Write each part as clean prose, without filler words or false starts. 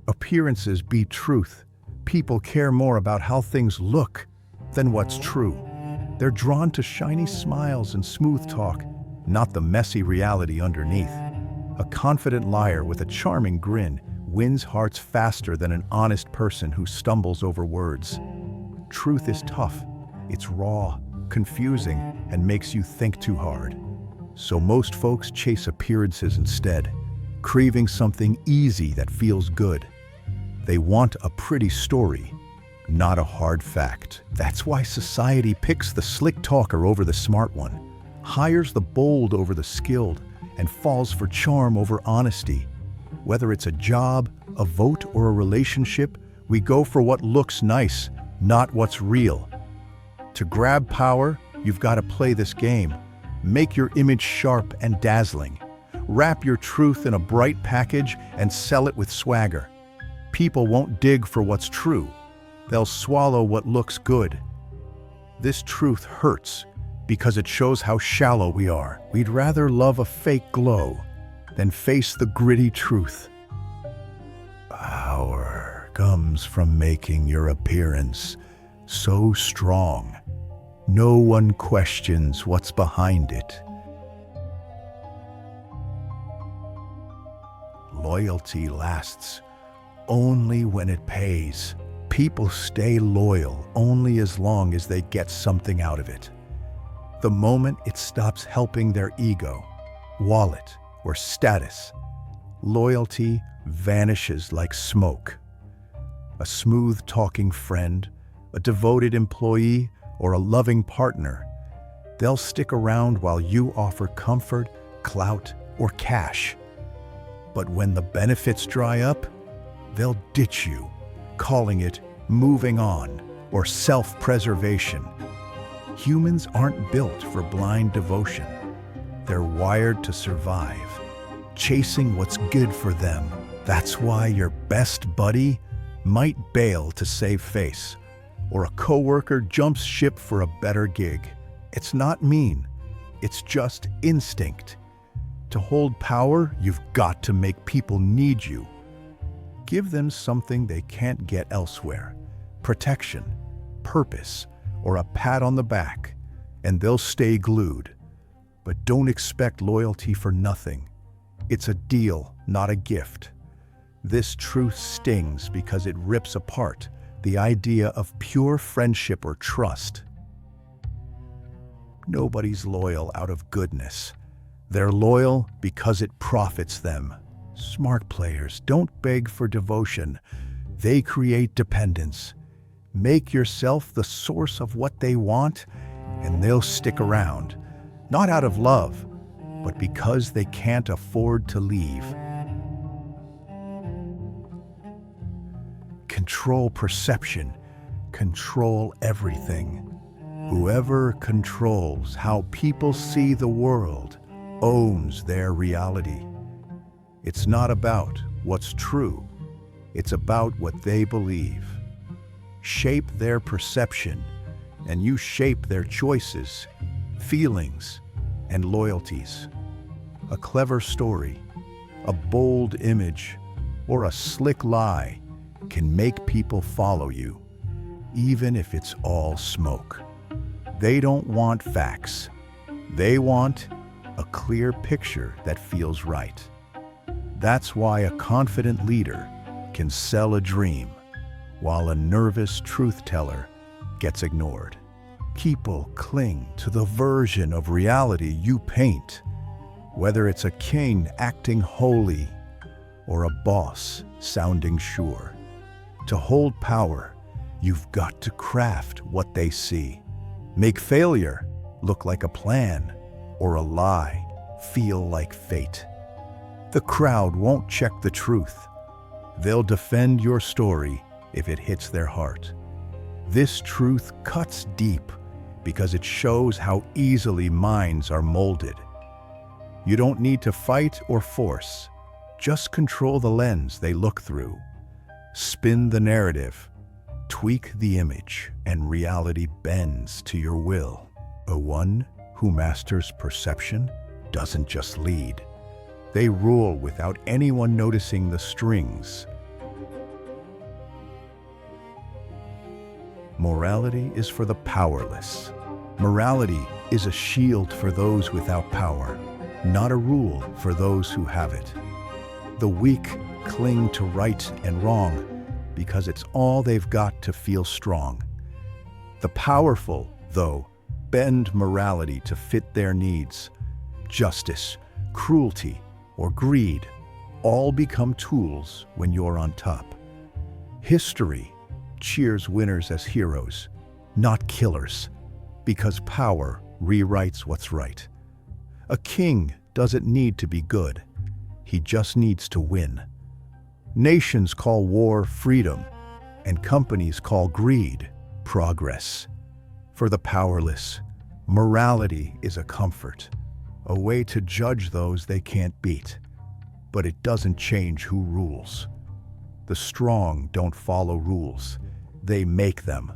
Appearances beat truth. People care more about how things look than what's true. They're drawn to shiny smiles and smooth talk, not the messy reality underneath. A confident liar with a charming grin wins hearts faster than an honest person who stumbles over words. Truth is tough. It's raw, confusing, and makes you think too hard. So most folks chase appearances instead, craving something easy that feels good. They want a pretty story, not a hard fact. That's why society picks the slick talker over the smart one, hires the bold over the skilled, and falls for charm over honesty. Whether it's a job, a vote, or a relationship, we go for what looks nice, not what's real. To grab power, you've got to play this game. Make your image sharp and dazzling. Wrap your truth in a bright package and sell it with swagger. People won't dig for what's true. They'll swallow what looks good. This truth hurts because it shows how shallow we are. We'd rather love a fake glow than face the gritty truth. Power comes from making your appearance so strong, no one questions what's behind it. Loyalty lasts only when it pays. People stay loyal only as long as they get something out of it. The moment it stops helping their ego, wallet, or status, loyalty vanishes like smoke. A smooth-talking friend, a devoted employee, or a loving partner, they'll stick around while you offer comfort, clout, or cash. But when the benefits dry up, they'll ditch you, calling it moving on or self-preservation. Humans aren't built for blind devotion. They're wired to survive, chasing what's good for them. That's why your best buddy might bail to save face, or a coworker jumps ship for a better gig. It's not mean, it's just instinct. To hold power, you've got to make people need you. Give them something they can't get elsewhere: protection, purpose, or a pat on the back, and they'll stay glued. But don't expect loyalty for nothing. It's a deal, not a gift. This truth stings because it rips apart the idea of pure friendship or trust. Nobody's loyal out of goodness. They're loyal because it profits them. Smart players don't beg for devotion. They create dependence. Make yourself the source of what they want, and they'll stick around. Not out of love, but because they can't afford to leave. Control perception. Control everything. Whoever controls how people see the world owns their reality. It's not about what's true. It's about what they believe. Shape their perception, and you shape their choices, feelings, and loyalties. A clever story, a bold image, or a slick lie can make people follow you, even if it's all smoke. They don't want facts. They want a clear picture that feels right. That's why a confident leader can sell a dream, while a nervous truth teller gets ignored. People cling to the version of reality you paint, whether it's a king acting holy or a boss sounding sure. To hold power, you've got to craft what they see. Make failure look like a plan, or a lie feel like fate. The crowd won't check the truth. They'll defend your story if it hits their heart. This truth cuts deep because it shows how easily minds are molded. You don't need to fight or force. Just control the lens they look through. Spin the narrative, tweak the image, and reality bends to your will. A one who masters perception doesn't just lead. They rule without anyone noticing the strings. Morality is for the powerless. Morality is a shield for those without power, not a rule for those who have it. The weak cling to right and wrong because it's all they've got to feel strong. The powerful, though, bend morality to fit their needs. Justice, cruelty, or greed all become tools when you're on top. History cheers winners as heroes, not killers, because power rewrites what's right. A king doesn't need to be good. He just needs to win. Nations call war freedom, and companies call greed progress. For the powerless, morality is a comfort, a way to judge those they can't beat. But it doesn't change who rules. The strong don't follow rules. They make them,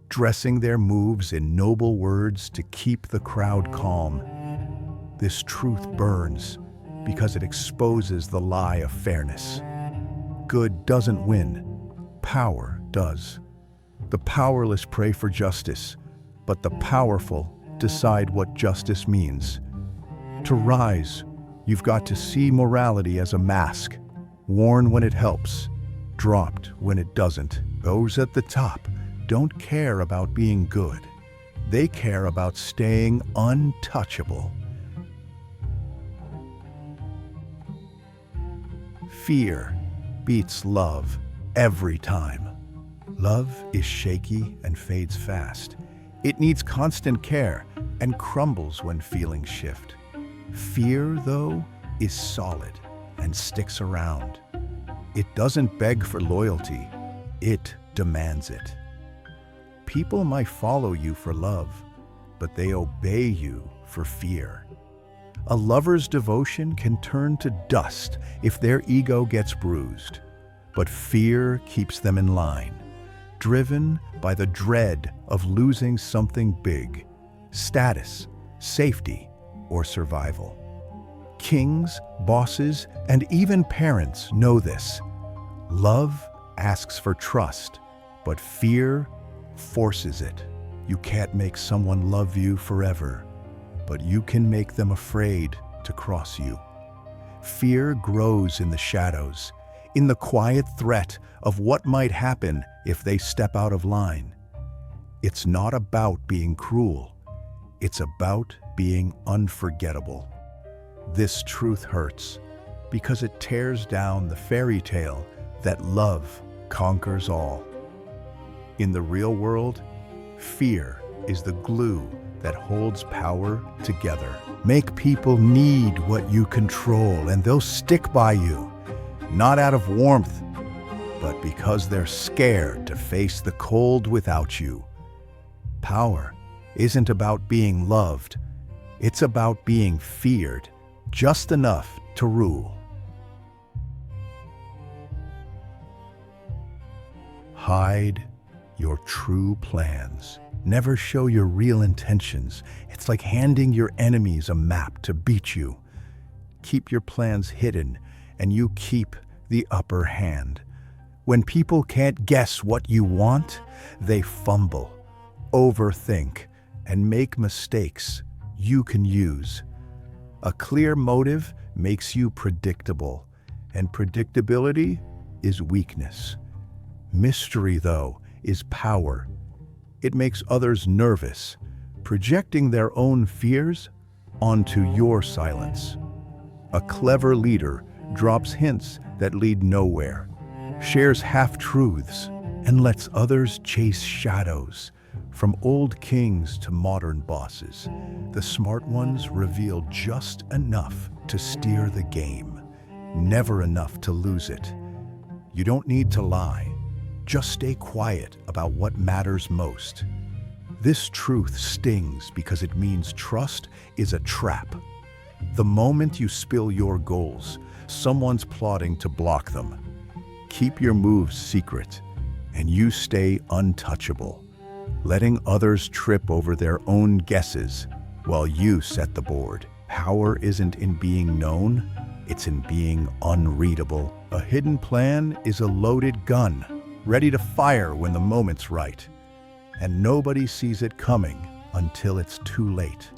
dressing their moves in noble words to keep the crowd calm. This truth burns because it exposes the lie of fairness. Good doesn't win, power does. The powerless pray for justice, but the powerful decide what justice means. To rise, you've got to see morality as a mask, worn when it helps, dropped when it doesn't. Those at the top don't care about being good. They care about staying untouchable. Fear beats love every time. Love is shaky and fades fast. It needs constant care and crumbles when feelings shift. Fear, though, is solid and sticks around. It doesn't beg for loyalty, it demands it. People might follow you for love, but they obey you for fear. A lover's devotion can turn to dust if their ego gets bruised, but fear keeps them in line, driven by the dread of losing something big: status, safety, or survival. Kings, bosses, and even parents know this. Love asks for trust, but fear forces it. You can't make someone love you forever, but you can make them afraid to cross you. Fear grows in the shadows, in the quiet threat of what might happen if they step out of line. It's not about being cruel. It's about being unforgettable. This truth hurts because it tears down the fairy tale that love conquers all. In the real world, fear is the glue that holds power together. Make people need what you control, and they'll stick by you, not out of warmth, but because they're scared to face the cold without you. Power isn't about being loved. It's about being feared just enough to rule. Hide your true plans. Never show your real intentions. It's like handing your enemies a map to beat you. Keep your plans hidden, and you keep the upper hand. When people can't guess what you want, they fumble, overthink, and make mistakes you can use. A clear motive makes you predictable, and predictability is weakness. Mystery, though, is power. It makes others nervous, projecting their own fears onto your silence. A clever leader drops hints that lead nowhere, shares half-truths, and lets others chase shadows. From old kings to modern bosses, the smart ones reveal just enough to steer the game, never enough to lose it. You don't need to lie. Just stay quiet about what matters most. This truth stings because it means trust is a trap. The moment you spill your goals, someone's plotting to block them. Keep your moves secret, and you stay untouchable, letting others trip over their own guesses while you set the board. Power isn't in being known, it's in being unreadable. A hidden plan is a loaded gun, ready to fire when the moment's right. and nobody sees it coming until it's too late.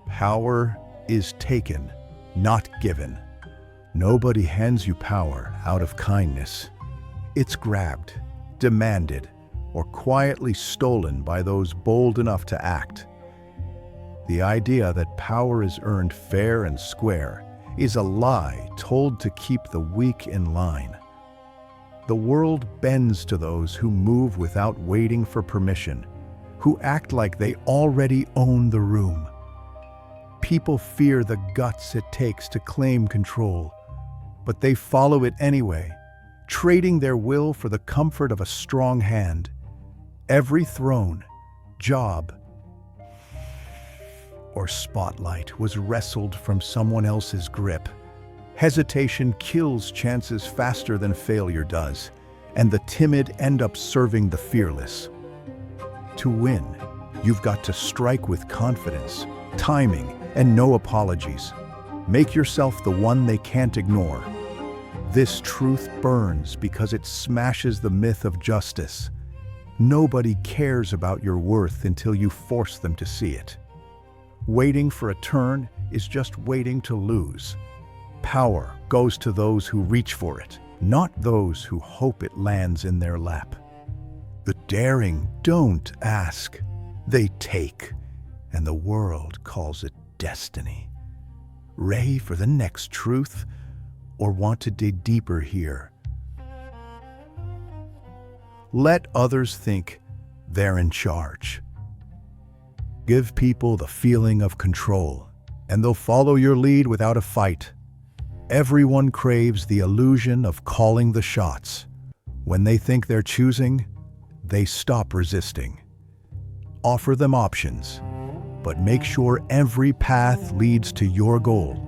Power is taken, not given. Nobody hands you power out of kindness. It's grabbed, demanded, or quietly stolen by those bold enough to act. The idea that power is earned fair and square is a lie told to keep the weak in line. The world bends to those who move without waiting for permission, who act like they already own the room. People fear the guts it takes to claim control, but they follow it anyway, trading their will for the comfort of a strong hand. Every throne, job, or spotlight was wrestled from someone else's grip. Hesitation kills chances faster than failure does, and the timid end up serving the fearless. To win, you've got to strike with confidence, timing, and no apologies. Make yourself the one they can't ignore. This truth burns because it smashes the myth of justice. Nobody cares about your worth until you force them to see it. Waiting for a turn is just waiting to lose. Power goes to those who reach for it, not those who hope it lands in their lap. The daring don't ask, they take, and the world calls it destiny. Ready for the next truth, or want to dig deeper here? Let others think they're in charge. Give people the feeling of control, and they'll follow your lead without a fight. Everyone craves the illusion of calling the shots. When they think they're choosing, they stop resisting. Offer them options, but make sure every path leads to your goal.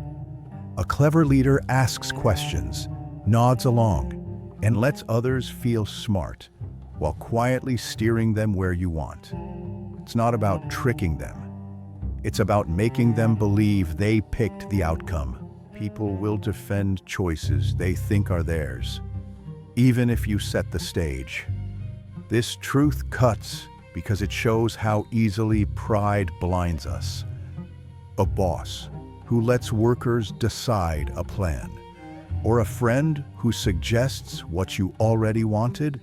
A clever leader asks questions, nods along, and lets others feel smart, while quietly steering them where you want. It's not about tricking them. It's about making them believe they picked the outcome. People will defend choices they think are theirs, even if you set the stage. This truth cuts because it shows how easily pride blinds us. A boss who lets workers decide a plan, or a friend who suggests what you already wanted,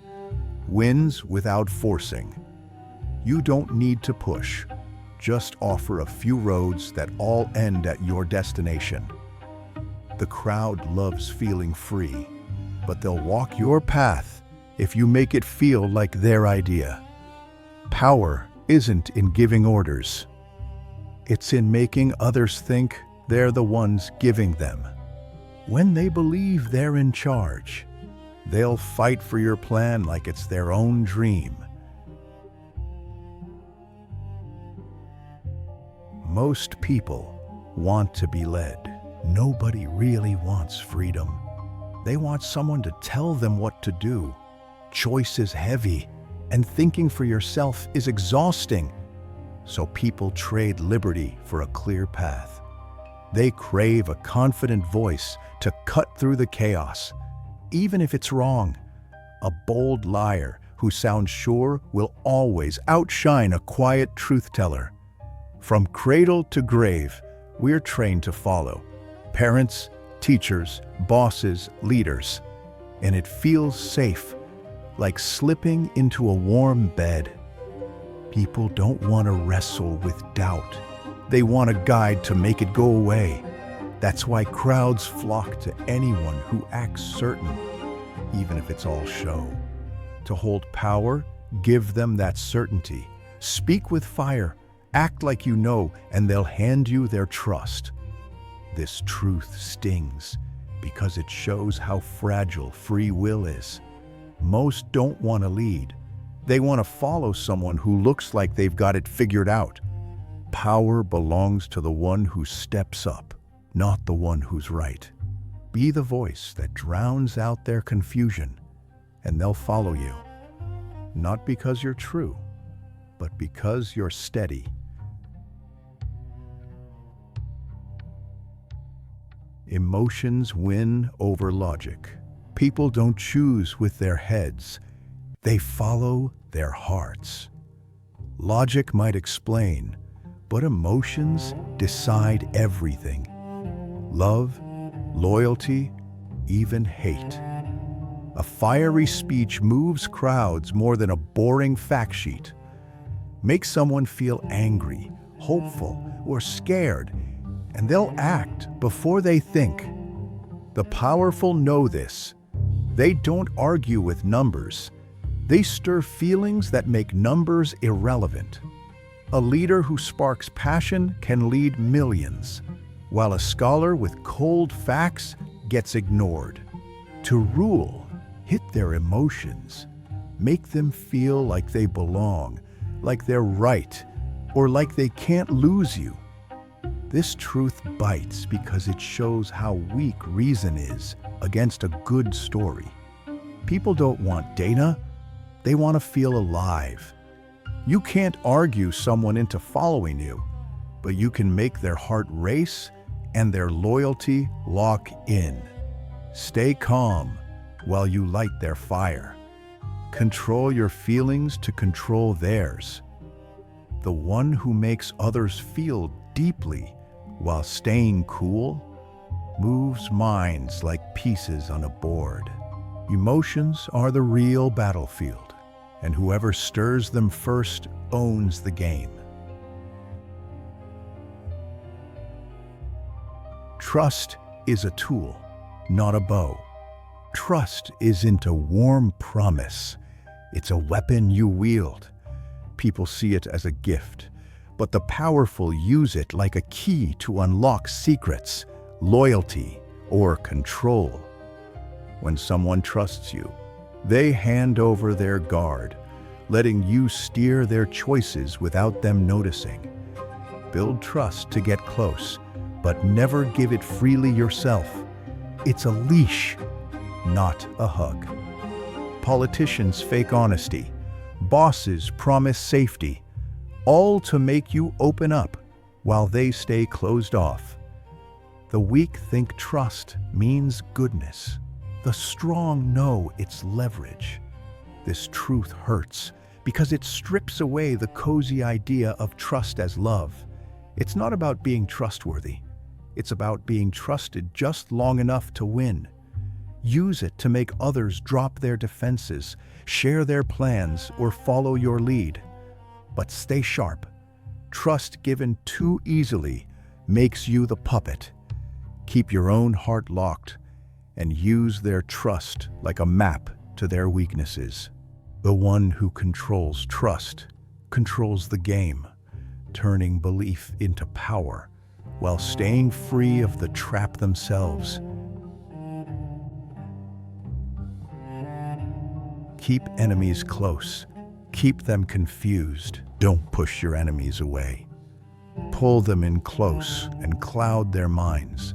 wins without forcing. You don't need to push. Just offer a few roads that all end at your destination. The crowd loves feeling free, but they'll walk your path if you make it feel like their idea. Power isn't in giving orders. It's in making others think they're the ones giving them. When they believe they're in charge, they'll fight for your plan like it's their own dream. Most people want to be led. Nobody really wants freedom. They want someone to tell them what to do. Choice is heavy, and thinking for yourself is exhausting. So people trade liberty for a clear path. They crave a confident voice to cut through the chaos, even if it's wrong. A bold liar who sounds sure will always outshine a quiet truth-teller. From cradle to grave, we're trained to follow. Parents, teachers, bosses, leaders. And it feels safe, like slipping into a warm bed. People don't want to wrestle with doubt. They want a guide to make it go away. That's why crowds flock to anyone who acts certain, even if it's all show. To hold power, give them that certainty. Speak with fire, act like you know, and they'll hand you their trust. This truth stings because it shows how fragile free will is. Most don't want to lead. They want to follow someone who looks like they've got it figured out. Power belongs to the one who steps up, not the one who's right. Be the voice that drowns out their confusion, and they'll follow you. Not because you're true, but because you're steady. Emotions win over logic. People don't choose with their heads. They follow their hearts. Logic might explain, but emotions decide everything. Love, loyalty, even hate. A fiery speech moves crowds more than a boring fact sheet. Make someone feel angry, hopeful, or scared, and they'll act before they think. The powerful know this. They don't argue with numbers. They stir feelings that make numbers irrelevant. A leader who sparks passion can lead millions, while a scholar with cold facts gets ignored. To rule, hit their emotions. Make them feel like they belong, like they're right, or like they can't lose you. This truth bites because it shows how weak reason is against a good story. People don't want data, they want to feel alive. You can't argue someone into following you, but you can make their heart race and their loyalty lock in. Stay calm while you light their fire. Control your feelings to control theirs. The one who makes others feel deeply while staying cool moves minds like pieces on a board. Emotions are the real battlefield, and whoever stirs them first owns the game. Trust is a tool, not a bow. Trust isn't a warm promise. It's a weapon you wield. People see it as a gift, but the powerful use it like a key to unlock secrets, loyalty, or control. When someone trusts you, they hand over their guard, letting you steer their choices without them noticing. Build trust to get close, but never give it freely yourself. It's a leash, not a hug. Politicians fake honesty. Bosses promise safety, all to make you open up while they stay closed off. The weak think trust means goodness. The strong know it's leverage. This truth hurts because it strips away the cozy idea of trust as love. It's not about being trustworthy. It's about being trusted just long enough to win. Use it to make others drop their defenses, share their plans, or follow your lead. But stay sharp. Trust given too easily makes you the puppet. Keep your own heart locked and use their trust like a map to their weaknesses. The one who controls trust controls the game, turning belief into power while staying free of the trap themselves. Keep enemies close. Keep them confused. Don't push your enemies away. Pull them in close and cloud their minds.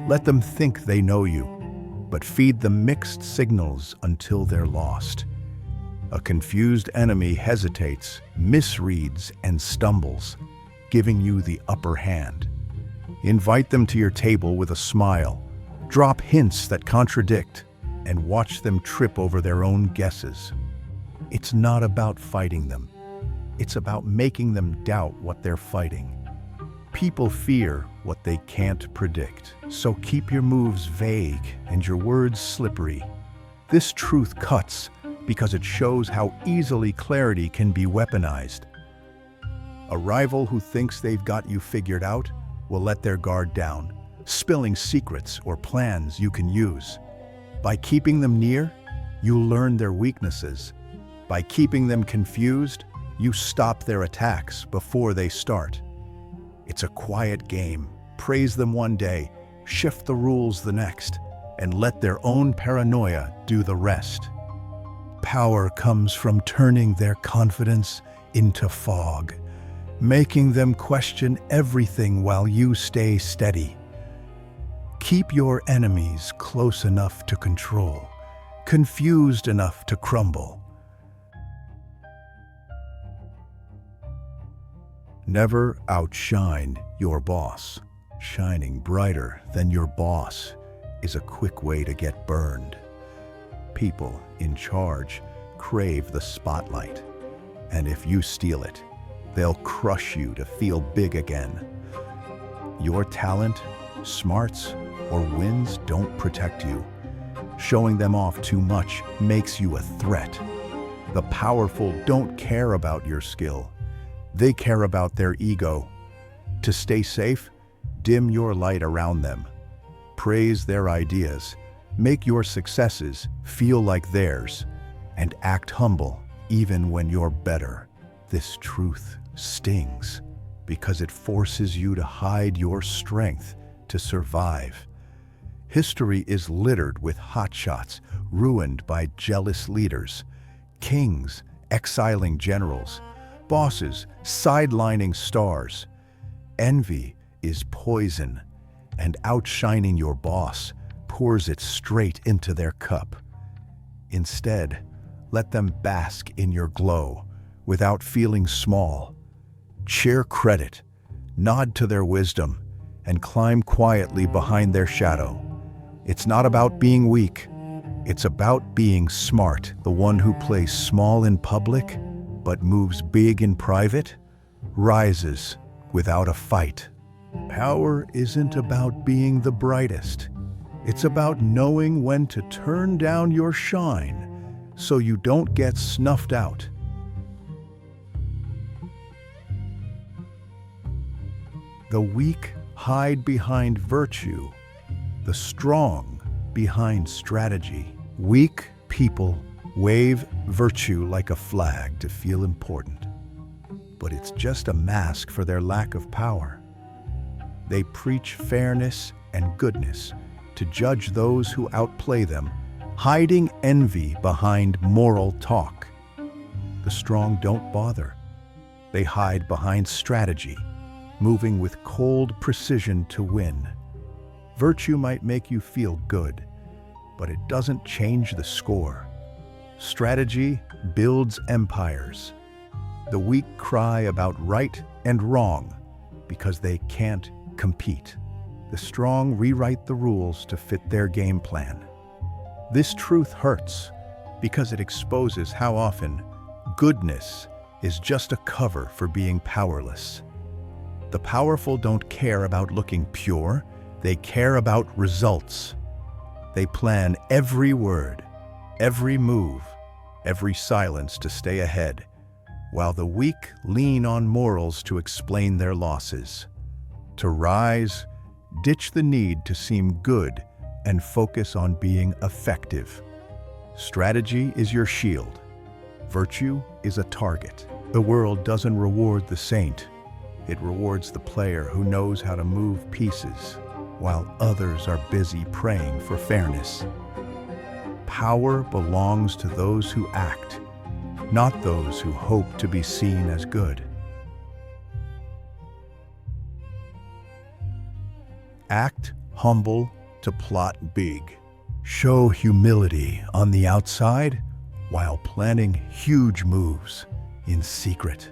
Let them think they know you, but feed them mixed signals until they're lost. A confused enemy hesitates, misreads, and stumbles, giving you the upper hand. Invite them to your table with a smile. Drop hints that contradict, and watch them trip over their own guesses. It's not about fighting them. It's about making them doubt what they're fighting. People fear what they can't predict, so keep your moves vague and your words slippery. This truth cuts because it shows how easily clarity can be weaponized. A rival who thinks they've got you figured out will let their guard down, spilling secrets or plans you can use. By keeping them near, you learn their weaknesses. By keeping them confused, you stop their attacks before they start. It's a quiet game. Praise them one day, shift the rules the next, and let their own paranoia do the rest. Power comes from turning their confidence into fog, making them question everything while you stay steady. Keep your enemies close enough to control, confused enough to crumble. Never outshine your boss. Shining brighter than your boss is a quick way to get burned. people in charge crave the spotlight. And if you steal it, they'll crush you to feel big again. Your talent, smarts, or wins don't protect you. Showing them off too much makes you a threat. The powerful don't care about your skill. They care about their ego. To stay safe, dim your light around them. Praise their ideas. Make your successes feel like theirs. And act humble even when you're better. This truth stings because it forces you to hide your strength to survive. History is littered with hotshots ruined by jealous leaders, kings exiling generals, bosses sidelining stars. Envy is poison, and outshining your boss pours it straight into their cup. Instead, let them bask in your glow without feeling small. Share credit, nod to their wisdom, and climb quietly behind their shadow. It's not about being weak. It's about being smart. The one who plays small in public but moves big in private rises without a fight. Power isn't about being the brightest. It's about knowing when to turn down your shine so you don't get snuffed out. The weak hide behind virtue, the strong behind strategy. Weak people wave virtue like a flag to feel important, but it's just a mask for their lack of power. They preach fairness and goodness to judge those who outplay them, hiding envy behind moral talk. The strong don't bother. They hide behind strategy, moving with cold precision to win. Virtue might make you feel good, but it doesn't change the score. Strategy builds empires. The weak cry about right and wrong because they can't compete. The strong rewrite the rules to fit their game plan. This truth hurts because it exposes how often goodness is just a cover for being powerless. The powerful don't care about looking pure, they care about results. They plan every word, every move, every silence to stay ahead, while the weak lean on morals to explain their losses. To rise, ditch the need to seem good and focus on being effective. Strategy is your shield. Virtue is a target. The world doesn't reward the saint. It rewards the player who knows how to move pieces, while others are busy praying for fairness. Power belongs to those who act, not those who hope to be seen as good. Act humble to plot big. Show humility on the outside while planning huge moves in secret.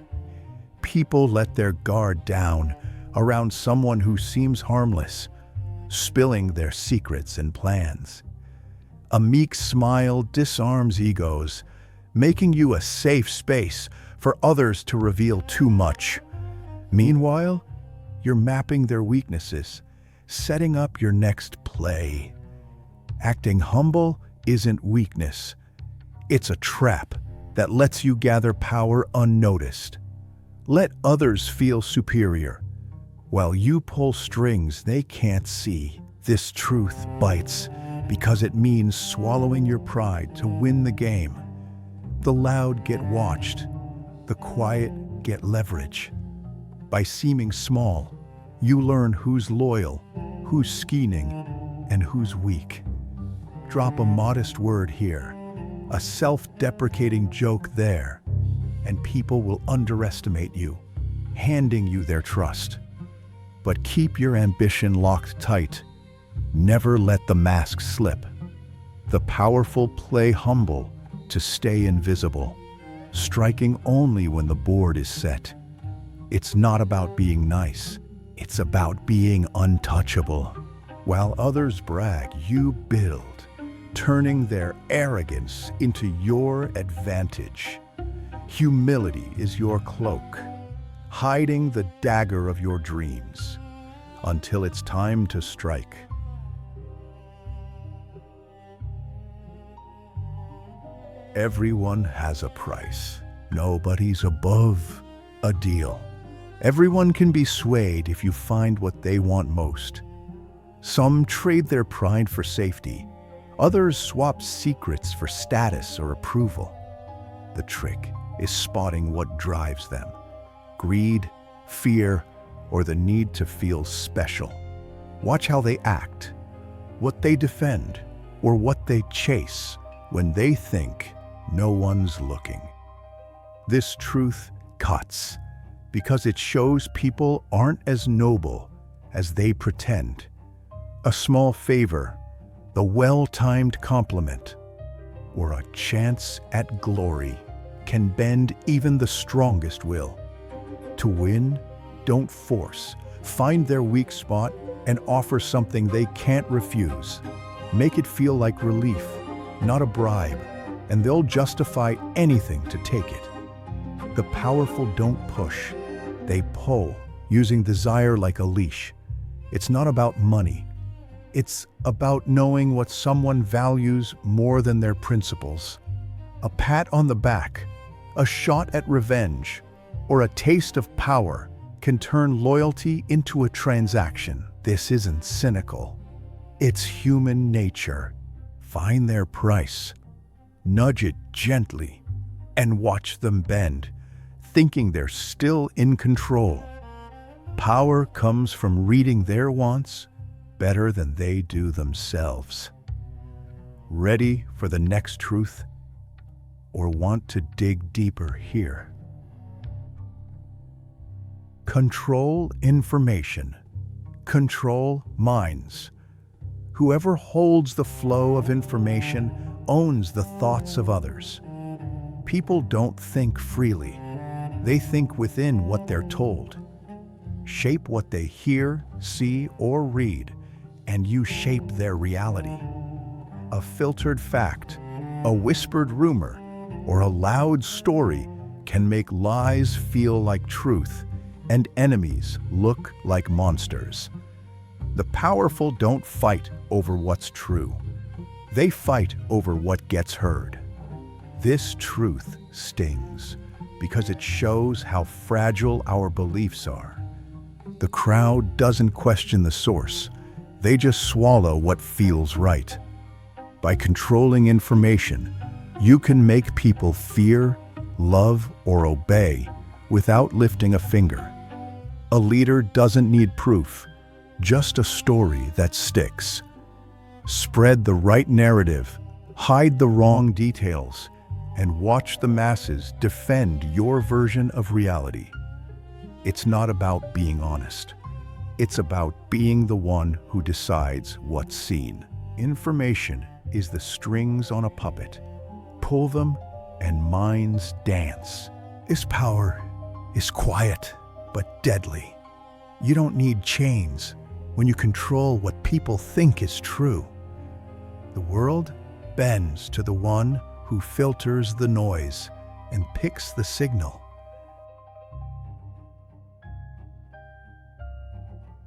People let their guard down around someone who seems harmless, spilling their secrets and plans. A meek smile disarms egos, making you a safe space for others to reveal too much. Meanwhile, you're mapping their weaknesses, setting up your next play. Acting humble isn't weakness. It's a trap that lets you gather power unnoticed. Let others feel superior, while you pull strings they can't see. This truth bites because it means swallowing your pride to win the game. The loud get watched, the quiet get leverage. By seeming small, you learn who's loyal, who's scheming, and who's weak. Drop a modest word here, a self-deprecating joke there, and people will underestimate you, handing you their trust. But keep your ambition locked tight. Never let the mask slip. The powerful play humble to stay invisible, striking only when the board is set. It's not about being nice. It's about being untouchable. While others brag, you build. turning their arrogance into your advantage. Humility is your cloak, hiding the dagger of your dreams until it's time to strike. Everyone has a price. Nobody's above a deal. Everyone can be swayed if you find what they want most. Some trade their pride for safety. Others swap secrets for status or approval. The trick is spotting what drives them: greed, fear, or the need to feel special. Watch how they act, what they defend, or what they chase when they think no one's looking. This truth cuts because it shows people aren't as noble as they pretend. A small favor, the well-timed compliment, or a chance at glory can bend even the strongest will. To win, don't force. Find their weak spot and offer something they can't refuse. Make it feel like relief, not a bribe, and they'll justify anything to take it. The powerful don't push, they pull, using desire like a leash. It's not about money. It's about knowing what someone values more than their principles. A pat on the back, a shot at revenge, or a taste of power can turn loyalty into a transaction. This isn't cynical. It's human nature. Find their price, nudge it gently, and watch them bend, thinking they're still in control. Power comes from reading their wants better than they do themselves. Ready for the next truth, or want to dig deeper here? Control information. Control minds. Whoever holds the flow of information owns the thoughts of others. People don't think freely. They think within what they're told. Shape what they hear, see, or read, and you shape their reality. A filtered fact, a whispered rumor, or a loud story can make lies feel like truth and enemies look like monsters. The powerful don't fight over what's true. They fight over what gets heard. This truth stings because it shows how fragile our beliefs are. The crowd doesn't question the source. They just swallow what feels right. By controlling information, you can make people fear, love, or obey without lifting a finger. A leader doesn't need proof, just a story that sticks. Spread the right narrative, hide the wrong details, and watch the masses defend your version of reality. It's not about being honest. It's about being the one who decides what's seen. Information is the strings on a puppet. Pull them and minds dance. This power is quiet but deadly. You don't need chains when you control what people think is true. The world bends to the one who filters the noise and picks the signal.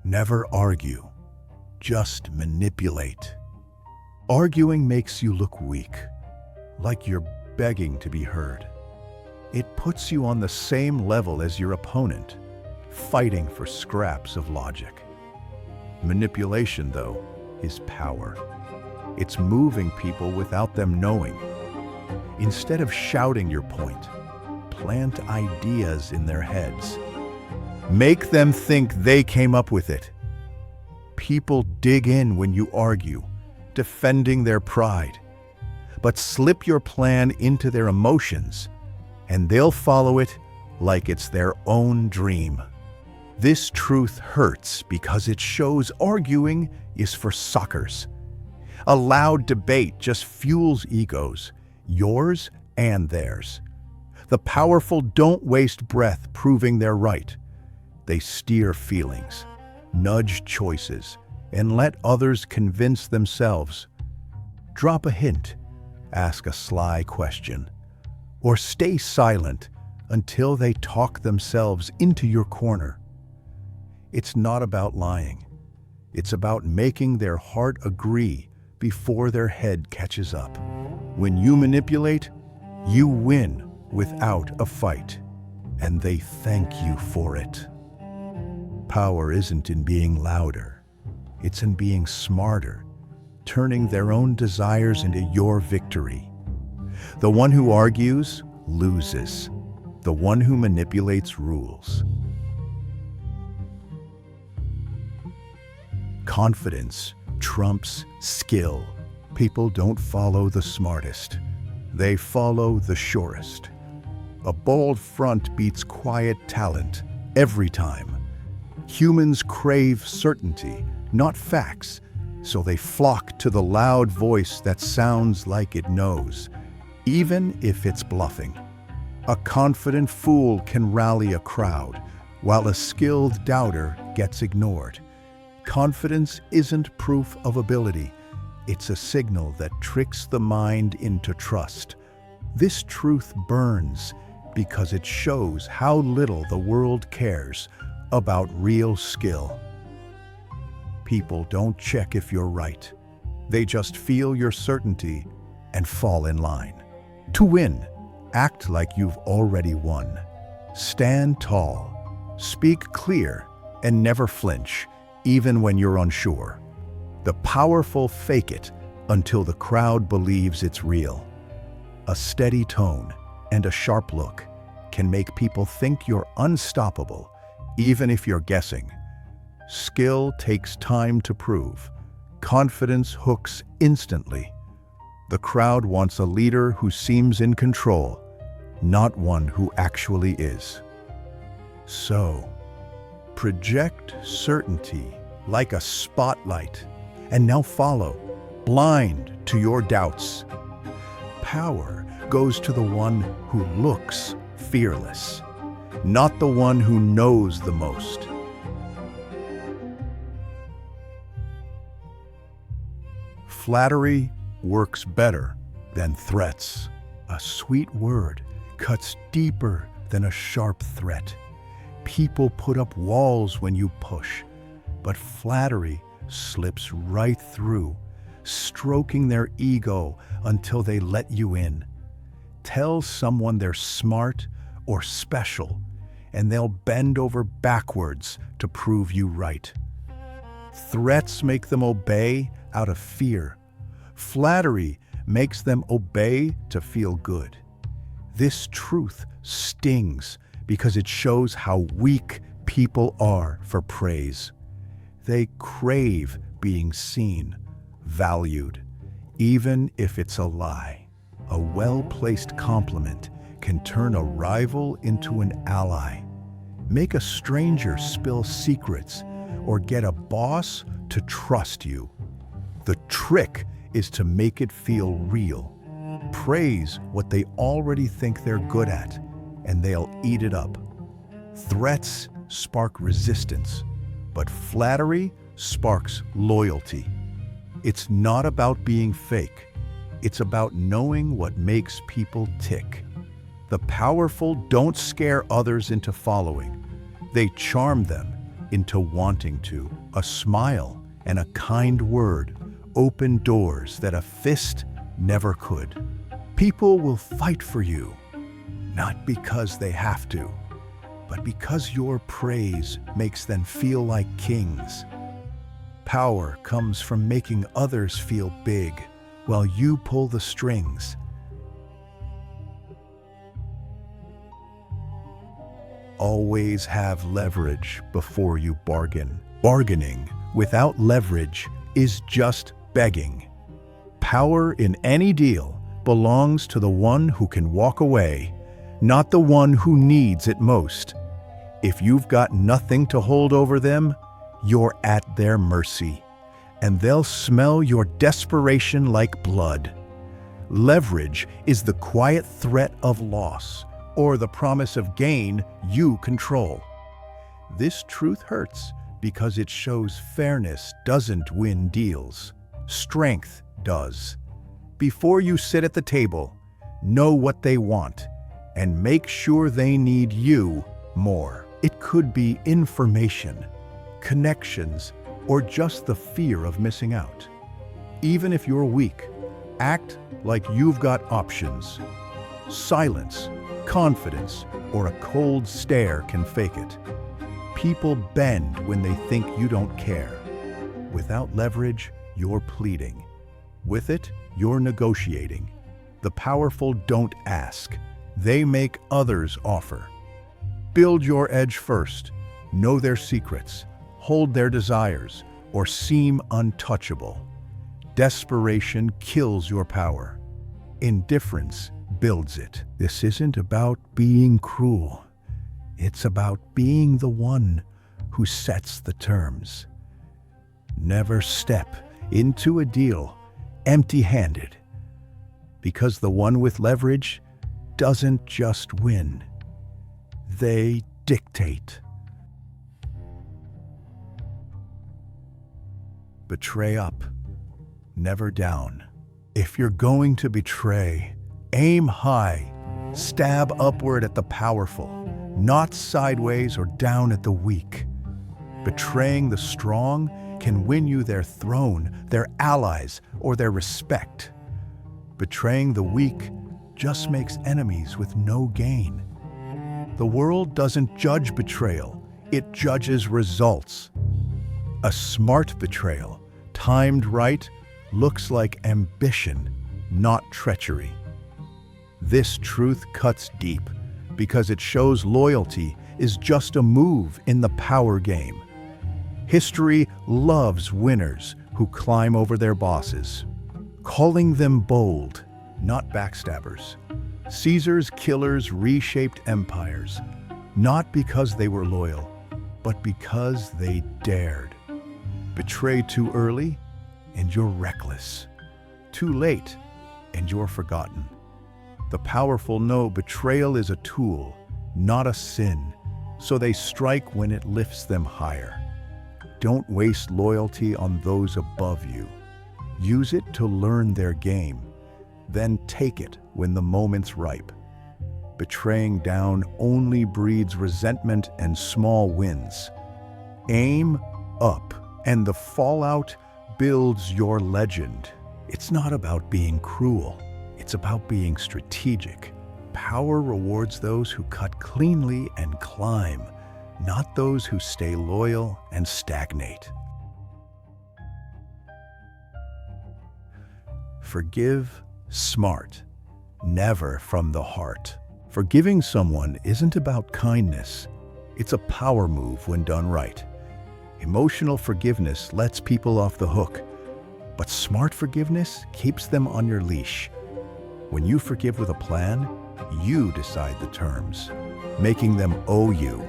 Never argue, just manipulate. Arguing makes you look weak, like you're begging to be heard. It puts you on the same level as your opponent, fighting for scraps of logic. Manipulation, though, is power. It's moving people without them knowing. Instead of shouting your point, plant ideas in their heads. Make them think they came up with it. People dig in when you argue, defending their pride. But slip your plan into their emotions, and they'll follow it like it's their own dream. This truth hurts because it shows arguing is for suckers. A loud debate just fuels egos, yours and theirs. The powerful don't waste breath proving they're right. They steer feelings, nudge choices, and let others convince themselves. Drop a hint, ask a sly question, or stay silent until they talk themselves into your corner. It's not about lying. It's about making their heart agree before their head catches up. When you manipulate, you win without a fight, and they thank you for it. Power isn't in being louder. It's in being smarter, turning their own desires into your victory. The one who argues loses. The one who manipulates rules. Confidence trumps skill. People don't follow the smartest. They follow the surest. A bold front beats quiet talent every time. Humans crave certainty, not facts, so they flock to the loud voice that sounds like it knows, even if it's bluffing. A confident fool can rally a crowd, while a skilled doubter gets ignored. Confidence isn't proof of ability. It's a signal that tricks the mind into trust. This truth burns because it shows how little the world cares about real skill. People don't check if you're right. They just feel your certainty and fall in line. To win, act like you've already won. Stand tall, speak clear, and never flinch, even when you're unsure. The powerful fake it until the crowd believes it's real. A steady tone and a sharp look can make people think you're unstoppable, even if you're guessing. Skill takes time to prove. Confidence hooks instantly. The crowd wants a leader who seems in control, not one who actually is. So, project certainty like a spotlight, and now follow, blind to your doubts. Power goes to the one who looks fearless, not the one who knows the most. Flattery works better than threats. A sweet word cuts deeper than a sharp threat. People put up walls when you push, but flattery slips right through, stroking their ego until they let you in. Tell someone they're smart or special, and they'll bend over backwards to prove you right. Threats make them obey out of fear. Flattery makes them obey to feel good. This truth stings because it shows how weak people are for praise. They crave being seen, valued, even if it's a lie. A well-placed compliment can turn a rival into an ally, make a stranger spill secrets, or get a boss to trust you. The trick is to make it feel real. Praise what they already think they're good at, and they'll eat it up. Threats spark resistance, but flattery sparks loyalty. It's not about being fake. It's about knowing what makes people tick. The powerful don't scare others into following. They charm them into wanting to. A smile and a kind word open doors that a fist never could. People will fight for you, not because they have to, but because your praise makes them feel like kings. Power comes from making others feel big while you pull the strings. Always have leverage before you bargain. Bargaining without leverage is just begging. Power in any deal belongs to the one who can walk away, not the one who needs it most. If you've got nothing to hold over them, you're at their mercy, and they'll smell your desperation like blood. Leverage is the quiet threat of loss, or the promise of gain you control. This truth hurts because it shows fairness doesn't win deals. Strength does. Before you sit at the table, know what they want and make sure they need you more. It could be information, connections, or just the fear of missing out. Even if you're weak, act like you've got options. Silence, confidence, or a cold stare can fake it. People bend when they think you don't care. Without leverage, you're pleading. With it, you're negotiating. The powerful don't ask. They make others offer. Build your edge first. Know their secrets, hold their desires, or seem untouchable. Desperation kills your power. Indifference builds it. This isn't about being cruel. It's about being the one who sets the terms. Never step into a deal empty-handed, because the one with leverage doesn't just win. They dictate. Betray up, never down. If you're going to betray, aim high, stab upward at the powerful, not sideways or down at the weak. Betraying the strong can win you their throne, their allies, or their respect. Betraying the weak just makes enemies with no gain. The world doesn't judge betrayal, it judges results. A smart betrayal, timed right, looks like ambition, not treachery. This truth cuts deep because it shows loyalty is just a move in the power game. History loves winners who climb over their bosses, calling them bold, not backstabbers. Caesar's killers reshaped empires, not because they were loyal, but because they dared. Betray too early, and you're reckless. Too late, and you're forgotten. The powerful know betrayal is a tool, not a sin, so they strike when it lifts them higher. Don't waste loyalty on those above you. Use it to learn their game, then take it when the moment's ripe. Betraying down only breeds resentment and small wins. Aim up, and the fallout builds your legend. It's not about being cruel. It's about being strategic. Power rewards those who cut cleanly and climb, not those who stay loyal and stagnate. Forgive smart, never from the heart. Forgiving someone isn't about kindness. It's a power move when done right. Emotional forgiveness lets people off the hook, but smart forgiveness keeps them on your leash. When you forgive with a plan, you decide the terms, making them owe you.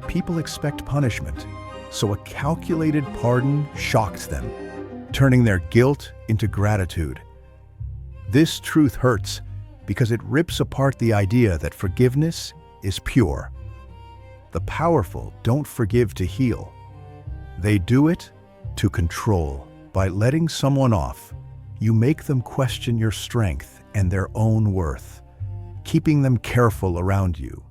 People expect punishment, so a calculated pardon shocks them, turning their guilt into gratitude. This truth hurts because it rips apart the idea that forgiveness is pure. The powerful don't forgive to heal. They do it to control. By letting someone off, you make them question your strength and their own worth, keeping them careful around you.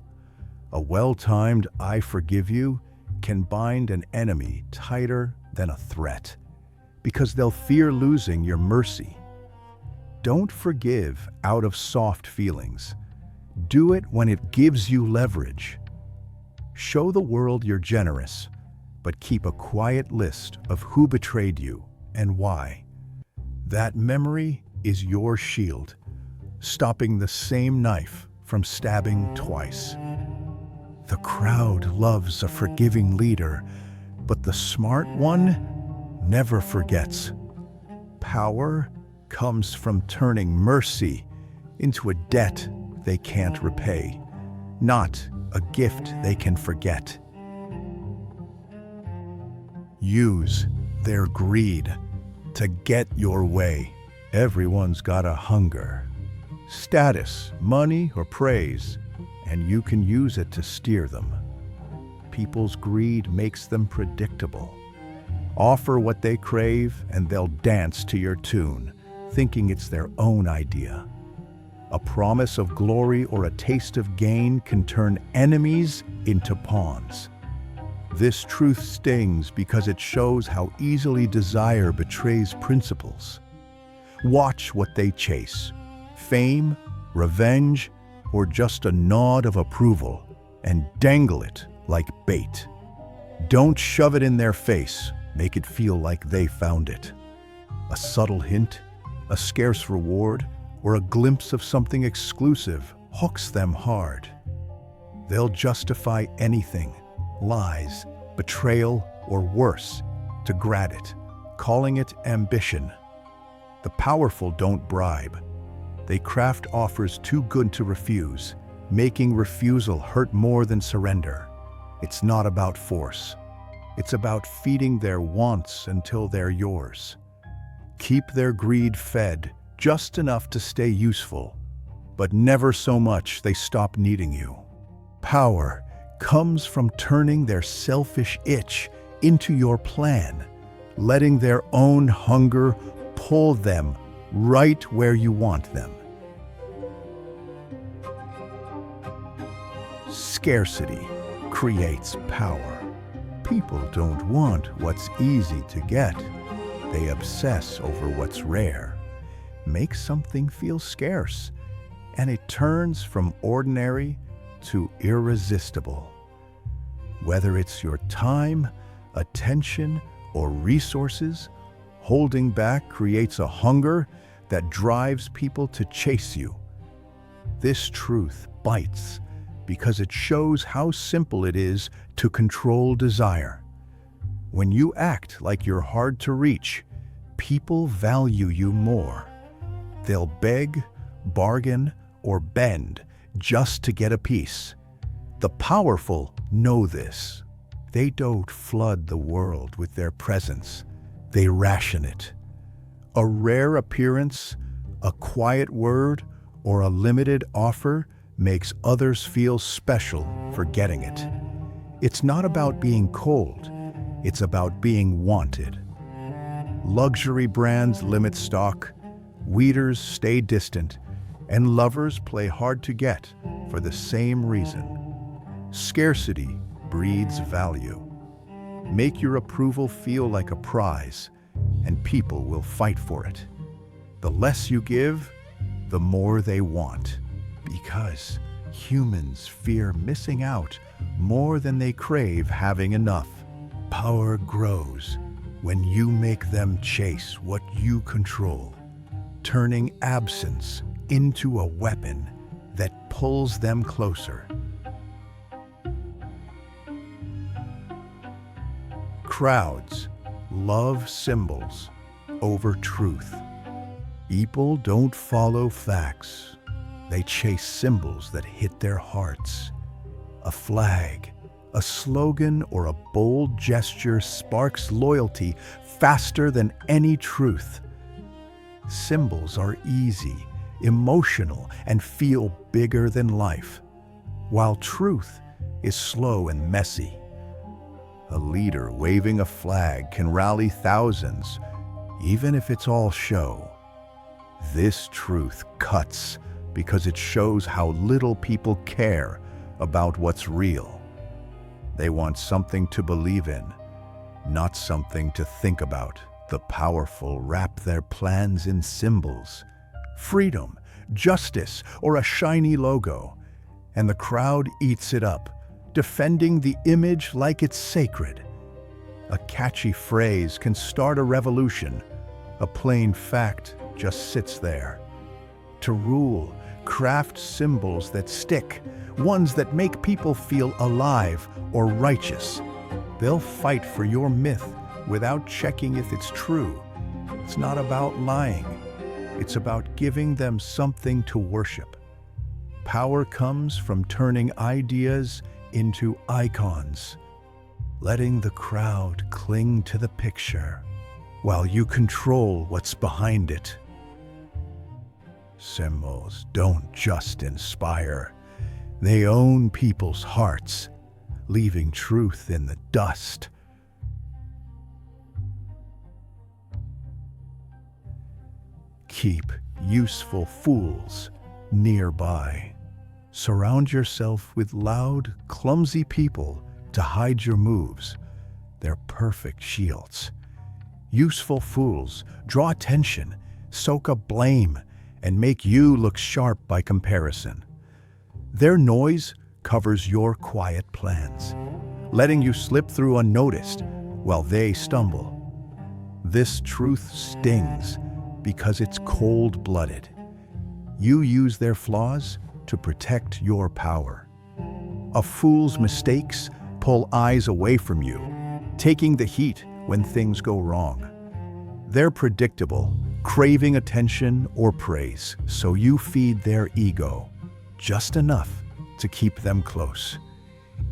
A well-timed "I forgive you" can bind an enemy tighter than a threat, because they'll fear losing your mercy. Don't forgive out of soft feelings. Do it when it gives you leverage. Show the world you're generous, but keep a quiet list of who betrayed you and why. That memory is your shield, stopping the same knife from stabbing twice. The crowd loves a forgiving leader, but the smart one never forgets. Power comes from turning mercy into a debt they can't repay, not a gift they can forget. Use their greed to get your way. Everyone's got a hunger, status, money, or praise, and you can use it to steer them. People's greed makes them predictable. Offer what they crave and they'll dance to your tune. thinking it's their own idea. A promise of glory or a taste of gain can turn enemies into pawns. This truth stings because it shows how easily desire betrays principles. Watch what they chase: fame, revenge, or just a nod of approval, and dangle it like bait. Don't shove it in their face, make it feel like they found it. A subtle hint, a scarce reward, or a glimpse of something exclusive hooks them hard. They'll justify anything, lies, betrayal, or worse, to grab it, calling it ambition. The powerful don't bribe. They craft offers too good to refuse, making refusal hurt more than surrender. It's not about force. It's about feeding their wants until they're yours. Keep their greed fed, just enough to stay useful, but never so much they stop needing you. Power comes from turning their selfish itch into your plan, letting their own hunger pull them right where you want them. Scarcity creates power. People don't want what's easy to get. They obsess over what's rare. Make something feel scarce, and it turns from ordinary to irresistible. Whether it's your time, attention, or resources, holding back creates a hunger that drives people to chase you. This truth bites because it shows how simple it is to control desire. When you act like you're hard to reach, people value you more. They'll beg, bargain, or bend just to get a piece. The powerful know this. They don't flood the world with their presence. They ration it. A rare appearance, a quiet word, or a limited offer makes others feel special for getting it. It's not about being cold. It's about being wanted. Luxury brands limit stock, weeders stay distant, and lovers play hard to get for the same reason. Scarcity breeds value. Make your approval feel like a prize, and people will fight for it. The less you give, the more they want, because humans fear missing out more than they crave having enough. Power grows when you make them chase what you control, turning absence into a weapon that pulls them closer. Crowds love symbols over truth. People don't follow facts. They chase symbols that hit their hearts. A flag, a slogan, or a bold gesture sparks loyalty faster than any truth. Symbols are easy, emotional, and feel bigger than life, while truth is slow and messy. A leader waving a flag can rally thousands, even if it's all show. This truth cuts because it shows how little people care about what's real. They want something to believe in, not something to think about. The powerful wrap their plans in symbols: freedom, justice, or a shiny logo, and the crowd eats it up, defending the image like it's sacred. A catchy phrase can start a revolution. A plain fact just sits there. To rule, craft symbols that stick, ones that make people feel alive or righteous. They'll fight for your myth without checking if it's true. It's not about lying. It's about giving them something to worship. Power comes from turning ideas into icons, letting the crowd cling to the picture while you control what's behind it. Symbols don't just inspire. They own people's hearts, leaving truth in the dust. Keep useful fools nearby. Surround yourself with loud, clumsy people to hide your moves. They're perfect shields. Useful fools draw attention, soak up blame, and make you look sharp by comparison. Their noise covers your quiet plans, letting you slip through unnoticed while they stumble. This truth stings because it's cold-blooded. You use their flaws to protect your power. A fool's mistakes pull eyes away from you, taking the heat when things go wrong. They're predictable, craving attention or praise, so you feed their ego, just enough to keep them close.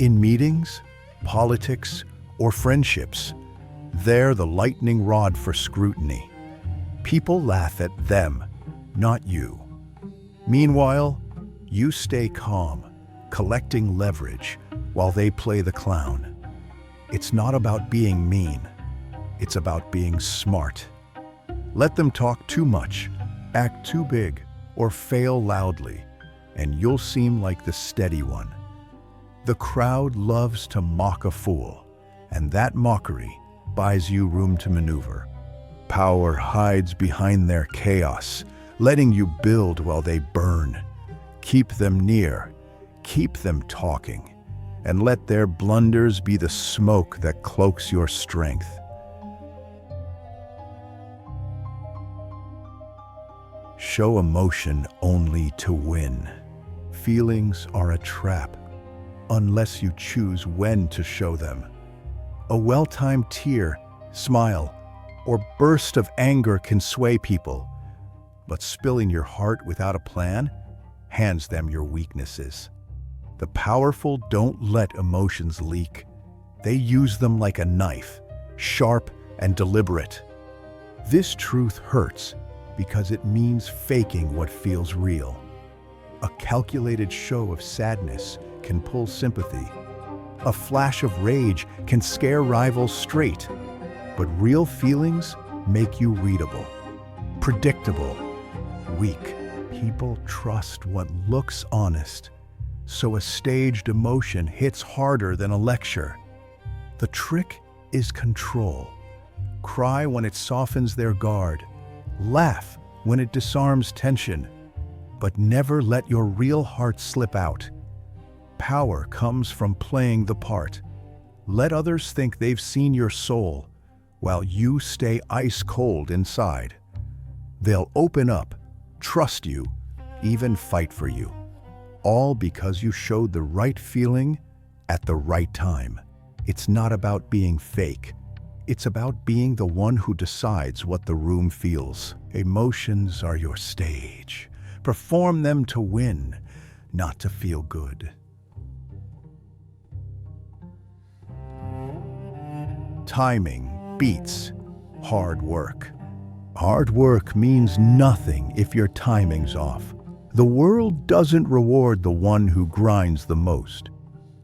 In meetings, politics, or friendships, they're the lightning rod for scrutiny. People laugh at them, not you. Meanwhile, you stay calm, collecting leverage while they play the clown. It's not about being mean. It's about being smart. Let them talk too much, act too big, or fail loudly, and you'll seem like the steady one. The crowd loves to mock a fool, and that mockery buys you room to maneuver. Power hides behind their chaos, letting you build while they burn. Keep them near, keep them talking, and let their blunders be the smoke that cloaks your strength. Show emotion only to win. Feelings are a trap, unless you choose when to show them. A well-timed tear, smile, or burst of anger can sway people, but spilling your heart without a plan hands them your weaknesses. The powerful don't let emotions leak. They use them like a knife, sharp and deliberate. This truth hurts because it means faking what feels real. A calculated show of sadness can pull sympathy. A flash of rage can scare rivals straight. But real feelings make you readable, predictable, weak. People trust what looks honest, so a staged emotion hits harder than a lecture. The trick is control. Cry when it softens their guard. Laugh when it disarms tension. But never let your real heart slip out. Power comes from playing the part. Let others think they've seen your soul, while you stay ice cold inside. They'll open up, trust you, even fight for you. All because you showed the right feeling at the right time. It's not about being fake. It's about being the one who decides what the room feels. Emotions are your stage. Perform them to win, not to feel good. Timing beats hard work. Hard work means nothing if your timing's off. The world doesn't reward the one who grinds the most.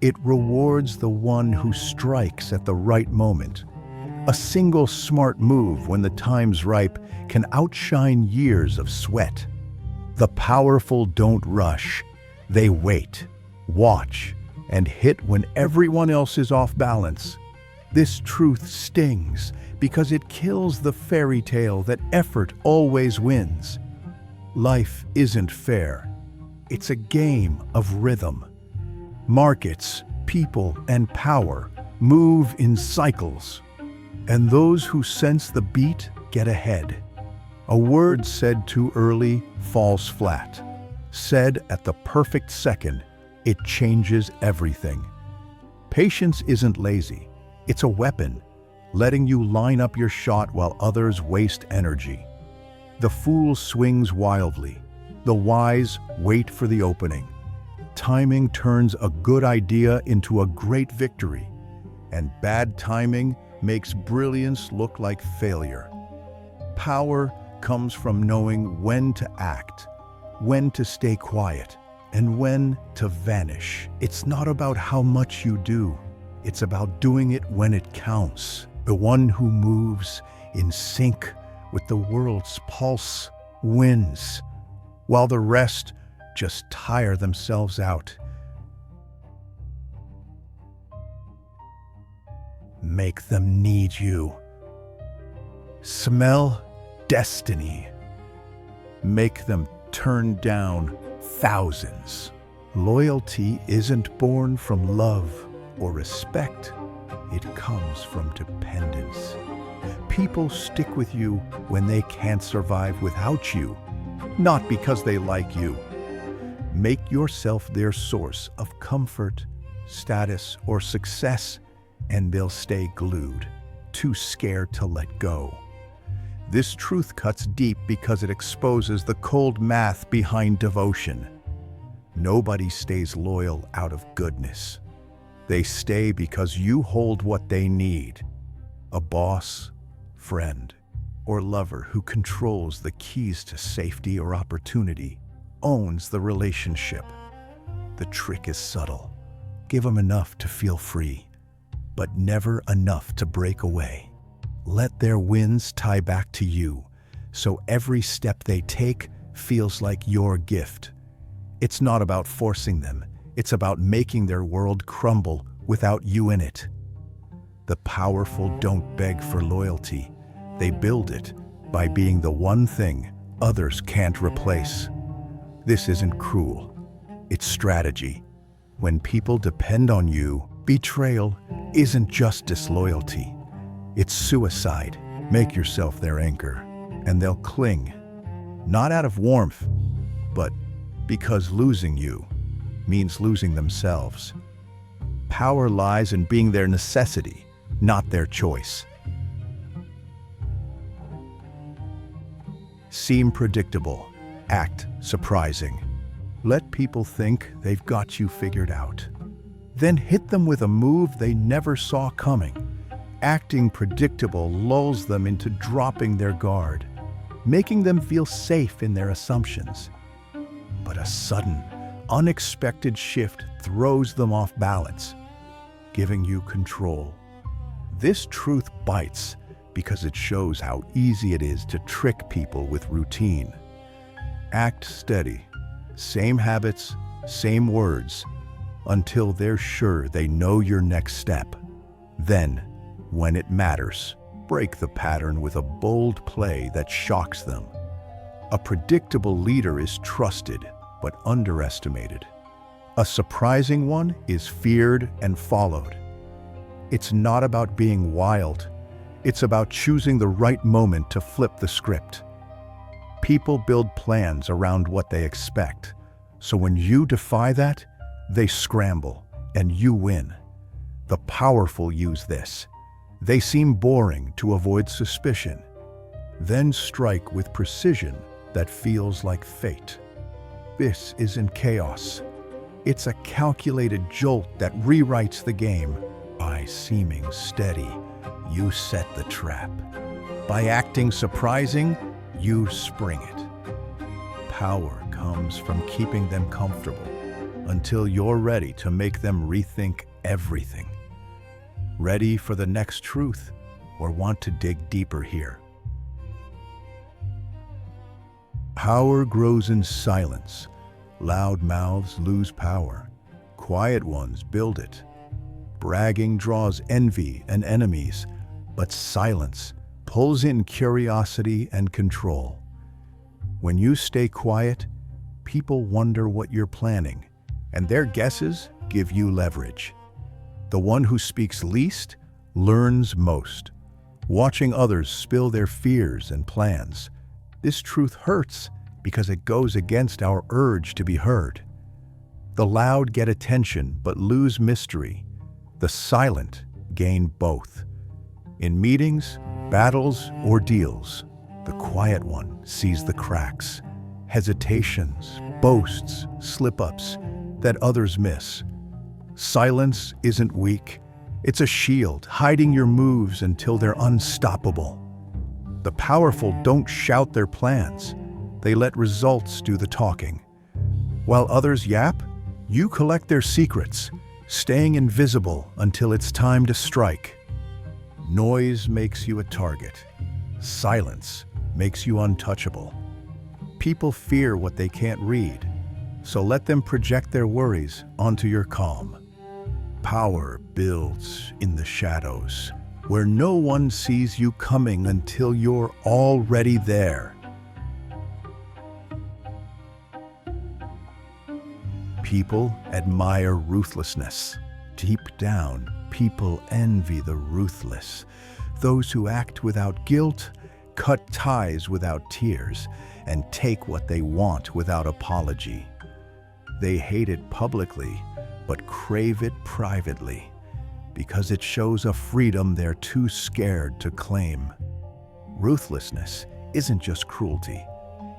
It rewards the one who strikes at the right moment. A single smart move when the time's ripe can outshine years of sweat. The powerful don't rush. They wait, watch, and hit when everyone else is off balance. This truth stings because it kills the fairy tale that effort always wins. Life isn't fair. It's a game of rhythm. Markets, people, and power move in cycles, and those who sense the beat get ahead. A word said too early falls flat. Said at the perfect second, it changes everything. Patience isn't lazy. It's a weapon, letting you line up your shot while others waste energy. The fool swings wildly. The wise wait for the opening. Timing turns a good idea into a great victory, and bad timing makes brilliance look like failure. Power comes from knowing when to act, when to stay quiet, and when to vanish. It's not about how much you do. It's about doing it when it counts. The one who moves in sync with the world's pulse wins, while the rest just tire themselves out. Make them need you. Smell destiny. Make them turn down thousands. Loyalty isn't born from love or respect. It comes from dependence. People stick with you when they can't survive without you, not because they like you. Make yourself their source of comfort, status, or success, and they'll stay glued, too scared to let go. This truth cuts deep because it exposes the cold math behind devotion. Nobody stays loyal out of goodness. They stay because you hold what they need. A boss, friend, or lover who controls the keys to safety or opportunity owns the relationship. The trick is subtle. Give them enough to feel free, but never enough to break away. Let their wins tie back to you, so every step they take feels like your gift. It's not about forcing them. It's about making their world crumble without you in it. The powerful don't beg for loyalty. They build it by being the one thing others can't replace. This isn't cruel. It's strategy. When people depend on you, betrayal isn't just disloyalty. It's suicide. Make yourself their anchor, and they'll cling. Not out of warmth, but because losing you means losing themselves. Power lies in being their necessity, not their choice. Seem predictable, act surprising. Let people think they've got you figured out. Then hit them with a move they never saw coming. Acting predictable lulls them into dropping their guard, making them feel safe in their assumptions. But a sudden, unexpected shift throws them off balance, giving you control. This truth bites because it shows how easy it is to trick people with routine. Act steady, same habits, same words, until they're sure they know your next step. Then, when it matters, break the pattern with a bold play that shocks them. A predictable leader is trusted, but underestimated. A surprising one is feared and followed. It's not about being wild. It's about choosing the right moment to flip the script. People build plans around what they expect, so when you defy that, they scramble, and you win. The powerful use this. They seem boring to avoid suspicion, then strike with precision that feels like fate. This isn't chaos. It's a calculated jolt that rewrites the game. By seeming steady, you set the trap. By acting surprising, you spring it. Power comes from keeping them comfortable until you're ready to make them rethink everything. Ready for the next truth, or want to dig deeper here? Power grows in silence. Loud mouths lose power. Quiet ones build it. Bragging draws envy and enemies, but silence pulls in curiosity and control. When you stay quiet, people wonder what you're planning, and their guesses give you leverage. The one who speaks least learns most. Watching others spill their fears and plans. This truth hurts because it goes against our urge to be heard. The loud get attention but lose mystery. The silent gain both. In meetings, battles, or deals, the quiet one sees the cracks, hesitations, boasts, slip-ups that others miss. Silence isn't weak. It's a shield, hiding your moves until they're unstoppable. The powerful don't shout their plans. They let results do the talking. While others yap, you collect their secrets, staying invisible until it's time to strike. Noise makes you a target. Silence makes you untouchable. People fear what they can't read, so let them project their worries onto your calm. Power builds in the shadows, where no one sees you coming until you're already there. People admire ruthlessness. Deep down, people envy the ruthless, those who act without guilt, cut ties without tears, and take what they want without apology. They hate it publicly, but crave it privately, because it shows a freedom they're too scared to claim. Ruthlessness isn't just cruelty,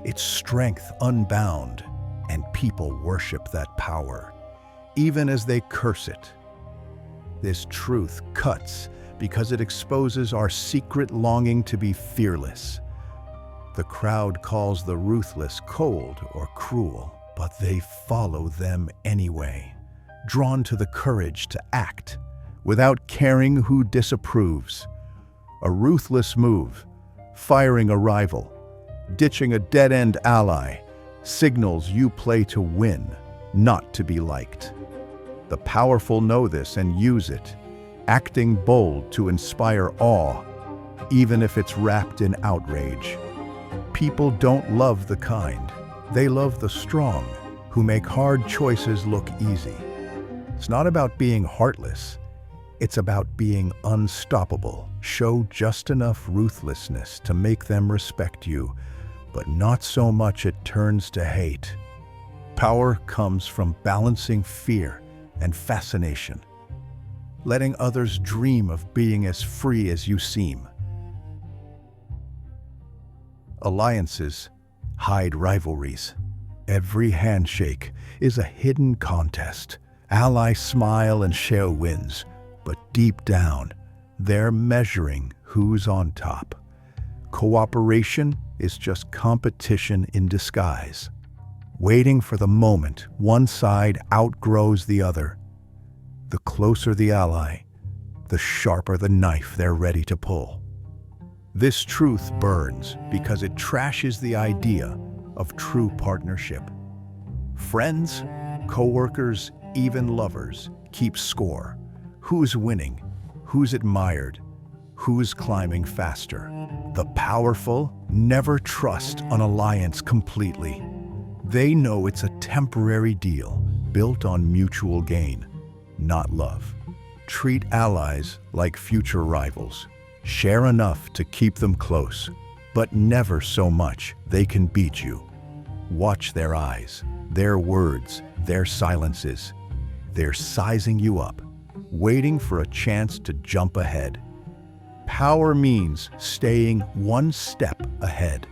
it's strength unbound, and people worship that power, even as they curse it. This truth cuts because it exposes our secret longing to be fearless. The crowd calls the ruthless cold or cruel, but they follow them anyway, drawn to the courage to act without caring who disapproves. A ruthless move, firing a rival, ditching a dead-end ally, signals you play to win, not to be liked. The powerful know this and use it, acting bold to inspire awe, even if it's wrapped in outrage. People don't love the kind. They love the strong, who make hard choices look easy. It's not about being heartless. It's about being unstoppable. Show just enough ruthlessness to make them respect you, but not so much it turns to hate. Power comes from balancing fear and fascination, letting others dream of being as free as you seem. Alliances hide rivalries. Every handshake is a hidden contest. Allies smile and share wins, but deep down, they're measuring who's on top. Cooperation is just competition in disguise, waiting for the moment one side outgrows the other. The closer the ally, the sharper the knife they're ready to pull. This truth burns because it trashes the idea of true partnership. Friends, co-workers, even lovers keep score. Who's winning? Who's admired? Who's climbing faster? The powerful never trust an alliance completely. They know it's a temporary deal built on mutual gain, not love. Treat allies like future rivals. Share enough to keep them close, but never so much they can beat you. Watch their eyes, their words, their silences. They're sizing you up, waiting for a chance to jump ahead. Power means staying one step ahead,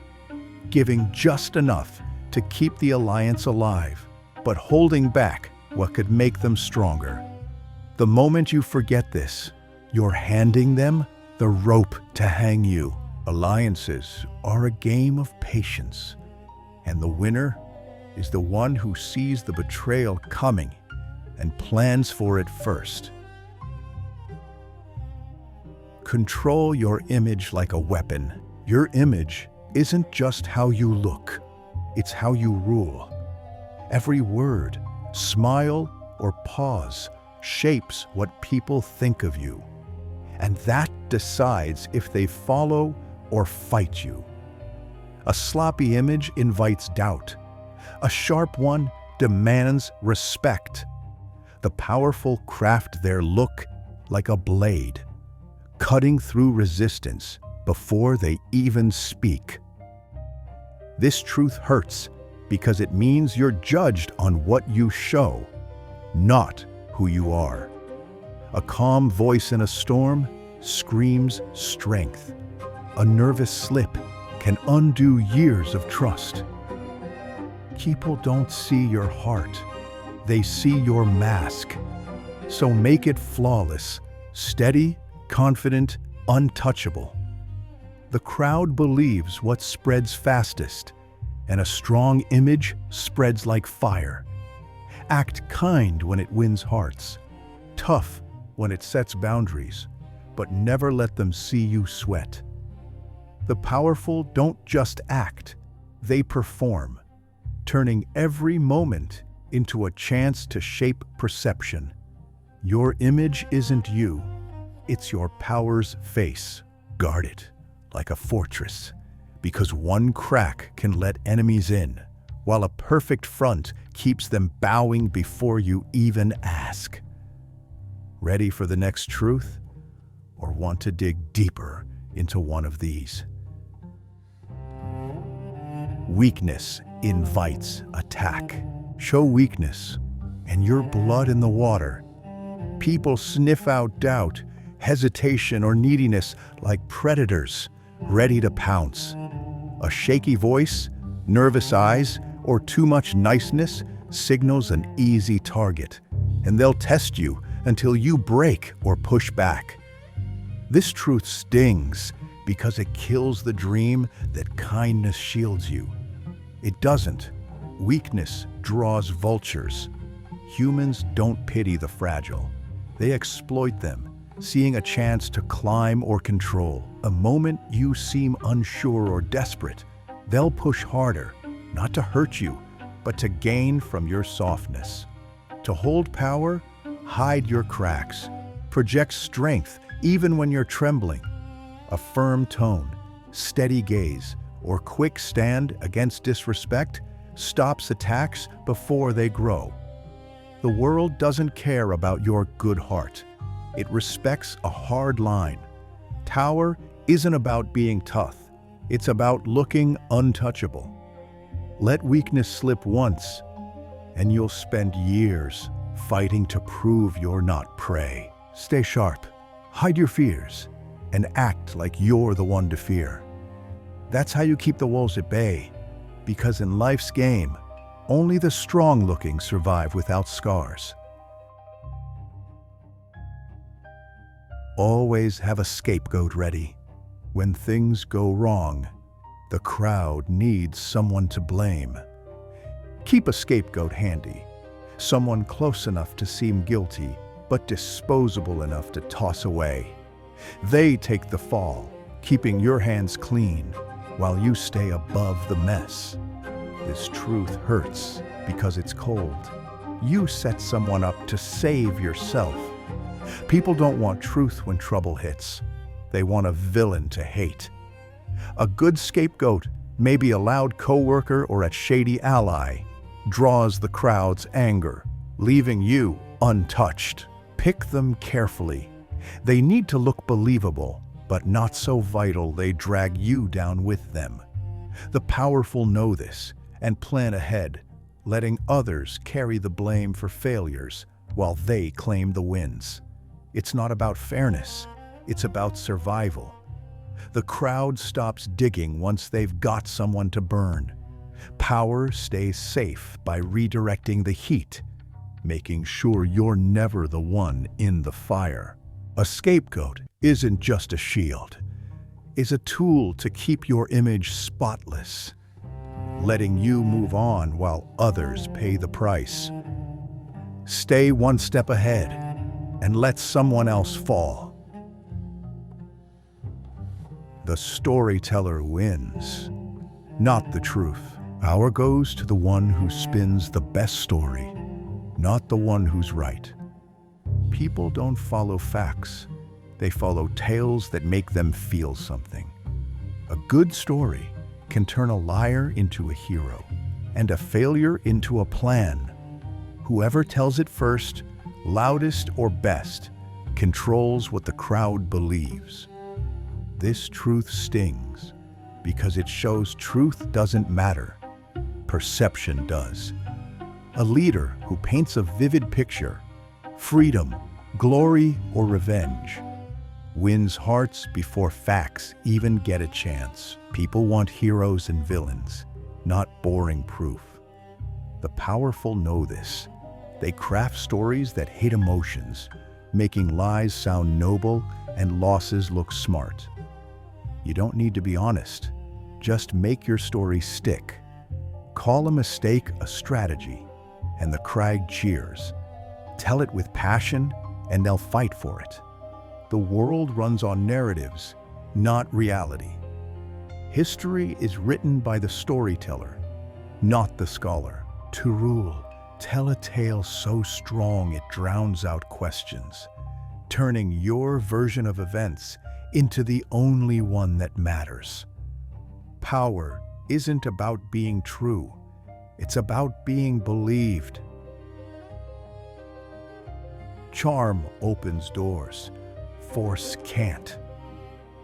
giving just enough to keep the alliance alive, but holding back what could make them stronger. The moment you forget this, you're handing them the rope to hang you. Alliances are a game of patience, and the winner is the one who sees the betrayal coming and plans for it first. Control your image like a weapon. Your image isn't just how you look, it's how you rule. Every word, smile, or pause shapes what people think of you, and that decides if they follow or fight you. A sloppy image invites doubt. A sharp one demands respect. The powerful craft their look like a blade, cutting through resistance before they even speak. This truth hurts because it means you're judged on what you show, not who you are. A calm voice in a storm screams strength. A nervous slip can undo years of trust. People don't see your heart. They see your mask. So make it flawless, steady, confident, untouchable. The crowd believes what spreads fastest, and a strong image spreads like fire. Act kind when it wins hearts, tough when it sets boundaries, but never let them see you sweat. The powerful don't just act, They perform, turning every moment into a chance to shape perception. Your image isn't you, it's your power's face. Guard it like a fortress, because one crack can let enemies in, while a perfect front keeps them bowing before you even ask. Ready for the next truth? Or want to dig deeper into one of these? Weakness invites attack. Show weakness, and you're blood in the water. People sniff out doubt, hesitation, or neediness like predators, ready to pounce. A shaky voice, nervous eyes, or too much niceness signals an easy target, and they'll test you until you break or push back. This truth stings because it kills the dream that kindness shields you. It doesn't. Weakness draws vultures. Humans don't pity the fragile. They exploit them, seeing a chance to climb or control. A moment you seem unsure or desperate, they'll push harder, not to hurt you, but to gain from your softness. To hold power, hide your cracks. Project strength even when you're trembling. A firm tone, steady gaze, or quick stand against disrespect stops attacks before they grow. The world doesn't care about your good heart. It respects a hard line. Tower isn't about being tough. It's about looking untouchable. Let weakness slip once, and you'll spend years fighting to prove you're not prey. Stay sharp, hide your fears, and act like you're the one to fear. That's how you keep the wolves at bay, because in life's game, only the strong-looking survive without scars. Always have a scapegoat ready. When things go wrong, the crowd needs someone to blame. Keep a scapegoat handy, someone close enough to seem guilty, but disposable enough to toss away. They take the fall, keeping your hands clean, while you stay above the mess. This truth hurts because it's cold. You set someone up to save yourself. People don't want truth when trouble hits. They want a villain to hate. A good scapegoat, maybe a loud coworker or a shady ally, draws the crowd's anger, leaving you untouched. Pick them carefully. They need to look believable, but not so vital they drag you down with them. The powerful know this and plan ahead, letting others carry the blame for failures while they claim the wins. It's not about fairness, it's about survival. The crowd stops digging once they've got someone to burn. Power stays safe by redirecting the heat, making sure you're never the one in the fire. A scapegoat isn't just a shield. It's a tool to keep your image spotless, letting you move on while others pay the price. Stay one step ahead and let someone else fall. The storyteller wins, not the truth. Power goes to the one who spins the best story, not the one who's right. People don't follow facts. They follow tales that make them feel something. A good story can turn a liar into a hero, and a failure into a plan. Whoever tells it first, loudest or best, controls what the crowd believes. This truth stings because it shows truth doesn't matter. Perception does. A leader who paints a vivid picture, freedom, glory, or revenge, wins hearts before facts even get a chance. People want heroes and villains, not boring proof. The powerful know this. They craft stories that hit emotions, making lies sound noble and losses look smart. You don't need to be honest. Just make your story stick. Call a mistake a strategy, and the crowd cheers. Tell it with passion, and they'll fight for it. The world runs on narratives, not reality. History is written by the storyteller, not the scholar. To rule, tell a tale so strong it drowns out questions, turning your version of events into the only one that matters. Power isn't about being true, it's about being believed. Charm opens doors, force can't.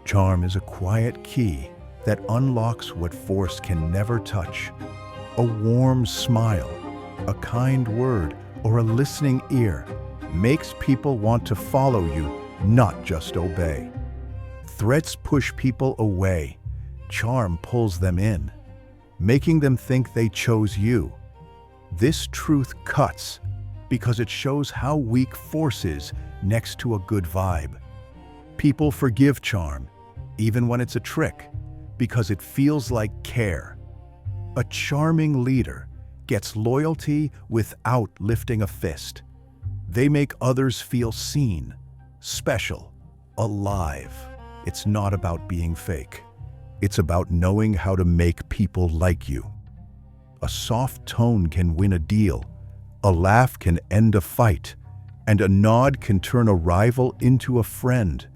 Charm is a quiet key that unlocks what force can never touch. A warm smile, a kind word, or a listening ear makes people want to follow you, not just obey. Threats push people away. Charm pulls them in, making them think they chose you. This truth cuts because it shows how weak force is next to a good vibe. People forgive charm, even when it's a trick, because it feels like care. A charming leader gets loyalty without lifting a fist. They make others feel seen, special, alive. It's not about being fake. It's about knowing how to make people like you. A soft tone can win a deal, a laugh can end a fight, and a nod can turn a rival into a friend.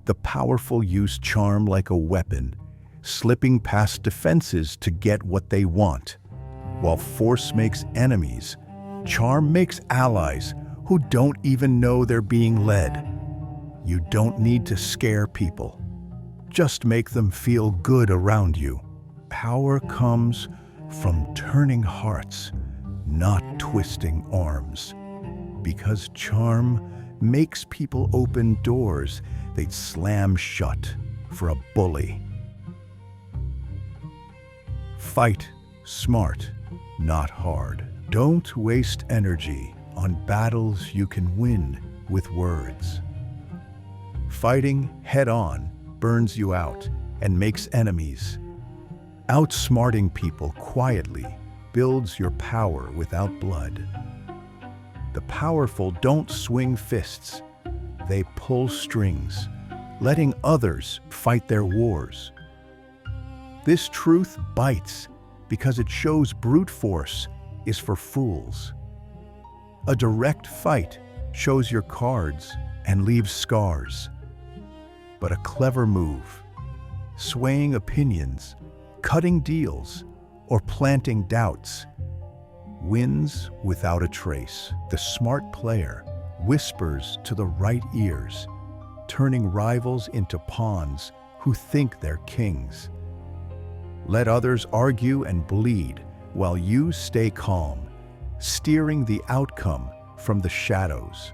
The powerful use charm like a weapon, slipping past defenses to get what they want. While force makes enemies, charm makes allies who don't even know they're being led. You don't need to scare people. Just make them feel good around you. Power comes from turning hearts, not twisting arms. Because charm makes people open doors they'd slam shut for a bully. Fight smart, not hard. Don't waste energy on battles you can win with words. Fighting head-on burns you out and makes enemies. Outsmarting people quietly builds your power without blood. The powerful don't swing fists, they pull strings, letting others fight their wars. This truth bites because it shows brute force is for fools. A direct fight shows your cards and leaves scars. But a clever move, swaying opinions, cutting deals, or planting doubts, wins without a trace. The smart player whispers to the right ears, turning rivals into pawns who think they're kings. Let others argue and bleed while you stay calm, steering the outcome from the shadows.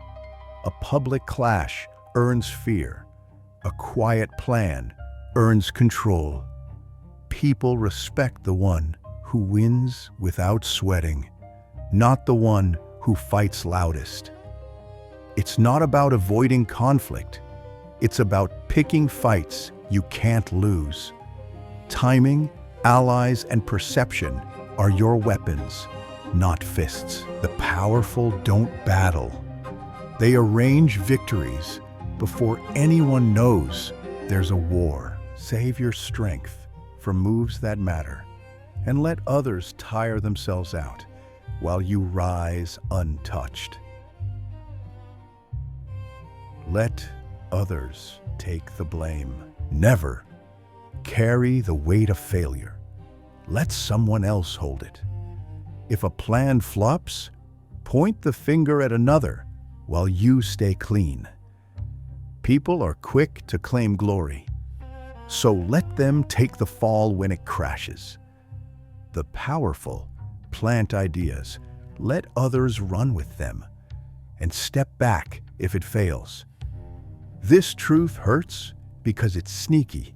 A public clash earns fear. A quiet plan earns control. People respect the one who wins without sweating, not the one who fights loudest. It's not about avoiding conflict. It's about picking fights you can't lose. Timing, allies, and perception are your weapons, not fists. The powerful don't battle. They arrange victories before anyone knows there's a war. Save your strength for moves that matter, and let others tire themselves out while you rise untouched. Let others take the blame. Never carry the weight of failure. Let someone else hold it. If a plan flops, point the finger at another while you stay clean. People are quick to claim glory, so let them take the fall when it crashes. The powerful plant ideas, let others run with them, and step back if it fails. This truth hurts because it's sneaky.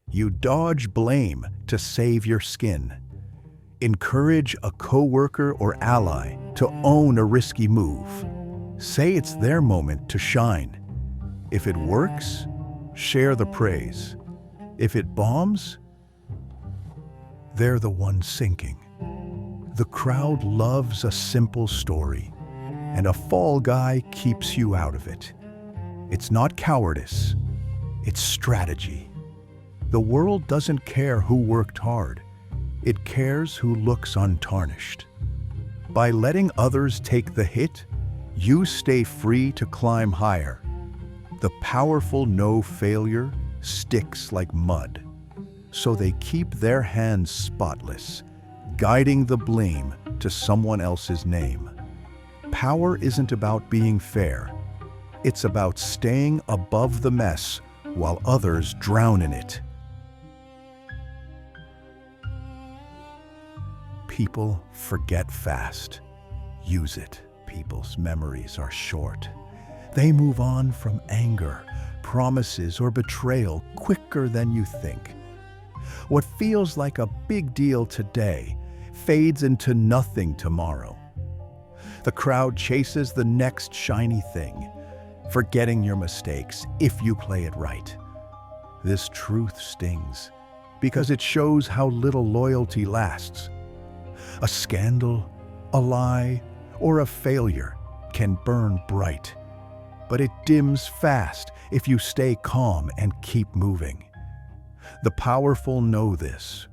You dodge blame to save your skin. Encourage a coworker or ally to own a risky move. Say it's their moment to shine. If it works, share the praise. If it bombs, they're the one sinking. The crowd loves a simple story, and a fall guy keeps you out of it. It's not cowardice, it's strategy. The world doesn't care who worked hard. It cares who looks untarnished. By letting others take the hit, you stay free to climb higher. The powerful know failure sticks like mud, so they keep their hands spotless, guiding the blame to someone else's name. Power isn't about being fair. It's about staying above the mess while others drown in it. People forget fast. Use it. People's memories are short. They move on from anger, promises, or betrayal quicker than you think. What feels like a big deal today fades into nothing tomorrow. The crowd chases the next shiny thing, forgetting your mistakes if you play it right. This truth stings because it shows how little loyalty lasts. A scandal, a lie, or a failure can burn bright, but it dims fast if you stay calm and keep moving. The powerful know this.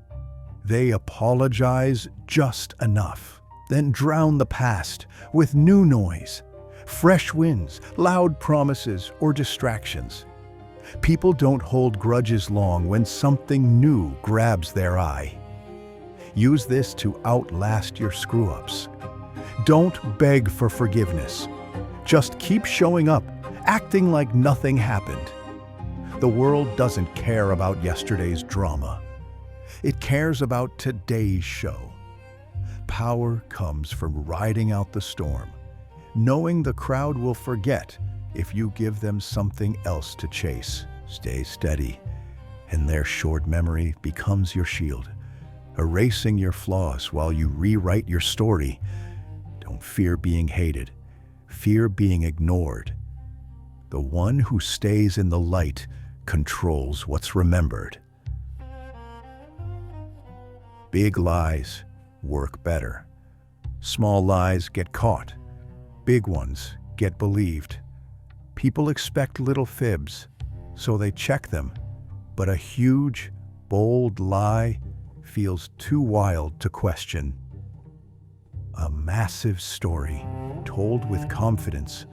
They apologize just enough, then drown the past with new noise, fresh winds, loud promises, or distractions. People don't hold grudges long when something new grabs their eye. Use this to outlast your screw-ups. Don't beg for forgiveness. Just keep showing up, acting like nothing happened. The world doesn't care about yesterday's drama. It cares about today's show. Power comes from riding out the storm, knowing the crowd will forget if you give them something else to chase. Stay steady, and their short memory becomes your shield, erasing your flaws while you rewrite your story. Don't fear being hated. Fear being ignored. The one who stays in the light controls what's remembered. Big lies work better. Small lies get caught. Big ones get believed. People expect little fibs, so they check them. But a huge, bold lie feels too wild to question. A massive story, told with confidence,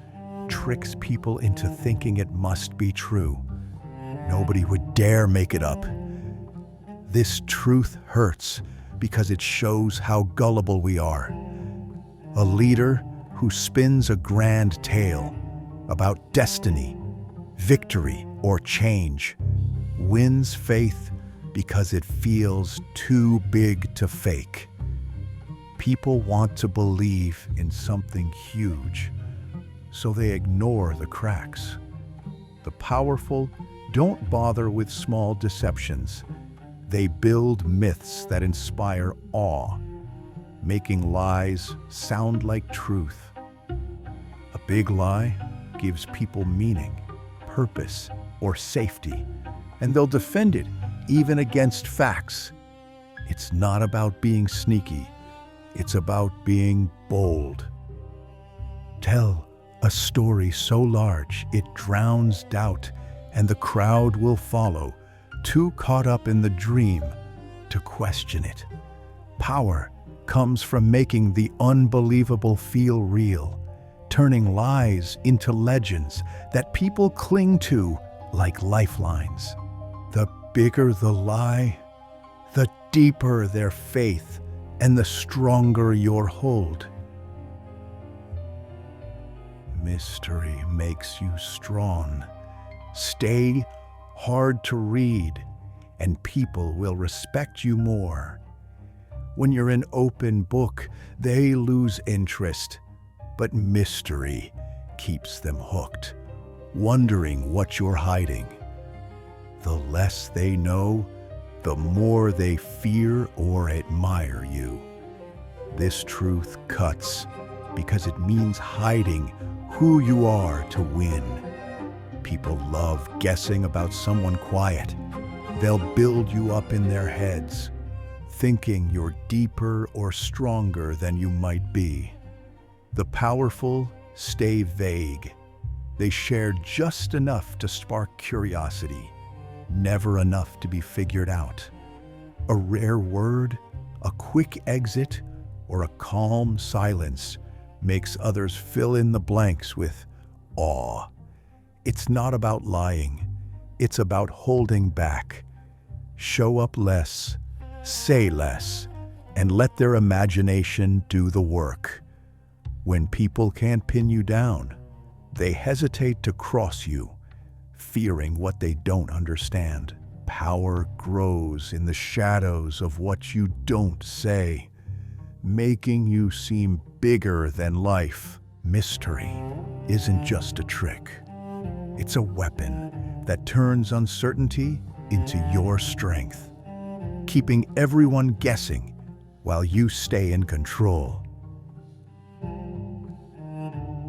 tricks people into thinking it must be true. Nobody would dare make it up. This truth hurts because it shows how gullible we are. A leader who spins a grand tale about destiny, victory, or change wins faith because it feels too big to fake. People want to believe in something huge, so they ignore the cracks. The powerful don't bother with small deceptions. They build myths that inspire awe, making lies sound like truth. A big lie gives people meaning, purpose, or safety, and they'll defend it even against facts. It's not about being sneaky. It's about being bold. Tell a story so large it drowns doubt, and the crowd will follow, too caught up in the dream to question it. Power comes from making the unbelievable feel real, turning lies into legends that people cling to like lifelines. The bigger the lie, the deeper their faith and the stronger your hold. Mystery makes you strong. Stay hard to read, and people will respect you more. When you're an open book, they lose interest, but mystery keeps them hooked, wondering what you're hiding. The less they know, the more they fear or admire you. This truth cuts because it means hiding who you are to win. People love guessing about someone quiet. They'll build you up in their heads, thinking you're deeper or stronger than you might be. The powerful stay vague. They share just enough to spark curiosity, never enough to be figured out. A rare word, a quick exit, or a calm silence makes others fill in the blanks with awe. It's not about lying. It's about holding back. Show up less, say less, and let their imagination do the work. When people can't pin you down, they hesitate to cross you, fearing what they don't understand. Power grows in the shadows of what you don't say, making you seem bigger than life. Mystery isn't just a trick. It's a weapon that turns uncertainty into your strength, keeping everyone guessing while you stay in control.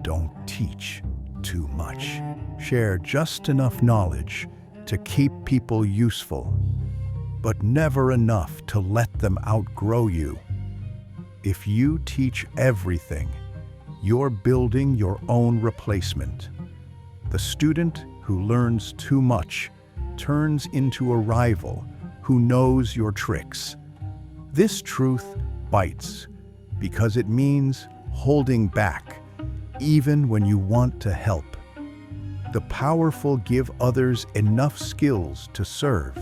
Don't teach too much. Share just enough knowledge to keep people useful, but never enough to let them outgrow you. If you teach everything, you're building your own replacement. The student who learns too much turns into a rival who knows your tricks. This truth bites because it means holding back, even when you want to help. The powerful give others enough skills to serve,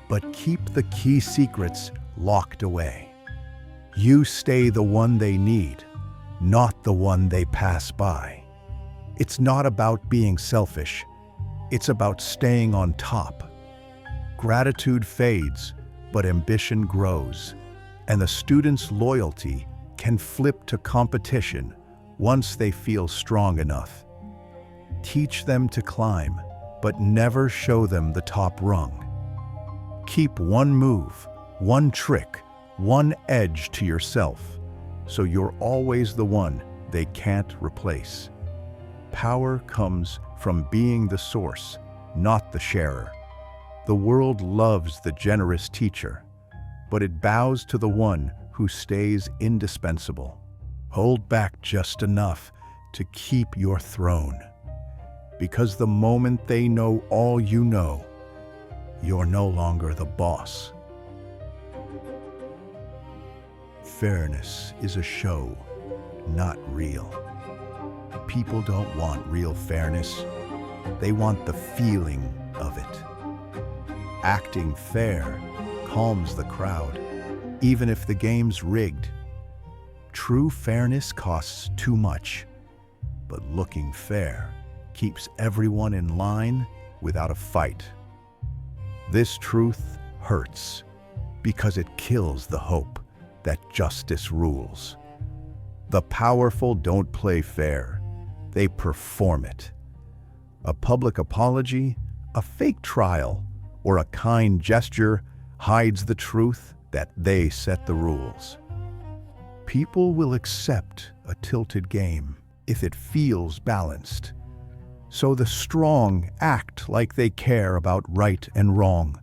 but keep the key secrets locked away. You stay the one they need, not the one they pass by. It's not about being selfish. It's about staying on top. Gratitude fades, but ambition grows, and the student's loyalty can flip to competition once they feel strong enough. Teach them to climb, but never show them the top rung. Keep one move, one trick, one edge to yourself, so you're always the one they can't replace. Power comes from being the source, not the sharer. The world loves the generous teacher, but it bows to the one who stays indispensable. Hold back just enough to keep your throne, because the moment they know all you know, you're no longer the boss. Fairness is a show, not real. People don't want real fairness. They want the feeling of it. Acting fair calms the crowd, even if the game's rigged. True fairness costs too much, but looking fair keeps everyone in line without a fight. This truth hurts because it kills the hope that justice rules. The powerful don't play fair, they perform it. A public apology, a fake trial, or a kind gesture hides the truth that they set the rules. People will accept a tilted game if it feels balanced. So the strong act like they care about right and wrong,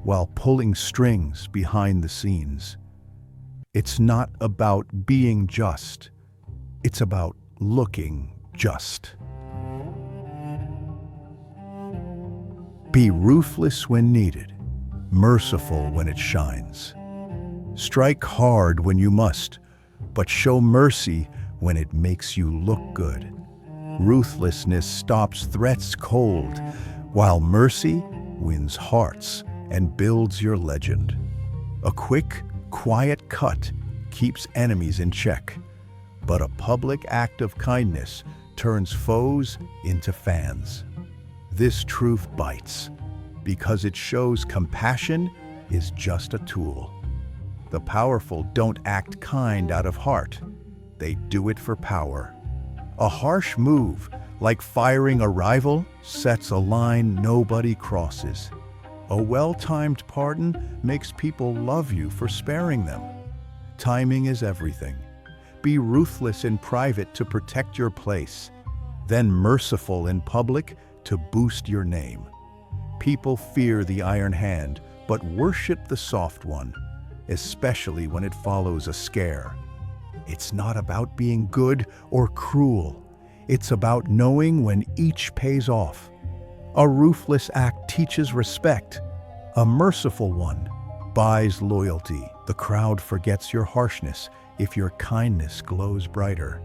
while pulling strings behind the scenes. It's not about being just. It's about looking just. Be ruthless when needed, merciful when it shines. Strike hard when you must, but show mercy when it makes you look good. Ruthlessness stops threats cold, while mercy wins hearts and builds your legend. A quick, quiet cut keeps enemies in check, but a public act of kindness turns foes into fans. This truth bites because it shows compassion is just a tool. The powerful don't act kind out of heart. They do it for power. A harsh move, like firing a rival, sets a line nobody crosses. A well-timed pardon makes people love you for sparing them. Timing is everything. Be ruthless in private to protect your place, then merciful in public to boost your name. People fear the iron hand, but worship the soft one, especially when it follows a scare. It's not about being good or cruel. It's about knowing when each pays off. A ruthless act teaches respect. A merciful one buys loyalty. The crowd forgets your harshness if your kindness glows brighter.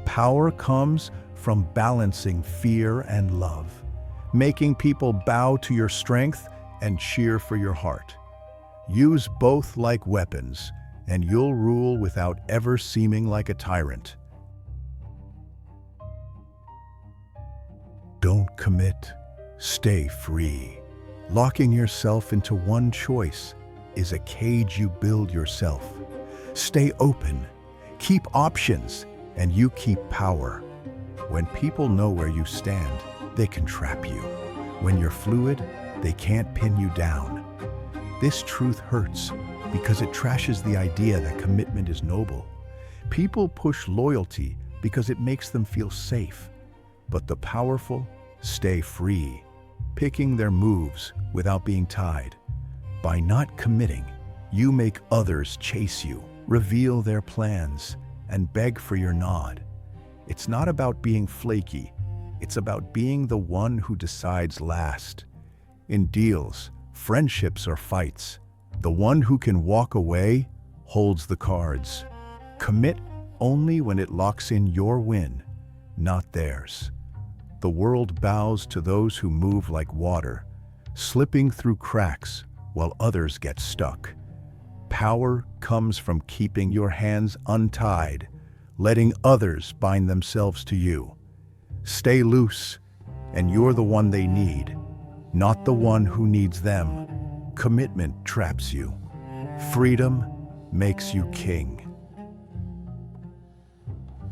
Power comes from balancing fear and love, making people bow to your strength and cheer for your heart. Use both like weapons, and you'll rule without ever seeming like a tyrant. Don't commit, stay free. Locking yourself into one choice is a cage you build yourself. Stay open, keep options, and you keep power. When people know where you stand, they can trap you. When you're fluid, they can't pin you down. This truth hurts because it trashes the idea that commitment is noble. People push loyalty because it makes them feel safe, but the powerful stay free, picking their moves without being tied. By not committing, you make others chase you, reveal their plans, and beg for your nod. It's not about being flaky, it's about being the one who decides last. In deals, friendships, or fights, the one who can walk away holds the cards. Commit only when it locks in your win, not theirs. The world bows to those who move like water, slipping through cracks while others get stuck. Power comes from keeping your hands untied, letting others bind themselves to you. Stay loose, and you're the one they need, not the one who needs them. Commitment traps you. Freedom makes you king.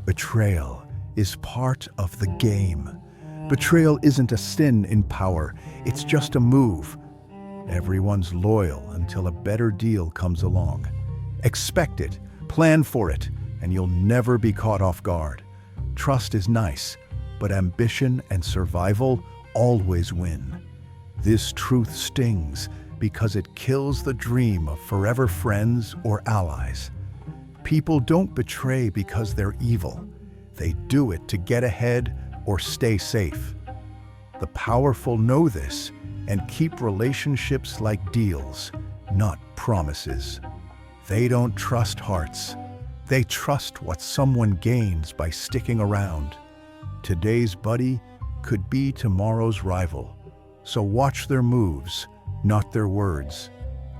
Betrayal is part of the game. Betrayal isn't a sin in power, it's just a move. Everyone's loyal until a better deal comes along. Expect it, plan for it, and you'll never be caught off guard. Trust is nice, but ambition and survival always win. This truth stings because it kills the dream of forever friends or allies. People don't betray because they're evil. They do it to get ahead or stay safe. The powerful know this and keep relationships like deals, not promises. They don't trust hearts. They trust what someone gains by sticking around. Today's buddy could be tomorrow's rival, so watch their moves, not their words.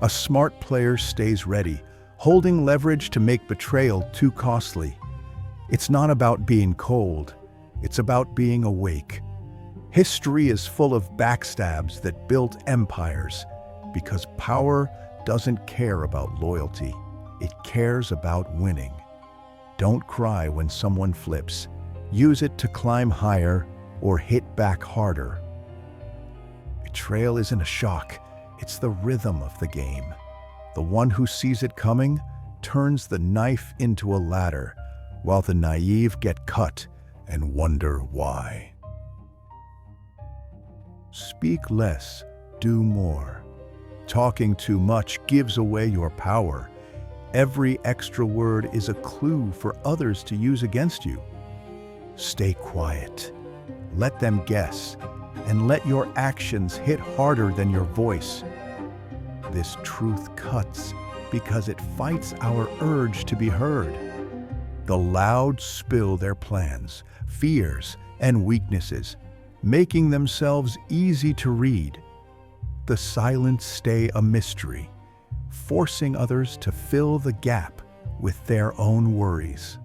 A smart player stays ready, holding leverage to make betrayal too costly. It's not about being cold, it's about being awake. History is full of backstabs that built empires because power doesn't care about loyalty, it cares about winning. Don't cry when someone flips. Use it to climb higher or hit back harder. Betrayal isn't a shock, it's the rhythm of the game. The one who sees it coming turns the knife into a ladder, while the naive get cut and wonder why. Speak less, do more. Talking too much gives away your power. Every extra word is a clue for others to use against you. Stay quiet. Let them guess, and let your actions hit harder than your voice. This truth cuts because it fights our urge to be heard. The loud spill their plans, fears, and weaknesses, making themselves easy to read. The silent stay a mystery, forcing others to fill the gap with their own worries.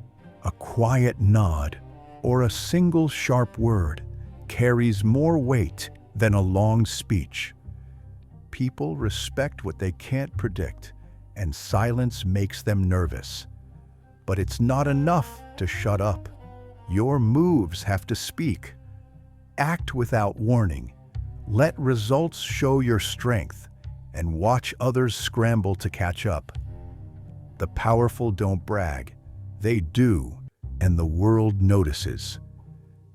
A quiet nod or a single sharp word carries more weight than a long speech. People respect what they can't predict, and silence makes them nervous. But it's not enough to shut up. Your moves have to speak. Act without warning. Let results show your strength, and watch others scramble to catch up. The powerful don't brag. They do, and the world notices.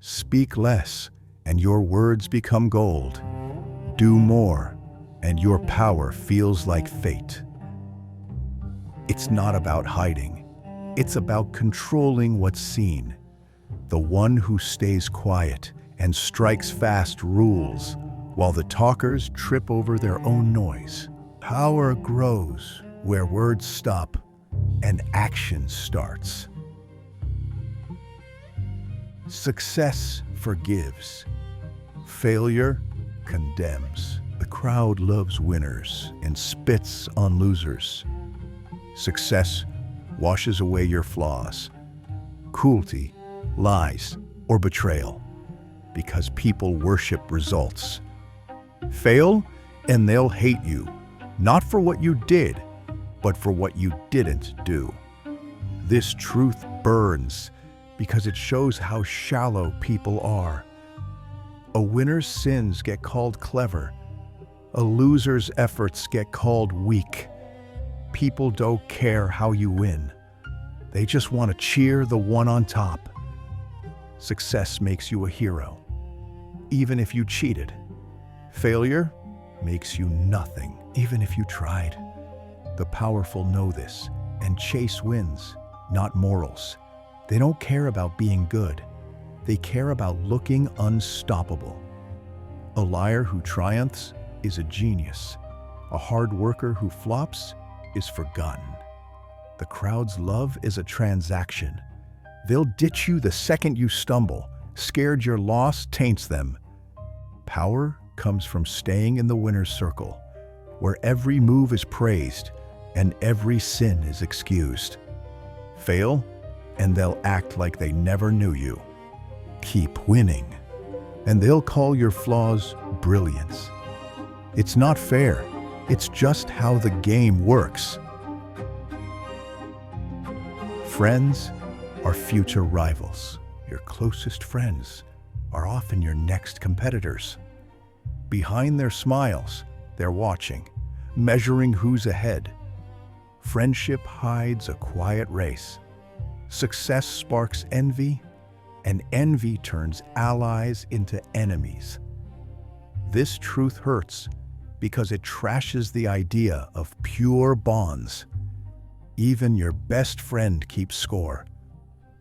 Speak less, and your words become gold. Do more, and your power feels like fate. It's not about hiding. It's about controlling what's seen. The one who stays quiet and strikes fast rules, while the talkers trip over their own noise. Power grows where words stop and action starts. Success forgives. Failure condemns. The crowd loves winners and spits on losers. Success washes away your flaws, cruelty, lies, or betrayal, because people worship results. Fail, and they'll hate you, not for what you did, but for what you didn't do. This truth burns because it shows how shallow people are. A winner's sins get called clever. A loser's efforts get called weak. People don't care how you win. They just want to cheer the one on top. Success makes you a hero, even if you cheated. Failure makes you nothing, even if you tried. The powerful know this and chase wins, not morals. They don't care about being good. They care about looking unstoppable. A liar who triumphs is a genius. A hard worker who flops is forgotten. The crowd's love is a transaction. They'll ditch you the second you stumble. Scared your loss taints them. Power comes from staying in the winner's circle, where every move is praised and every sin is excused. Fail, and they'll act like they never knew you. Keep winning, and they'll call your flaws brilliance. It's not fair. It's just how the game works. Friends are future rivals. Your closest friends are often your next competitors. Behind their smiles, they're watching, measuring who's ahead. Friendship hides a quiet race. Success sparks envy, and envy turns allies into enemies. This truth hurts because it trashes the idea of pure bonds. Even your best friend keeps score,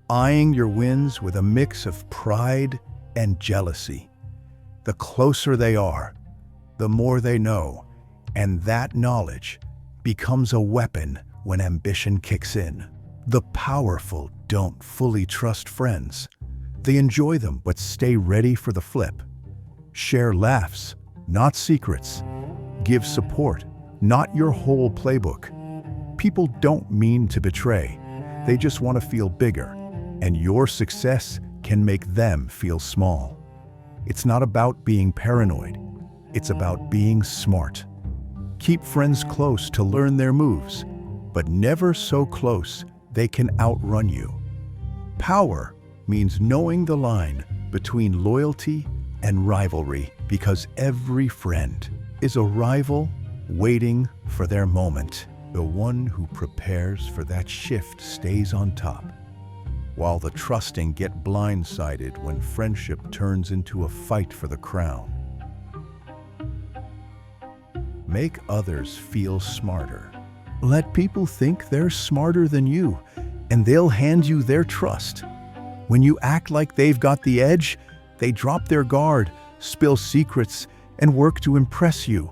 eyeing your wins with a mix of pride and jealousy. The closer they are, the more they know, and that knowledge becomes a weapon when ambition kicks in. The powerful don't fully trust friends. They enjoy them but stay ready for the flip. Share laughs, not secrets. Give support, not your whole playbook. People don't mean to betray. They just want to feel bigger, and your success can make them feel small. It's not about being paranoid. It's about being smart. Keep friends close to learn their moves, but never so close they can outrun you. Power means knowing the line between loyalty and rivalry, because every friend is a rival waiting for their moment. The one who prepares for that shift stays on top, while the trusting get blindsided when friendship turns into a fight for the crown. Make others feel smarter. Let people think they're smarter than you, and they'll hand you their trust. When you act like they've got the edge, they drop their guard, spill secrets, and work to impress you.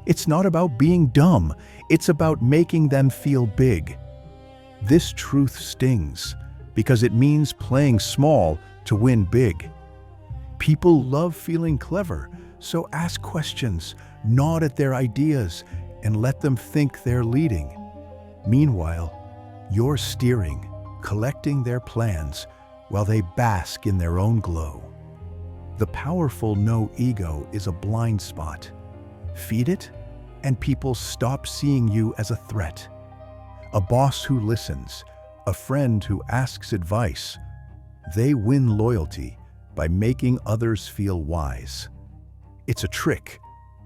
It's not about being dumb, it's about making them feel big. This truth stings because it means playing small to win big. People love feeling clever, so ask questions, nod at their ideas, and let them think they're leading. Meanwhile, you're steering, collecting their plans while they bask in their own glow. The powerful know ego is a blind spot. Feed it, and people stop seeing you as a threat. A boss who listens, a friend who asks advice, they win loyalty by making others feel wise. It's a trick.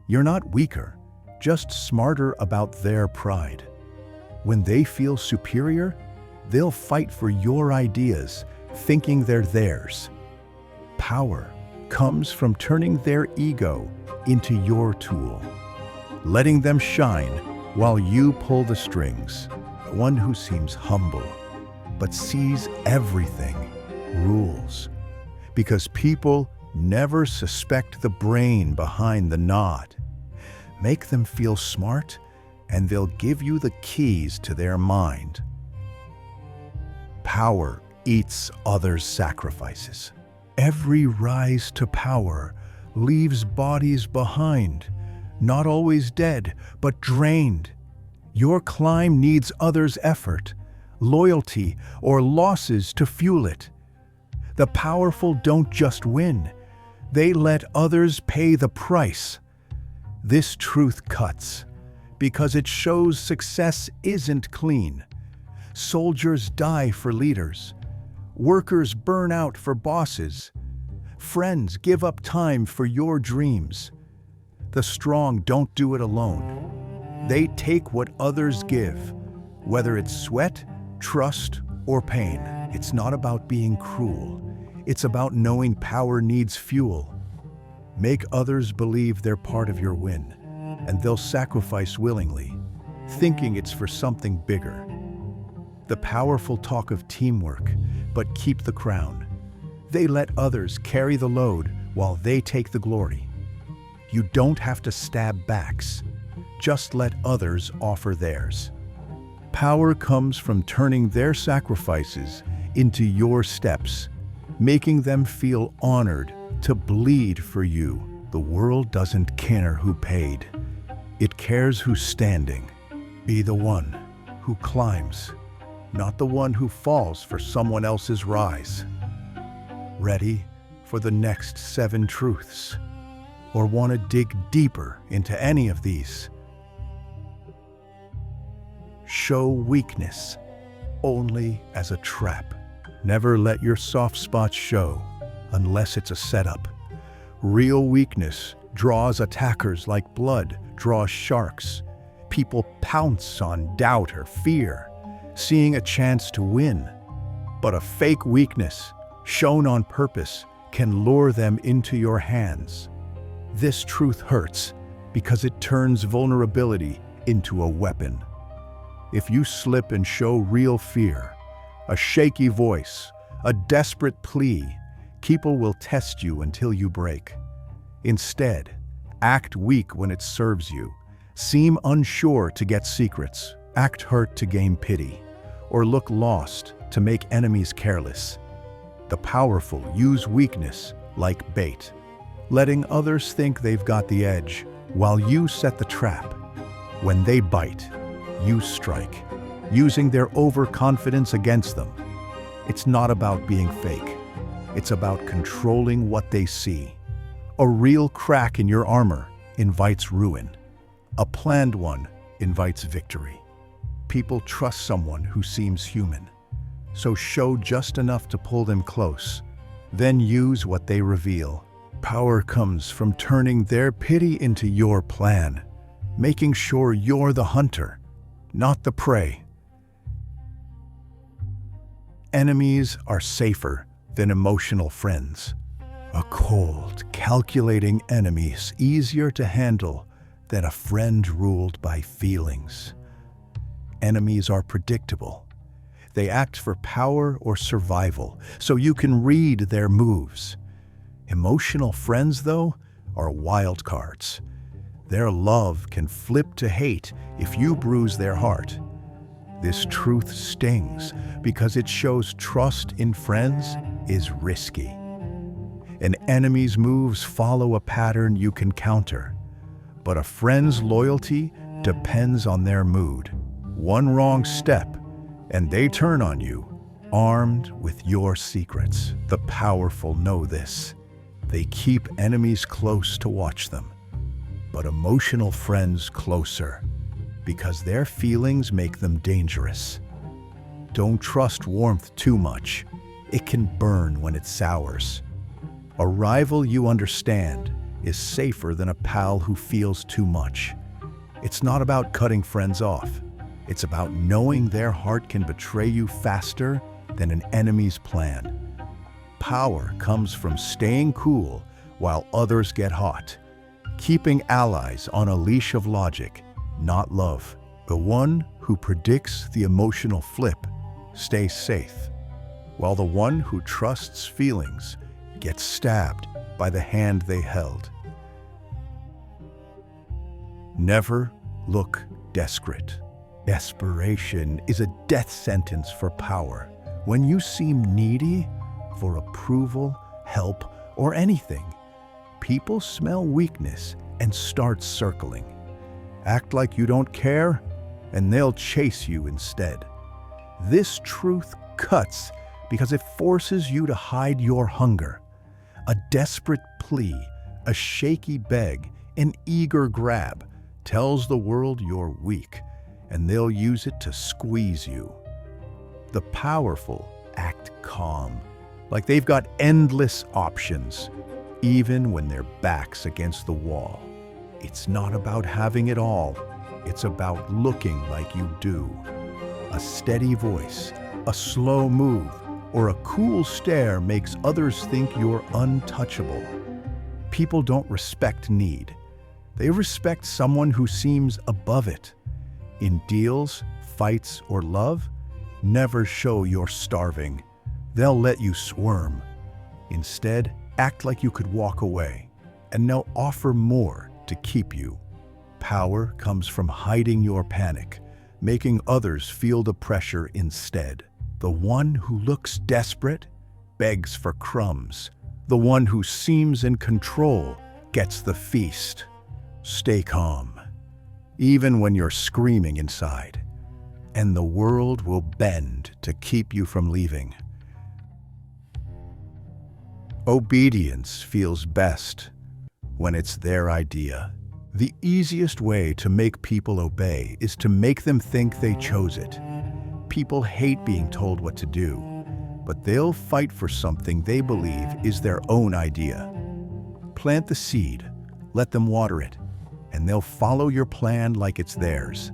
You're not weaker, just smarter about their pride. When they feel superior, they'll fight for your ideas, thinking they're theirs. Power comes from turning their ego into your tool, letting them shine while you pull the strings. The one who seems humble but sees everything rules, because people Never suspect the brain behind the nod. Make them feel smart, and they'll give you the keys to their mind. Power eats others' sacrifices. Every rise to power leaves bodies behind, not always dead, but drained. Your climb needs others' effort, loyalty, or losses to fuel it. The powerful don't just win, they let others pay the price. This truth cuts, because it shows success isn't clean. Soldiers die for leaders. Workers burn out for bosses. Friends give up time for your dreams. The strong don't do it alone. They take what others give, whether it's sweat, trust, or pain. It's not about being cruel. It's about knowing power needs fuel. Make others believe they're part of your win, and they'll sacrifice willingly, thinking it's for something bigger. The powerful talk of teamwork, but keep the crown. They let others carry the load while they take the glory. You don't have to stab backs. Just let others offer theirs. Power comes from turning their sacrifices into your steps, making them feel honored to bleed for you. The world doesn't care who paid. It cares who's standing. Be the one who climbs, not the one who falls for someone else's rise. Ready for the next 7 truths? Or want to dig deeper into any of these? Show weakness only as a trap. Never let your soft spots show unless it's a setup. Real weakness draws attackers like blood draws sharks. People pounce on doubt or fear, seeing a chance to win. But a fake weakness, shown on purpose, can lure them into your hands. This truth hurts because it turns vulnerability into a weapon. If you slip and show real fear, a shaky voice, a desperate plea, people will test you until you break. Instead, act weak when it serves you. Seem unsure to get secrets, act hurt to gain pity, or look lost to make enemies careless. The powerful use weakness like bait, letting others think they've got the edge while you set the trap. When they bite, you strike, using their overconfidence against them. It's not about being fake. It's about controlling what they see. A real crack in your armor invites ruin. A planned one invites victory. People trust someone who seems human, so show just enough to pull them close, then use what they reveal. Power comes from turning their pity into your plan, making sure you're the hunter, not the prey. Enemies are safer than emotional friends. A cold, calculating enemy is easier to handle than a friend ruled by feelings. Enemies are predictable. They act for power or survival, so you can read their moves. Emotional friends, though, are wild cards. Their love can flip to hate if you bruise their heart. This truth stings because it shows trust in friends is risky. An enemy's moves follow a pattern you can counter, but a friend's loyalty depends on their mood. One wrong step, and they turn on you, armed with your secrets. The powerful know this. They keep enemies close to watch them, but emotional friends closer, because their feelings make them dangerous. Don't trust warmth too much. It can burn when it sours. A rival you understand is safer than a pal who feels too much. It's not about cutting friends off. It's about knowing their heart can betray you faster than an enemy's plan. Power comes from staying cool while others get hot, keeping allies on a leash of logic, not love. The one who predicts the emotional flip stays safe, while the one who trusts feelings gets stabbed by the hand they held. Never look desperate. Desperation is a death sentence for power. When you seem needy for approval, help, or anything, people smell weakness and start circling. Act like you don't care, and they'll chase you instead. This truth cuts because it forces you to hide your hunger. A desperate plea, a shaky beg, an eager grab tells the world you're weak, and they'll use it to squeeze you. The powerful act calm, like they've got endless options, even when their back's against the wall. It's not about having it all, it's about looking like you do. A steady voice, a slow move, or a cool stare makes others think you're untouchable. People don't respect need. They respect someone who seems above it. In deals, fights, or love, never show you're starving. They'll let you squirm. Instead, act like you could walk away, and they'll offer more to keep you. Power comes from hiding your panic, making others feel the pressure instead. The one who looks desperate begs for crumbs. The one who seems in control gets the feast. Stay calm, even when you're screaming inside, and the world will bend to keep you from leaving. Obedience feels best when it's their idea. The easiest way to make people obey is to make them think they chose it. People hate being told what to do, but they'll fight for something they believe is their own idea. Plant the seed, let them water it, and they'll follow your plan like it's theirs.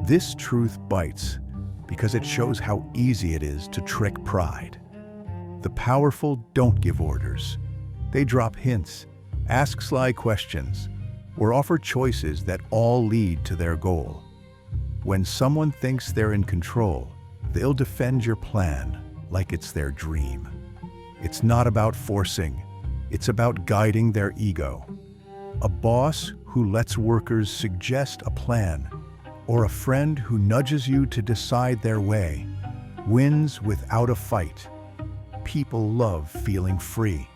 This truth bites because it shows how easy it is to trick pride. The powerful don't give orders. They drop hints, ask sly questions, or offer choices that all lead to their goal. When someone thinks they're in control, they'll defend your plan like it's their dream. It's not about forcing, it's about guiding their ego. A boss who lets workers suggest a plan, or a friend who nudges you to decide their way, wins without a fight. People love feeling free,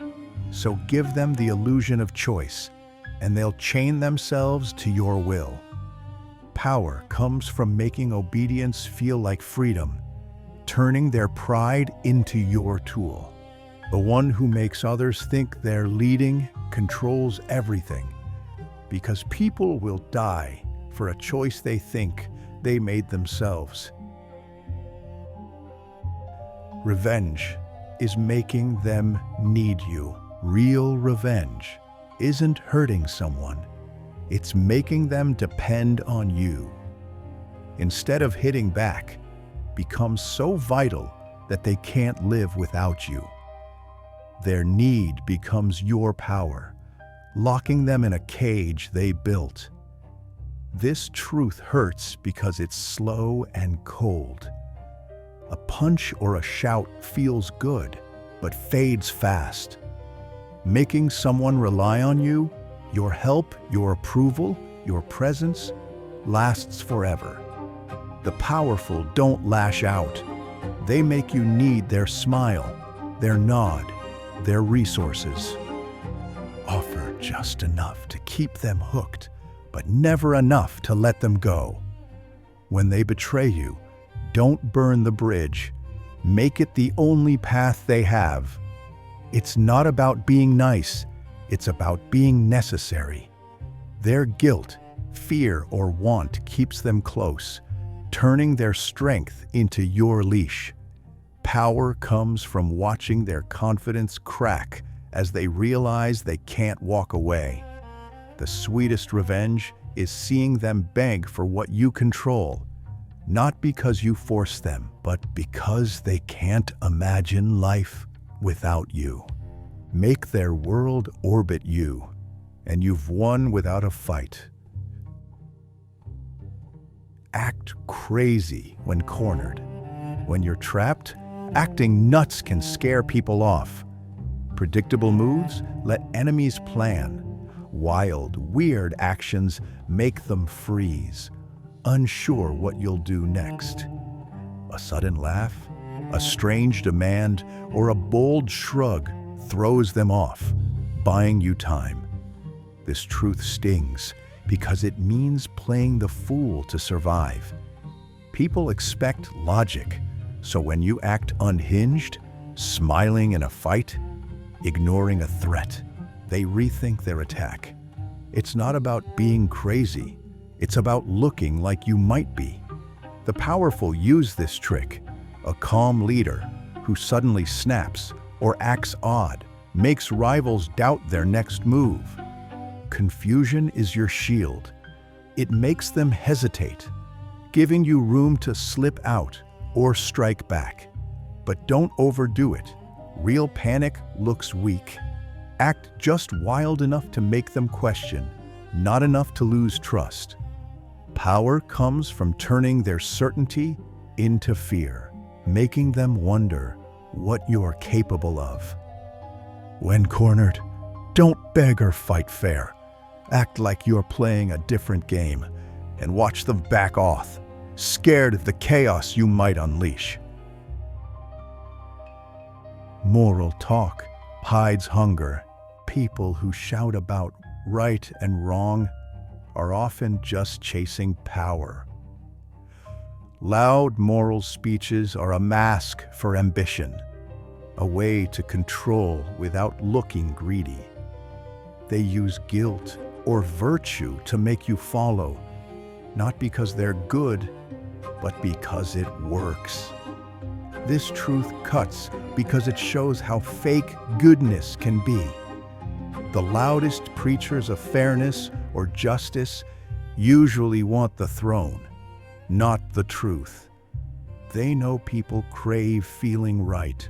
so give them the illusion of choice, and they'll chain themselves to your will. Power comes from making obedience feel like freedom, turning their pride into your tool. The one who makes others think they're leading controls everything, because people will die for a choice they think they made themselves. Revenge is making them need you. Real revenge isn't hurting someone, it's making them depend on you. Instead of hitting back, become so vital that they can't live without you. Their need becomes your power, locking them in a cage they built. This truth hurts because it's slow and cold. A punch or a shout feels good, but fades fast. Making someone rely on you, your help, your approval, your presence, lasts forever. The powerful don't lash out. They make you need their smile, their nod, their resources. Offer just enough to keep them hooked, but never enough to let them go. When they betray you, don't burn the bridge. Make it the only path they have. It's not about being nice, it's about being necessary. Their guilt, fear, or want keeps them close, turning their strength into your leash. Power comes from watching their confidence crack as they realize they can't walk away. The sweetest revenge is seeing them beg for what you control, not because you force them, but because they can't imagine life without you. Make their world orbit you, and you've won without a fight. Act crazy when cornered. When you're trapped, acting nuts can scare people off. Predictable moves let enemies plan. Wild, weird actions make them freeze, unsure what you'll do next. A sudden laugh, a strange demand, or a bold shrug throws them off, buying you time. This truth stings because it means playing the fool to survive. People expect logic, so when you act unhinged, smiling in a fight, ignoring a threat, they rethink their attack. It's not about being crazy, it's about looking like you might be. The powerful use this trick. A calm leader who suddenly snaps or acts odd makes rivals doubt their next move. Confusion is your shield. It makes them hesitate, giving you room to slip out or strike back. But don't overdo it. Real panic looks weak. Act just wild enough to make them question, not enough to lose trust. Power comes from turning their certainty into fear, making them wonder what you're capable of. When cornered, don't beg or fight fair. Act like you're playing a different game and watch them back off, scared of the chaos you might unleash. Moral talk hides hunger. People who shout about right and wrong are often just chasing power. Loud moral speeches are a mask for ambition, a way to control without looking greedy. They use guilt or virtue to make you follow, not because they're good, but because it works. This truth cuts because it shows how fake goodness can be. The loudest preachers of fairness or justice usually want the throne, not the truth. They know people crave feeling right,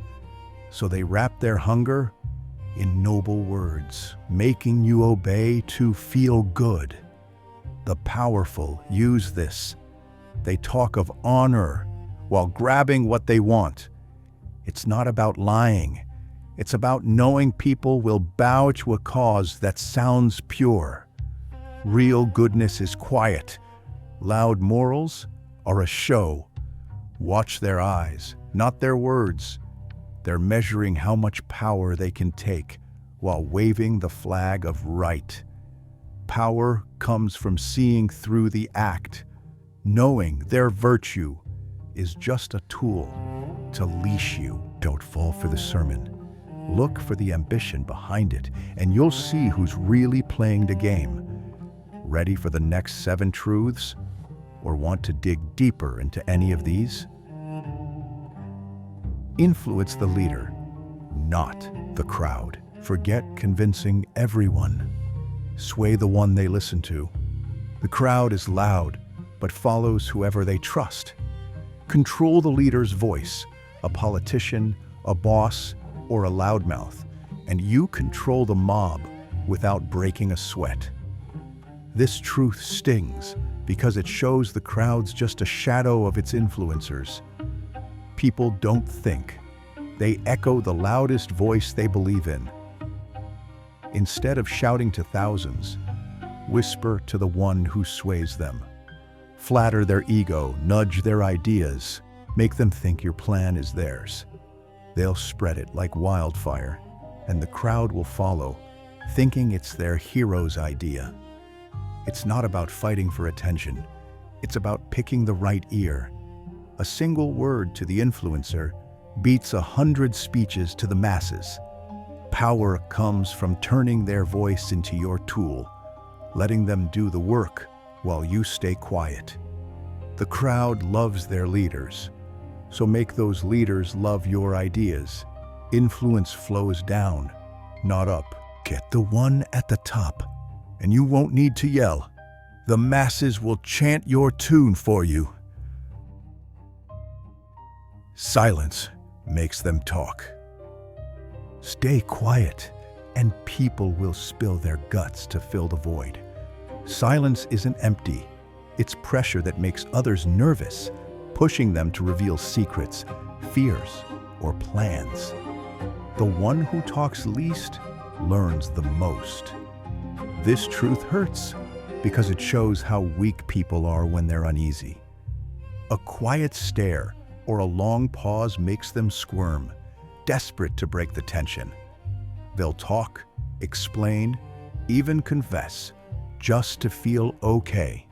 so they wrap their hunger in noble words, making you obey to feel good. The powerful use this. They talk of honor while grabbing what they want. It's not about lying. It's about knowing people will bow to a cause that sounds pure. Real goodness is quiet. Loud morals are a show. Watch their eyes, not their words. They're measuring how much power they can take while waving the flag of right. Power comes from seeing through the act, knowing their virtue is just a tool to leash you. Don't fall for the sermon. Look for the ambition behind it, and you'll see who's really playing the game. Ready for the next 7 truths? Or want to dig deeper into any of these? Influence the leader, not the crowd. Forget convincing everyone. Sway the one they listen to. The crowd is loud, but follows whoever they trust. Control the leader's voice, a politician, a boss, or a loudmouth, and you control the mob without breaking a sweat. This truth stings because it shows the crowd's just a shadow of its influencers. People don't think. They echo the loudest voice they believe in. Instead of shouting to thousands, whisper to the one who sways them. Flatter their ego, nudge their ideas, make them think your plan is theirs. They'll spread it like wildfire, and the crowd will follow, thinking it's their hero's idea. It's not about fighting for attention. It's about picking the right ear. A single word to the influencer beats 100 speeches to the masses. Power comes from turning their voice into your tool, letting them do the work while you stay quiet. The crowd loves their leaders, so make those leaders love your ideas. Influence flows down, not up. Get the one at the top, and you won't need to yell. The masses will chant your tune for you. Silence makes them talk. Stay quiet, and people will spill their guts to fill the void. Silence isn't empty. It's pressure that makes others nervous, pushing them to reveal secrets, fears, or plans. The one who talks least learns the most. This truth hurts because it shows how weak people are when they're uneasy. A quiet stare or a long pause makes them squirm, desperate to break the tension. They'll talk, explain, even confess, just to feel okay.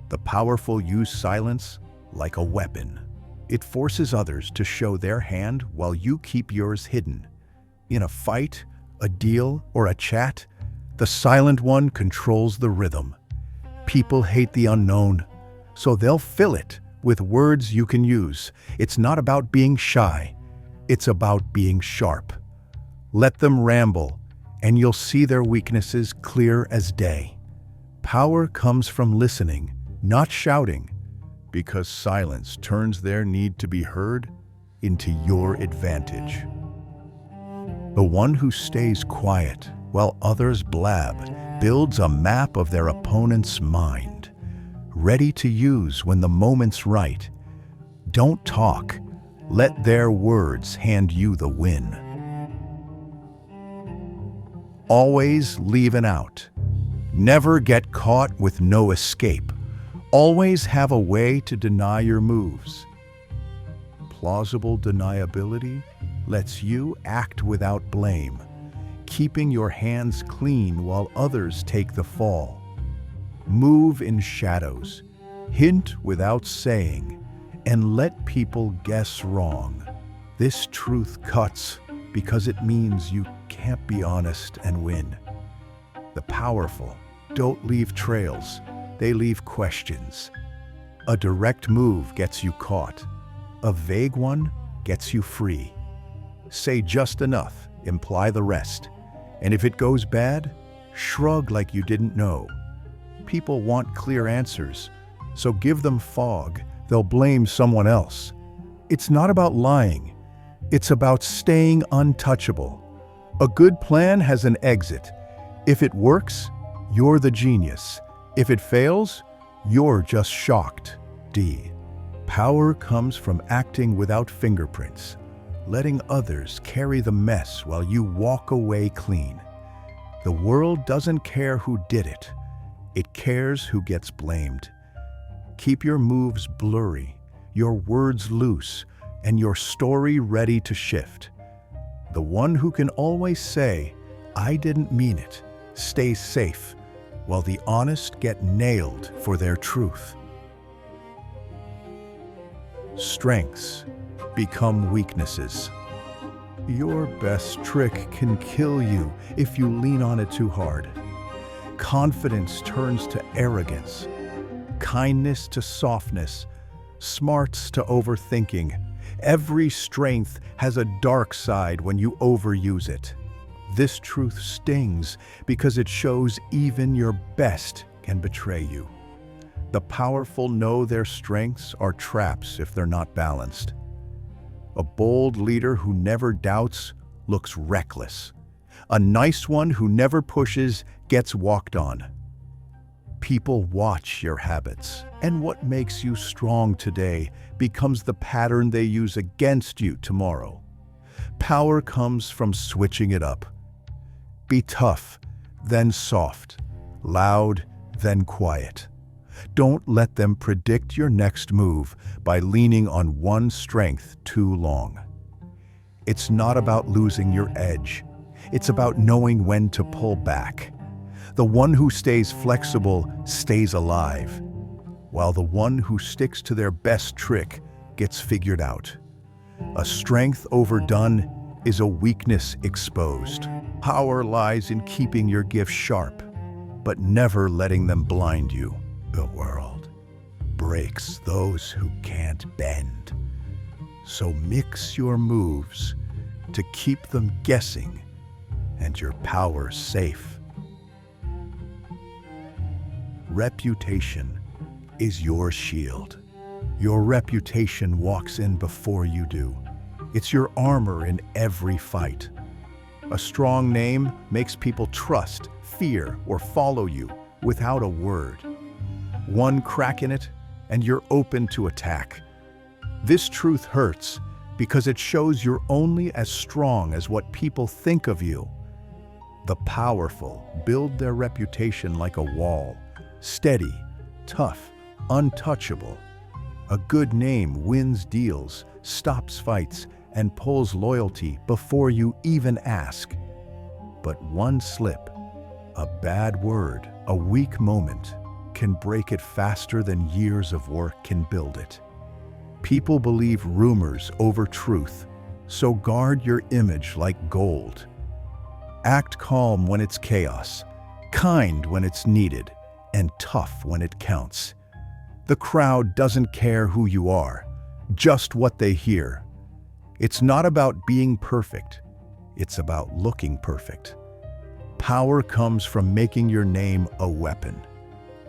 The powerful use silence like a weapon. It forces others to show their hand while you keep yours hidden. In a fight, a deal, or a chat, the silent one controls the rhythm. People hate the unknown, so they'll fill it with words you can use. It's not about being shy, it's about being sharp. Let them ramble, and you'll see their weaknesses clear as day. Power comes from listening, not shouting, because silence turns their need to be heard into your advantage. The one who stays quiet while others blab builds a map of their opponent's mind, ready to use when the moment's right. Don't talk, let their words hand you the win. Always leave an out. Never get caught with no escape. Always have a way to deny your moves. Plausible deniability lets you act without blame, keeping your hands clean while others take the fall. Move in shadows, hint without saying, and let people guess wrong. This truth cuts because it means you can't be honest and win. The powerful don't leave trails, they leave questions. A direct move gets you caught. A vague one gets you free. Say just enough, imply the rest. And if it goes bad, shrug like you didn't know. People want clear answers, so give them fog, they'll blame someone else. It's not about lying, it's about staying untouchable. A good plan has an exit. If it works, you're the genius. If it fails, you're just shocked. D. Power comes from acting without fingerprints, letting others carry the mess while you walk away clean. The world doesn't care who did it. It cares who gets blamed. Keep your moves blurry, your words loose, and your story ready to shift. The one who can always say, "I didn't mean it," stays safe, while the honest get nailed for their truth. Strengths become weaknesses. Your best trick can kill you if you lean on it too hard. Confidence turns to arrogance, kindness to softness, smarts to overthinking. Every strength has a dark side when you overuse it. This truth stings because it shows even your best can betray you. The powerful know their strengths are traps if they're not balanced. A bold leader who never doubts looks reckless. A nice one who never pushes gets walked on. People watch your habits, and what makes you strong today becomes the pattern they use against you tomorrow. Power comes from switching it up. Be tough, then soft, loud, then quiet. Don't let them predict your next move by leaning on one strength too long. It's not about losing your edge. It's about knowing when to pull back. The one who stays flexible stays alive, while the one who sticks to their best trick gets figured out. A strength overdone is a weakness exposed. Power lies in keeping your gifts sharp, but never letting them blind you. The world breaks those who can't bend. So mix your moves to keep them guessing and your power safe. Reputation is your shield. Your reputation walks in before you do. It's your armor in every fight. A strong name makes people trust, fear, or follow you without a word. One crack in it, and you're open to attack. This truth hurts because it shows you're only as strong as what people think of you. The powerful build their reputation like a wall, steady, tough, untouchable. A good name wins deals, stops fights, and pulls loyalty before you even ask. But one slip, a bad word, a weak moment, can break it faster than years of work can build it. People believe rumors over truth, so guard your image like gold. Act calm when it's chaos, kind when it's needed, and tough when it counts. The crowd doesn't care who you are, just what they hear. It's not about being perfect, it's about looking perfect. Power comes from making your name a weapon,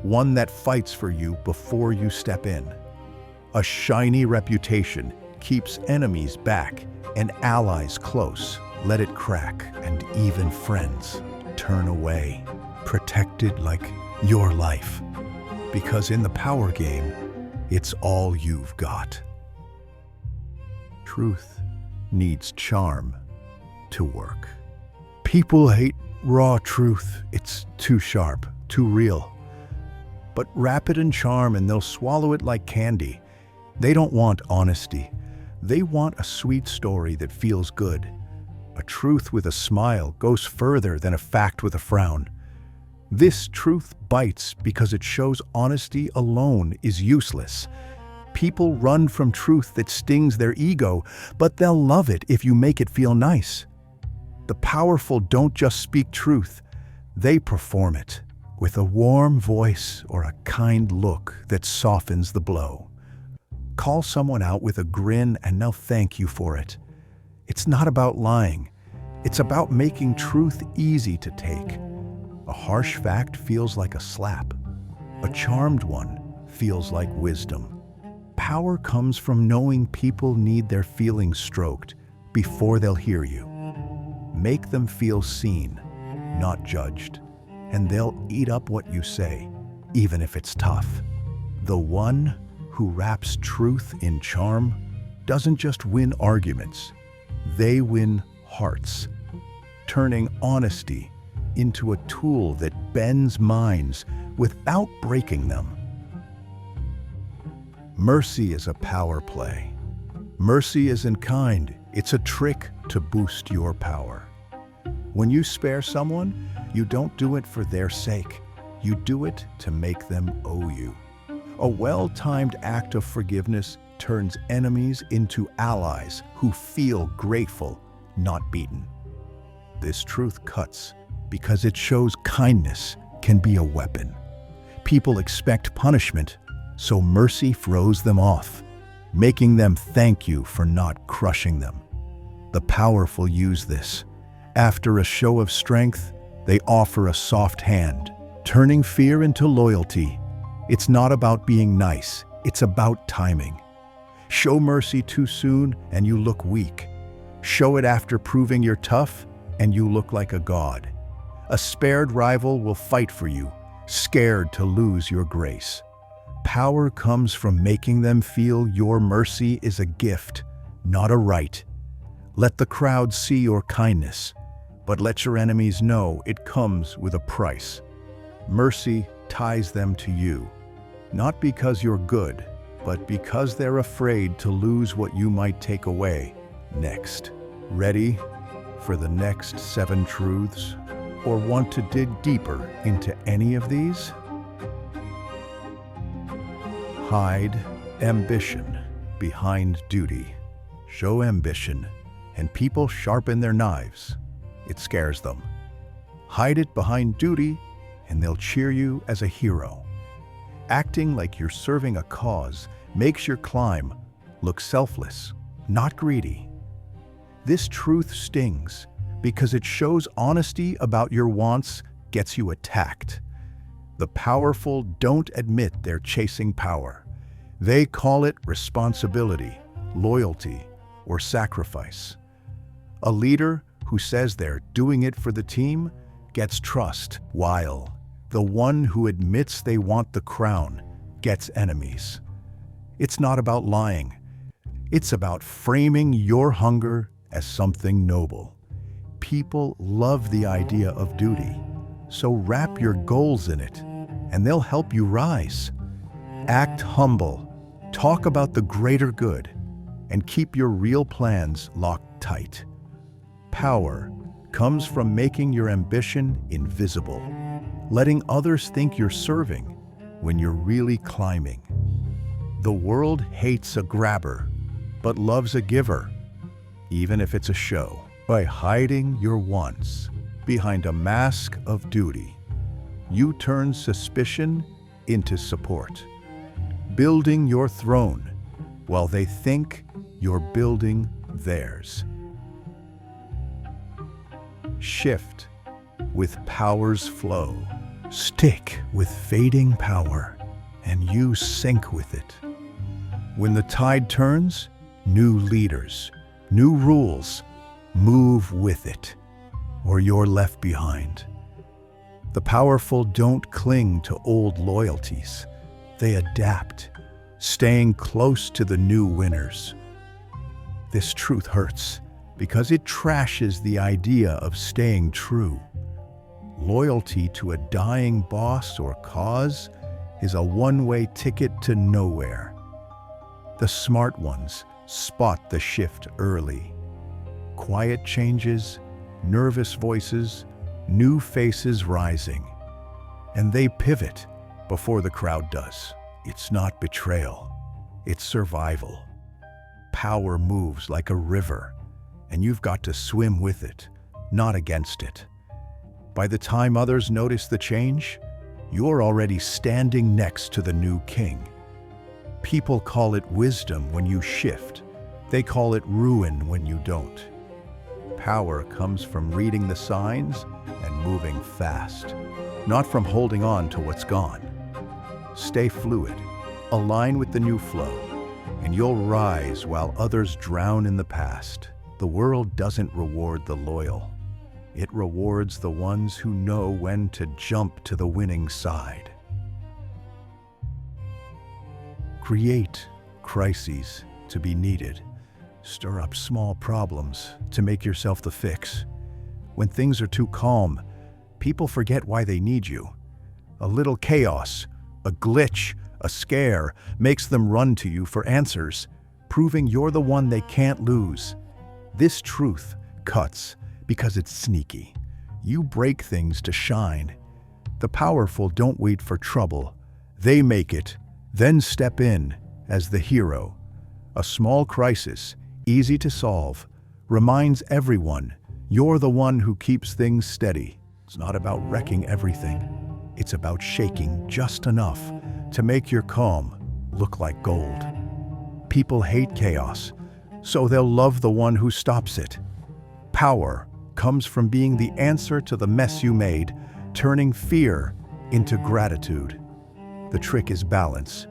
one that fights for you before you step in. A shiny reputation keeps enemies back and allies close. Let it crack, and even friends turn away, protected like your life. Because in the power game, it's all you've got. Truth needs charm to work. People hate raw truth. It's too sharp, too real. But wrap it in charm and they'll swallow it like candy. They don't want honesty. They want a sweet story that feels good. A truth with a smile goes further than a fact with a frown. This truth bites because it shows honesty alone is useless. People run from truth that stings their ego, but they'll love it if you make it feel nice. The powerful don't just speak truth, they perform it with a warm voice or a kind look that softens the blow. Call someone out with a grin and they'll thank you for it. It's not about lying. It's about making truth easy to take. A harsh fact feels like a slap. A charmed one feels like wisdom. Power comes from knowing people need their feelings stroked before they'll hear you. Make them feel seen, not judged, and they'll eat up what you say, even if it's tough. The one who wraps truth in charm doesn't just win arguments, they win hearts, turning honesty into a tool that bends minds without breaking them. Mercy is a power play. Mercy isn't kind, it's a trick to boost your power. When you spare someone, you don't do it for their sake. You do it to make them owe you. A well-timed act of forgiveness turns enemies into allies who feel grateful, not beaten. This truth cuts because it shows kindness can be a weapon. People expect punishment, so mercy throws them off, making them thank you for not crushing them. The powerful use this. After a show of strength, they offer a soft hand, turning fear into loyalty. It's not about being nice, it's about timing. Show mercy too soon and you look weak. Show it after proving you're tough and you look like a god. A spared rival will fight for you, scared to lose your grace. Power comes from making them feel your mercy is a gift, not a right. Let the crowd see your kindness, but let your enemies know it comes with a price. Mercy ties them to you, not because you're good, but because they're afraid to lose what you might take away next. Ready for the next 7 truths? Or want to dig deeper into any of these? Hide ambition behind duty. Show ambition, and people sharpen their knives. It scares them. Hide it behind duty, and they'll cheer you as a hero. Acting like you're serving a cause makes your climb look selfless, not greedy. This truth stings because it shows honesty about your wants gets you attacked. The powerful don't admit they're chasing power. They call it responsibility, loyalty, or sacrifice. A leader who says they're doing it for the team gets trust, while the one who admits they want the crown gets enemies. It's not about lying. It's about framing your hunger as something noble. People love the idea of duty, so wrap your goals in it, and they'll help you rise. Act humble, talk about the greater good, and keep your real plans locked tight. Power comes from making your ambition invisible, letting others think you're serving when you're really climbing. The world hates a grabber, but loves a giver, even if it's a show. By hiding your wants behind a mask of duty, you turn suspicion into support, building your throne while they think you're building theirs. Shift with power's flow. Stick with fading power, and you sink with it. When the tide turns, new leaders, new rules, move with it, or you're left behind. The powerful don't cling to old loyalties. They adapt, staying close to the new winners. This truth hurts because it trashes the idea of staying true. Loyalty to a dying boss or cause is a one-way ticket to nowhere. The smart ones spot the shift early. Quiet changes, nervous voices, new faces rising. And they pivot before the crowd does. It's not betrayal, it's survival. Power moves like a river, and you've got to swim with it, not against it. By the time others notice the change, you're already standing next to the new king. People call it wisdom when you shift. They call it ruin when you don't. Power comes from reading the signs and moving fast, not from holding on to what's gone. Stay fluid, align with the new flow, and you'll rise while others drown in the past. The world doesn't reward the loyal. It rewards the ones who know when to jump to the winning side. Create crises to be needed. Stir up small problems to make yourself the fix. When things are too calm, people forget why they need you. A little chaos, a glitch, a scare makes them run to you for answers, proving you're the one they can't lose. This truth cuts because it's sneaky. You break things to shine. The powerful don't wait for trouble. They make it, then step in as the hero. A small crisis, easy to solve, reminds everyone you're the one who keeps things steady. It's not about wrecking everything. It's about shaking just enough to make your calm look like gold. People hate chaos, so they'll love the one who stops it. Power comes from being the answer to the mess you made, turning fear into gratitude. The trick is balance.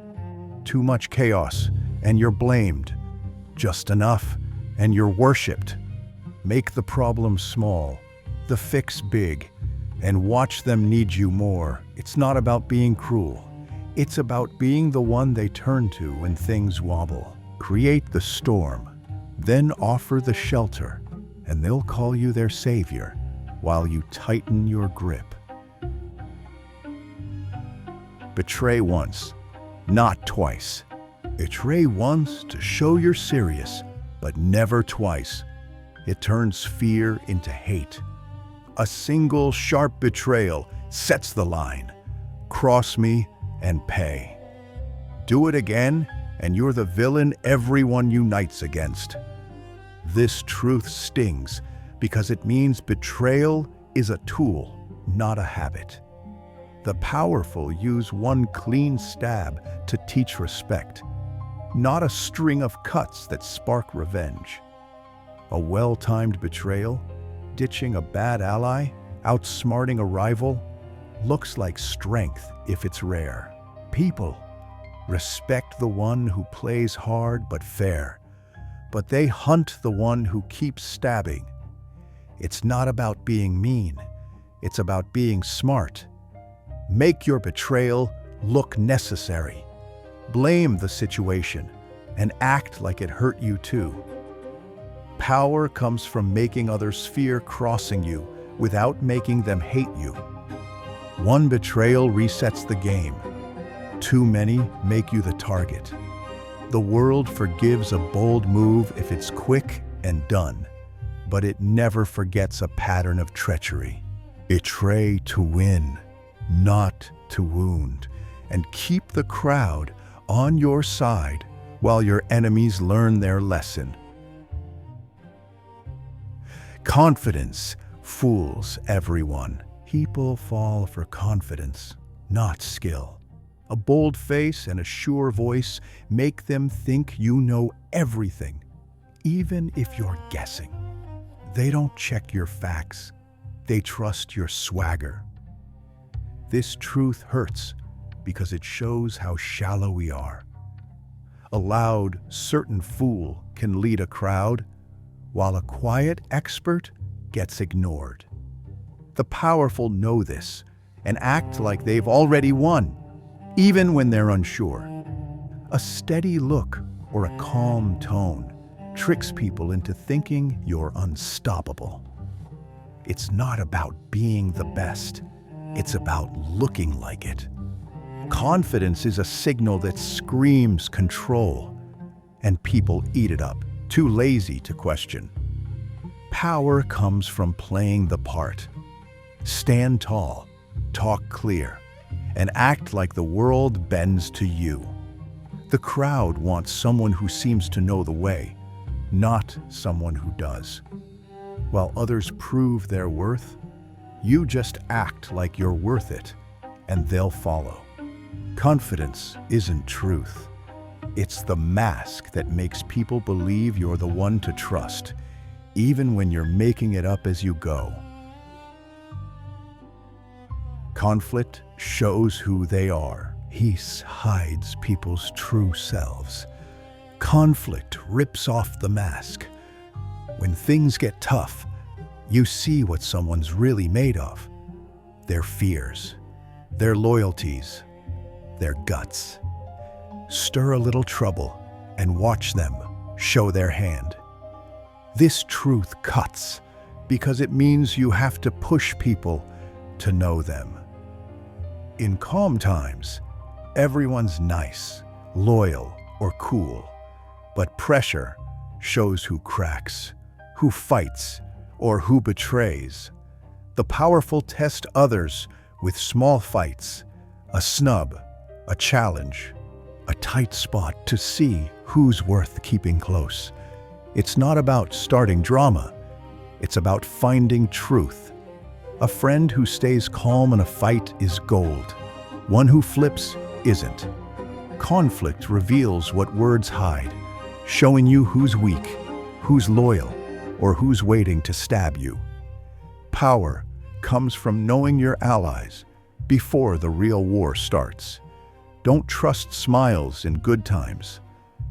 Too much chaos, and you're blamed. Just enough, and you're worshipped. Make the problem small, the fix big, and watch them need you more. It's not about being cruel. It's about being the one they turn to when things wobble. Create the storm, then offer the shelter, and they'll call you their savior while you tighten your grip. Betray once, not twice. Betray once to show you're serious, but never twice. It turns fear into hate. A single sharp betrayal sets the line. Cross me and pay. Do it again, and you're the villain everyone unites against. This truth stings because it means betrayal is a tool, not a habit. The powerful use one clean stab to teach respect, not a string of cuts that spark revenge. A well-timed betrayal, ditching a bad ally, outsmarting a rival, looks like strength if it's rare. People respect the one who plays hard but fair, but they hunt the one who keeps stabbing. It's not about being mean, it's about being smart. Make your betrayal look necessary. Blame the situation and act like it hurt you too. Power comes from making others fear crossing you without making them hate you. One betrayal resets the game. Too many make you the target. The world forgives a bold move if it's quick and done, but it never forgets a pattern of treachery. Betray to win, not to wound, and keep the crowd on your side while your enemies learn their lesson. Confidence fools everyone. People fall for confidence, not skill. A bold face and a sure voice make them think you know everything, even if you're guessing. They don't check your facts. They trust your swagger. This truth hurts because it shows how shallow we are. A loud, certain fool can lead a crowd, while a quiet expert gets ignored. The powerful know this and act like they've already won, even when they're unsure. A steady look or a calm tone tricks people into thinking you're unstoppable. It's not about being the best. It's about looking like it. Confidence is a signal that screams control, and people eat it up, too lazy to question. Power comes from playing the part. Stand tall, talk clear, and act like the world bends to you. The crowd wants someone who seems to know the way, not someone who does. While others prove their worth, you just act like you're worth it, and they'll follow. Confidence isn't truth. It's the mask that makes people believe you're the one to trust, even when you're making it up as you go. Conflict shows who they are. Peace hides people's true selves. Conflict rips off the mask. When things get tough, you see what someone's really made of. Their fears, their loyalties, their guts. Stir a little trouble and watch them show their hand. This truth cuts because it means you have to push people to know them. In calm times, everyone's nice, loyal, or cool, but pressure shows who cracks, who fights, or who betrays. The powerful test others with small fights, a snub, a challenge, a tight spot to see who's worth keeping close. It's not about starting drama. It's about finding truth. A friend who stays calm in a fight is gold. One who flips isn't. Conflict reveals what words hide, showing you who's weak, who's loyal, or who's waiting to stab you. Power comes from knowing your allies before the real war starts. Don't trust smiles in good times.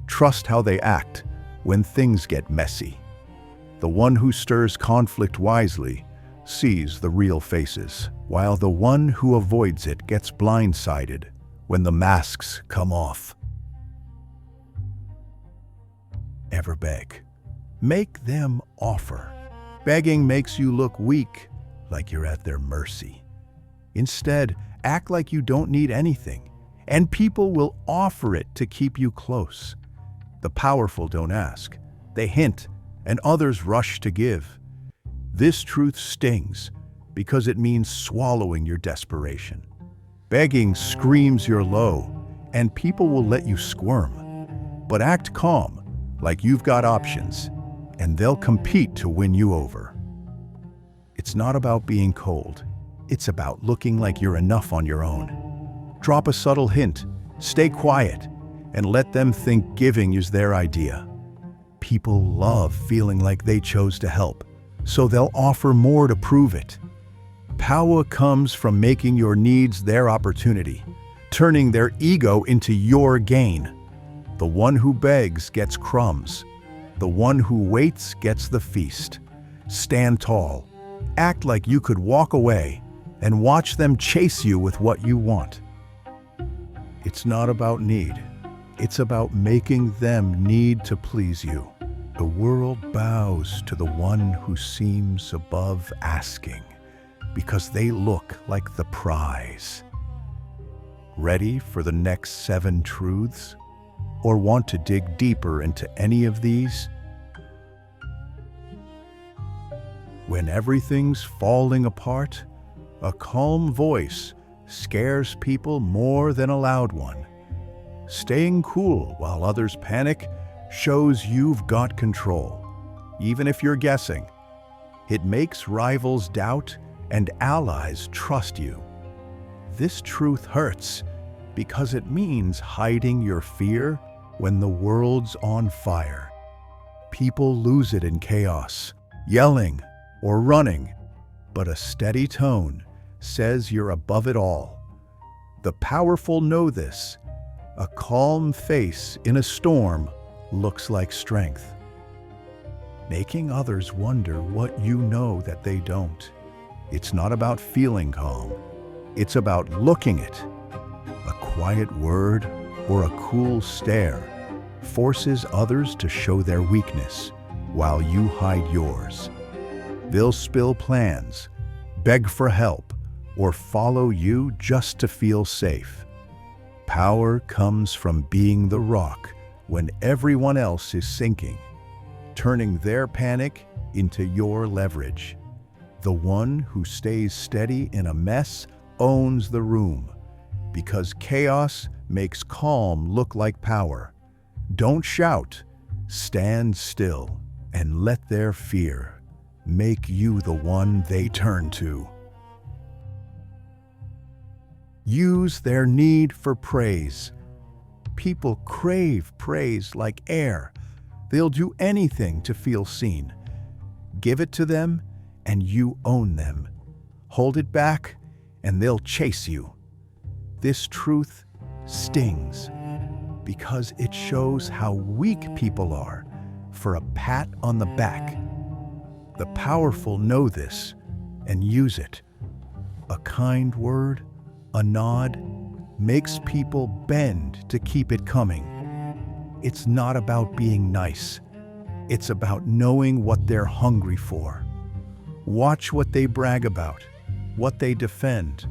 Trust how they act when things get messy. The one who stirs conflict wisely sees the real faces, while the one who avoids it gets blindsided when the masks come off. Ever beg? Make them offer. Begging makes you look weak, like you're at their mercy. Instead, act like you don't need anything, and people will offer it to keep you close. The powerful don't ask. They hint, and others rush to give. This truth stings because it means swallowing your desperation. Begging screams you're low, and people will let you squirm. But act calm, like you've got options, and they'll compete to win you over. It's not about being cold. It's about looking like you're enough on your own. Drop a subtle hint, stay quiet, and let them think giving is their idea. People love feeling like they chose to help, so they'll offer more to prove it. Power comes from making your needs their opportunity, turning their ego into your gain. The one who begs gets crumbs. The one who waits gets the feast. Stand tall, act like you could walk away, and watch them chase you with what you want. It's not about need. It's about making them need to please you. The world bows to the one who seems above asking, because they look like the prize. Ready for the next 7 truths? Or want to dig deeper into any of these? When everything's falling apart, a calm voice scares people more than a loud one. Staying cool while others panic shows you've got control, even if you're guessing. It makes rivals doubt and allies trust you. This truth hurts because it means hiding your fear when the world's on fire. People lose it in chaos, yelling or running, but a steady tone says you're above it all. The powerful know this. A calm face in a storm looks like strength. Making others wonder what you know that they don't. It's not about feeling calm. It's about looking it. A quiet word or a cool stare forces others to show their weakness while you hide yours. They'll spill plans, beg for help, or follow you just to feel safe. Power comes from being the rock when everyone else is sinking, turning their panic into your leverage. The one who stays steady in a mess owns the room, because chaos makes calm look like power. Don't shout, stand still, and let their fear make you the one they turn to. Use their need for praise. People crave praise like air. They'll do anything to feel seen. Give it to them, and you own them. Hold it back, and they'll chase you. This truth stings because it shows how weak people are for a pat on the back. The powerful know this and use it. A kind word, a nod, makes people bend to keep it coming. It's not about being nice. It's about knowing what they're hungry for. Watch what they brag about, what they defend,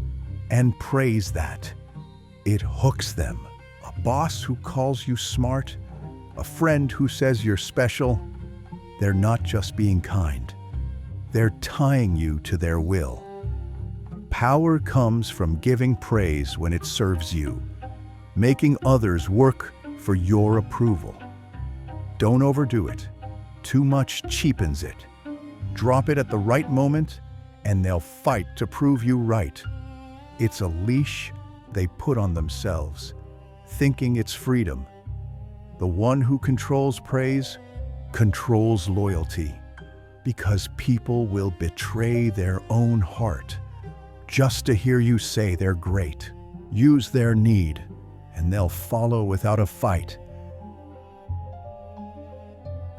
and praise that. It hooks them. A boss who calls you smart, a friend who says you're special, they're not just being kind. They're tying you to their will. Power comes from giving praise when it serves you, making others work for your approval. Don't overdo it. Too much cheapens it. Drop it at the right moment, and they'll fight to prove you right. It's a leash they put on themselves, thinking it's freedom. The one who controls praise controls loyalty, because people will betray their own heart just to hear you say they're great. Use their need, and they'll follow without a fight.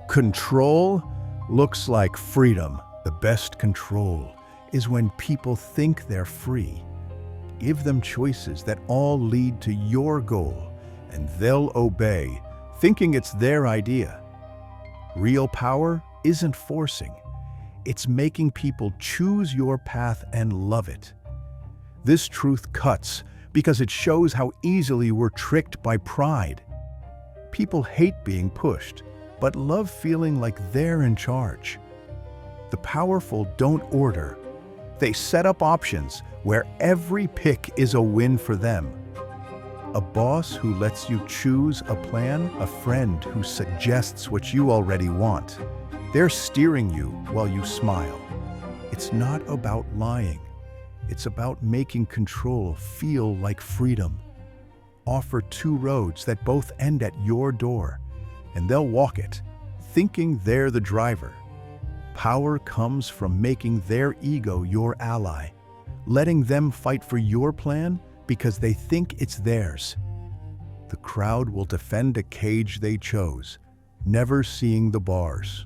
Control looks like freedom. The best control is when people think they're free. Give them choices that all lead to your goal, and they'll obey, thinking it's their idea. Real power isn't forcing. It's making people choose your path and love it. This truth cuts because it shows how easily we're tricked by pride. People hate being pushed, but love feeling like they're in charge. The powerful don't order. They set up options where every pick is a win for them. A boss who lets you choose a plan, a friend who suggests what you already want. They're steering you while you smile. It's not about lying. It's about making control feel like freedom. Offer 2 roads that both end at your door, and they'll walk it, thinking they're the driver. Power comes from making their ego your ally, letting them fight for your plan because they think it's theirs. The crowd will defend a cage they chose, never seeing the bars.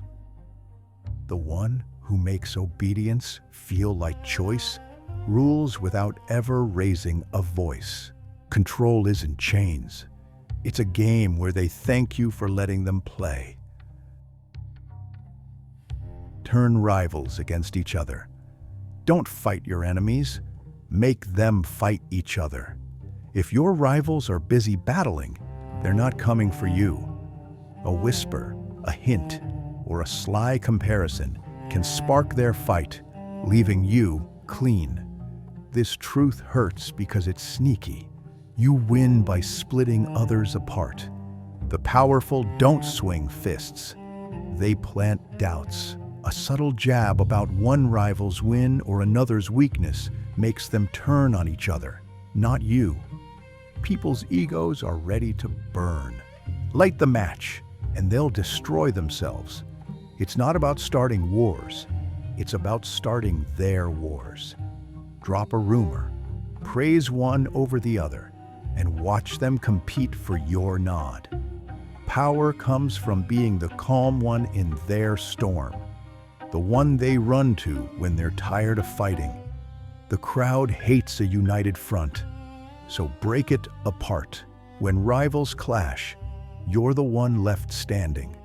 The one who makes obedience feel like choice rules without ever raising a voice. Control isn't chains. It's a game where they thank you for letting them play. Turn rivals against each other. Don't fight your enemies. Make them fight each other. If your rivals are busy battling, they're not coming for you. A whisper, a hint, or a sly comparison can spark their fight, leaving you clean. This truth hurts because it's sneaky. You win by splitting others apart. The powerful don't swing fists. They plant doubts. A subtle jab about one rival's win or another's weakness makes them turn on each other, not you. People's egos are ready to burn. Light the match, and they'll destroy themselves. It's not about starting wars. It's about starting their wars. Drop a rumor, praise one over the other, and watch them compete for your nod. Power comes from being the calm one in their storm, the one they run to when they're tired of fighting. The crowd hates a united front, so break it apart. When rivals clash, you're the one left standing,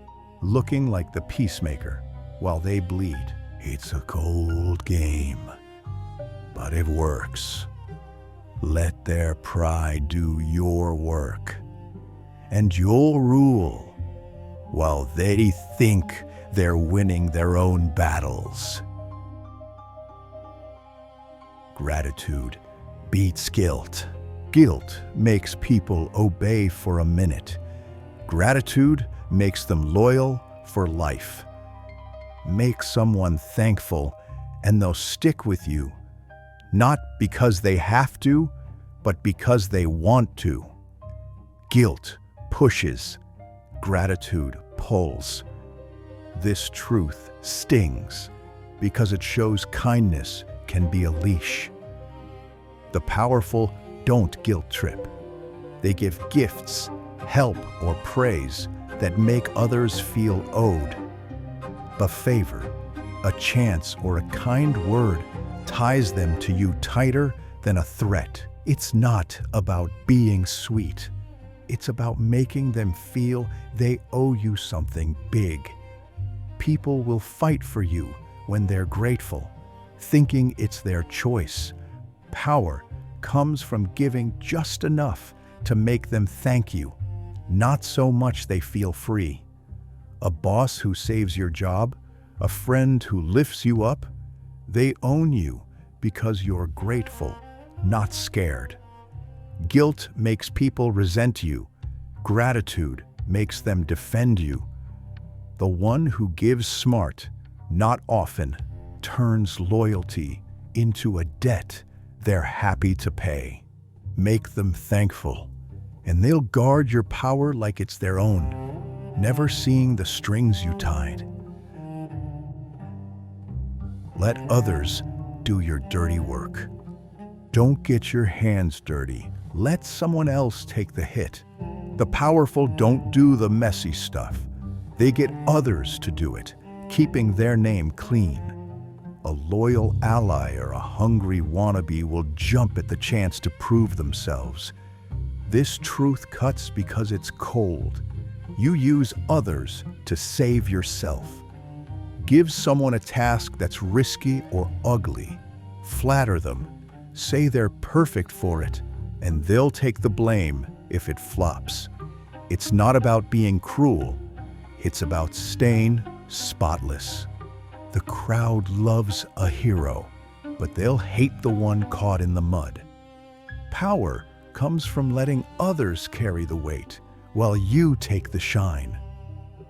looking like the peacemaker while they bleed. It's a cold game, but it works. Let their pride do your work, and you'll rule while they think they're winning their own battles. Gratitude beats guilt. Guilt makes people obey for a minute. Gratitude makes them loyal for life. Make someone thankful, and they'll stick with you, not because they have to, but because they want to. Guilt pushes, gratitude pulls. This truth stings because it shows kindness can be a leash. The powerful don't guilt trip. They give gifts, help, or praise that make others feel owed. A favor, a chance, or a kind word ties them to you tighter than a threat. It's not about being sweet. It's about making them feel they owe you something big. People will fight for you when they're grateful, thinking it's their choice. Power comes from giving just enough to make them thank you, not so much they feel free. A boss who saves your job, a friend who lifts you up, they own you because you're grateful, not scared. Guilt makes people resent you. Gratitude makes them defend you. The one who gives smart, not often, turns loyalty into a debt they're happy to pay. Make them thankful, and they'll guard your power like it's their own, never seeing the strings you tied. Let others do your dirty work. Don't get your hands dirty. Let someone else take the hit. The powerful don't do the messy stuff. They get others to do it, keeping their name clean. A loyal ally or a hungry wannabe will jump at the chance to prove themselves. This truth cuts because it's cold. You use others to save yourself. Give someone a task that's risky or ugly. Flatter them. Say they're perfect for it, and they'll take the blame if it flops. It's not about being cruel. It's about staying spotless. The crowd loves a hero, but they'll hate the one caught in the mud. Power comes from letting others carry the weight while you take the shine.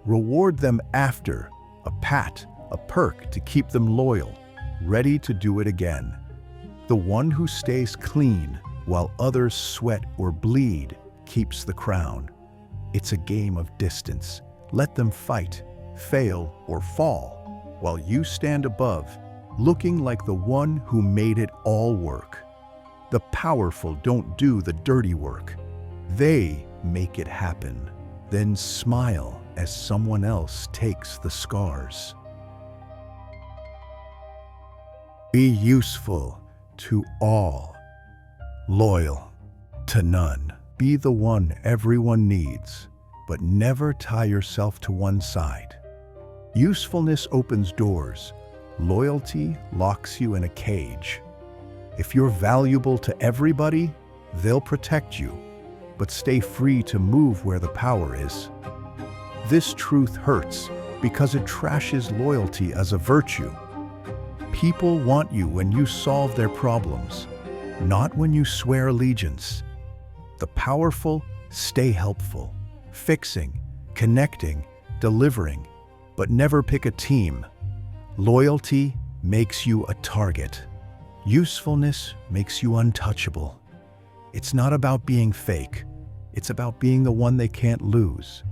Reward them after, a pat, a perk to keep them loyal, ready to do it again. The one who stays clean while others sweat or bleed keeps the crown. It's a game of distance. Let them fight, fail, or fall, while you stand above, looking like the one who made it all work. The powerful don't do the dirty work. They make it happen. Then smile as someone else takes the scars. Be useful to all, loyal to none. Be the one everyone needs, but never tie yourself to one side. Usefulness opens doors. Loyalty locks you in a cage. If you're valuable to everybody, they'll protect you, but stay free to move where the power is. This truth hurts because it trashes loyalty as a virtue. People want you when you solve their problems, not when you swear allegiance. The powerful stay helpful, fixing, connecting, delivering, but never pick a team. Loyalty makes you a target. Usefulness makes you untouchable. It's not about being fake. It's about being the one they can't lose.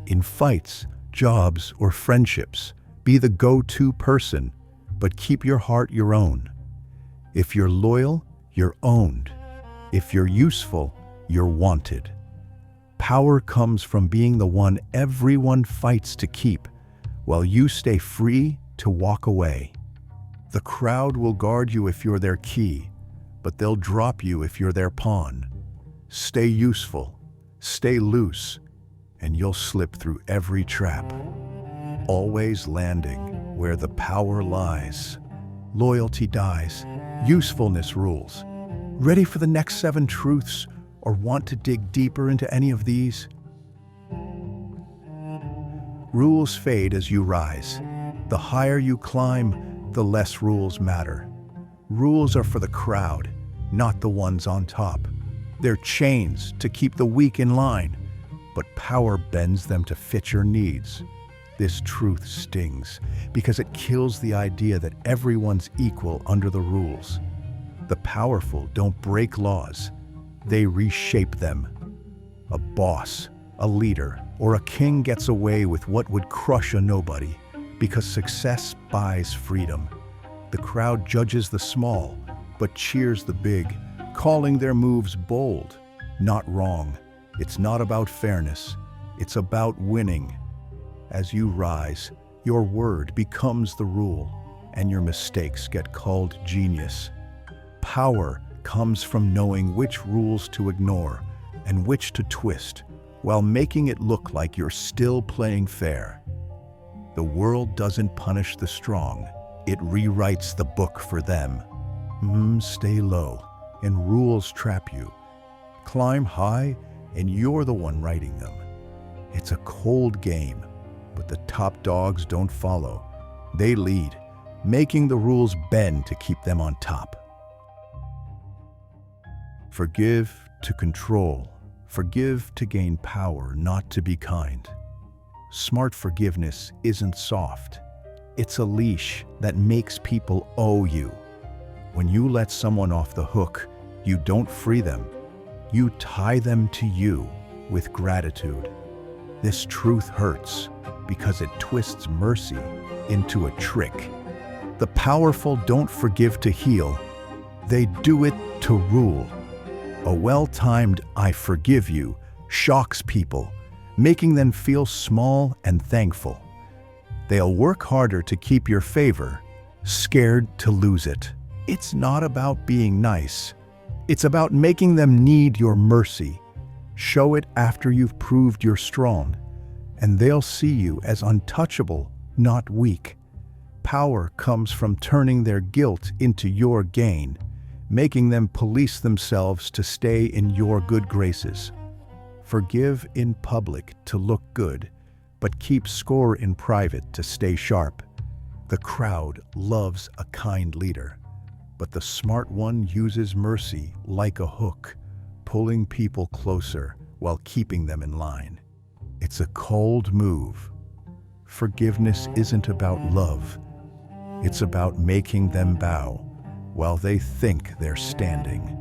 In fights, jobs, or friendships, be the go-to person, but keep your heart your own. If you're loyal, you're owned. If you're useful, you're wanted. Power comes from being the one everyone fights to keep, while you stay free to walk away. The crowd will guard you if you're their key, but they'll drop you if you're their pawn. Stay useful, stay loose, and you'll slip through every trap. Always landing where the power lies. Loyalty dies, usefulness rules. Ready for the next 7 truths, or want to dig deeper into any of these? Rules fade as you rise. The higher you climb, the less rules matter. Rules are for the crowd, not the ones on top. They're chains to keep the weak in line, but power bends them to fit your needs. This truth stings because it kills the idea that everyone's equal under the rules. The powerful don't break laws, they reshape them. A boss, a leader, or a king gets away with what would crush a nobody because success buys freedom. The crowd judges the small, but cheers the big, calling their moves bold, not wrong. It's not about fairness, it's about winning. As you rise, your word becomes the rule, and your mistakes get called genius. Power comes from knowing which rules to ignore and which to twist, while making it look like you're still playing fair. The world doesn't punish the strong, it rewrites the book for them. Stay low, and rules trap you. Climb high, and you're the one writing them. It's a cold game, but the top dogs don't follow. They lead, making the rules bend to keep them on top. Forgive to control. Forgive to gain power, not to be kind. Smart forgiveness isn't soft. It's a leash that makes people owe you. When you let someone off the hook, you don't free them. You tie them to you with gratitude. This truth hurts because it twists mercy into a trick. The powerful don't forgive to heal. They do it to rule. A well-timed "I forgive you" shocks people, making them feel small and thankful. They'll work harder to keep your favor, scared to lose it. It's not about being nice. It's about making them need your mercy. Show it after you've proved you're strong, and they'll see you as untouchable, not weak. Power comes from turning their guilt into your gain, making them police themselves to stay in your good graces. Forgive in public to look good, but keep score in private to stay sharp. The crowd loves a kind leader, but the smart one uses mercy like a hook, pulling people closer while keeping them in line. It's a cold move. Forgiveness isn't about love. It's about making them bow while they think they're standing.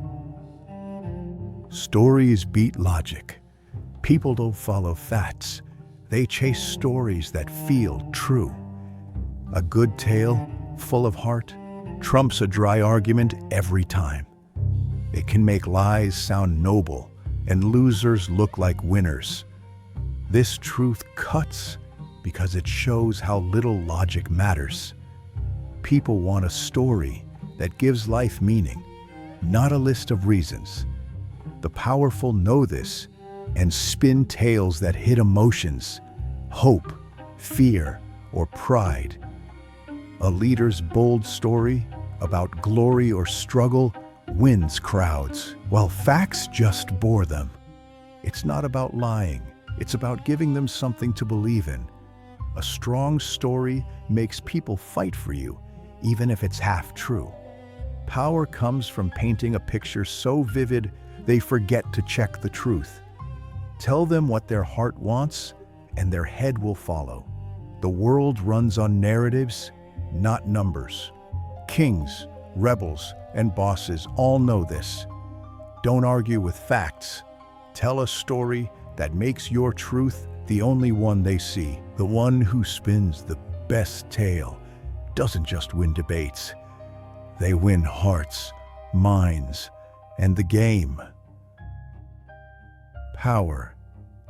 Stories beat logic. People don't follow facts. They chase stories that feel true. A good tale, full of heart, trumps a dry argument every time. It can make lies sound noble and losers look like winners. This truth cuts because it shows how little logic matters. People want a story that gives life meaning, not a list of reasons. The powerful know this and spin tales that hit emotions, hope, fear, or pride. A leader's bold story about glory or struggle wins crowds, while facts just bore them. It's not about lying, it's about giving them something to believe in. A strong story makes people fight for you, even if it's half true. Power comes from painting a picture so vivid they forget to check the truth. Tell them what their heart wants, and their head will follow. The world runs on narratives, not numbers. Kings, rebels, and bosses all know this. Don't argue with facts. Tell a story that makes your truth the only one they see. The one who spins the best tale doesn't just win debates. They win hearts, minds, and the game. Power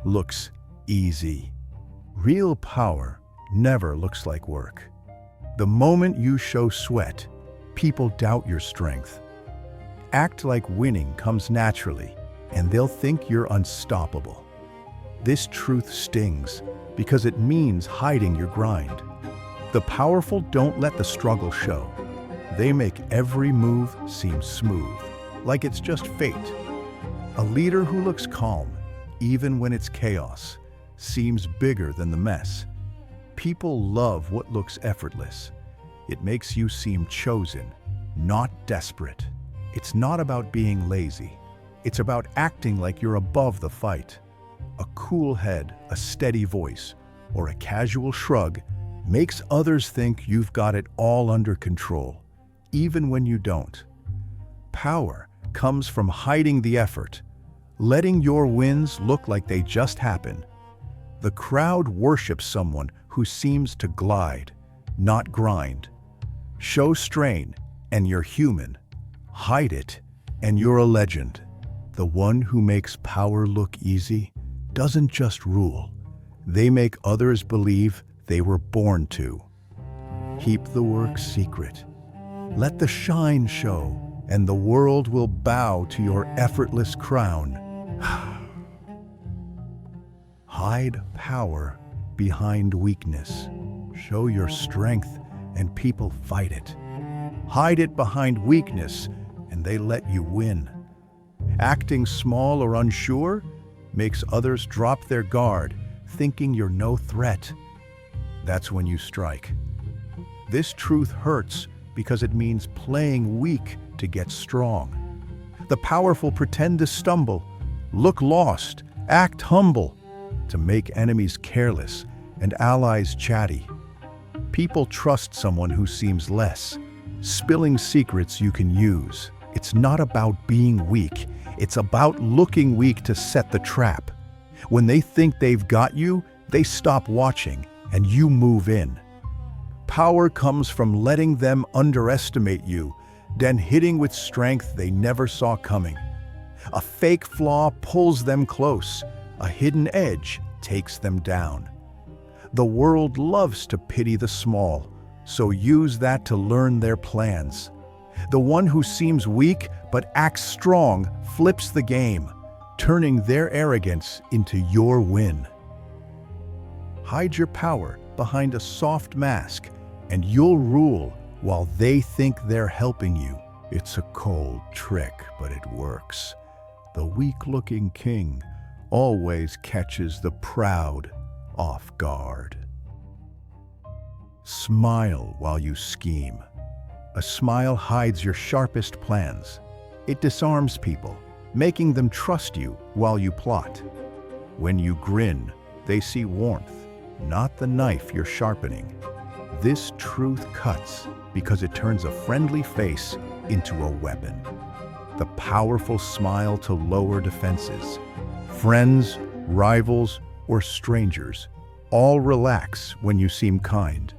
looks easy. Real power never looks like work. The moment you show sweat, people doubt your strength. Act like winning comes naturally, and they'll think you're unstoppable. This truth stings because it means hiding your grind. The powerful don't let the struggle show. They make every move seem smooth, like it's just fate. A leader who looks calm, even when it's chaos, seems bigger than the mess. People love what looks effortless. It makes you seem chosen, not desperate. It's not about being lazy. It's about acting like you're above the fight. A cool head, a steady voice, or a casual shrug makes others think you've got it all under control, even when you don't. Power comes from hiding the effort, letting your wins look like they just happen. The crowd worships someone who seems to glide, not grind. Show strain, and you're human. Hide it, and you're a legend. The one who makes power look easy doesn't just rule. They make others believe they were born to. Keep the work secret. Let the shine show, and the world will bow to your effortless crown. Hide power behind weakness. Show your strength, and people fight it. Hide it behind weakness, and they let you win. Acting small or unsure makes others drop their guard, thinking you're no threat. That's when you strike. This truth hurts because it means playing weak to get strong. The powerful pretend to stumble, look lost, act humble, to make enemies careless and allies chatty. People trust someone who seems less, spilling secrets you can use. It's not about being weak, it's about looking weak to set the trap. When they think they've got you, they stop watching and you move in. Power comes from letting them underestimate you, then hitting with strength they never saw coming. A fake flaw pulls them close, a hidden edge takes them down. The world loves to pity the small, so use that to learn their plans. The one who seems weak but acts strong flips the game, turning their arrogance into your win. Hide your power behind a soft mask, and you'll rule while they think they're helping you. It's a cold trick, but it works. The weak-looking king always catches the proud off guard. Smile while you scheme. A smile hides your sharpest plans. It disarms people, making them trust you while you plot. When you grin, they see warmth, not the knife you're sharpening. This truth cuts because it turns a friendly face into a weapon. The powerful smile to lower defenses. Friends, rivals, or strangers all relax when you seem kind.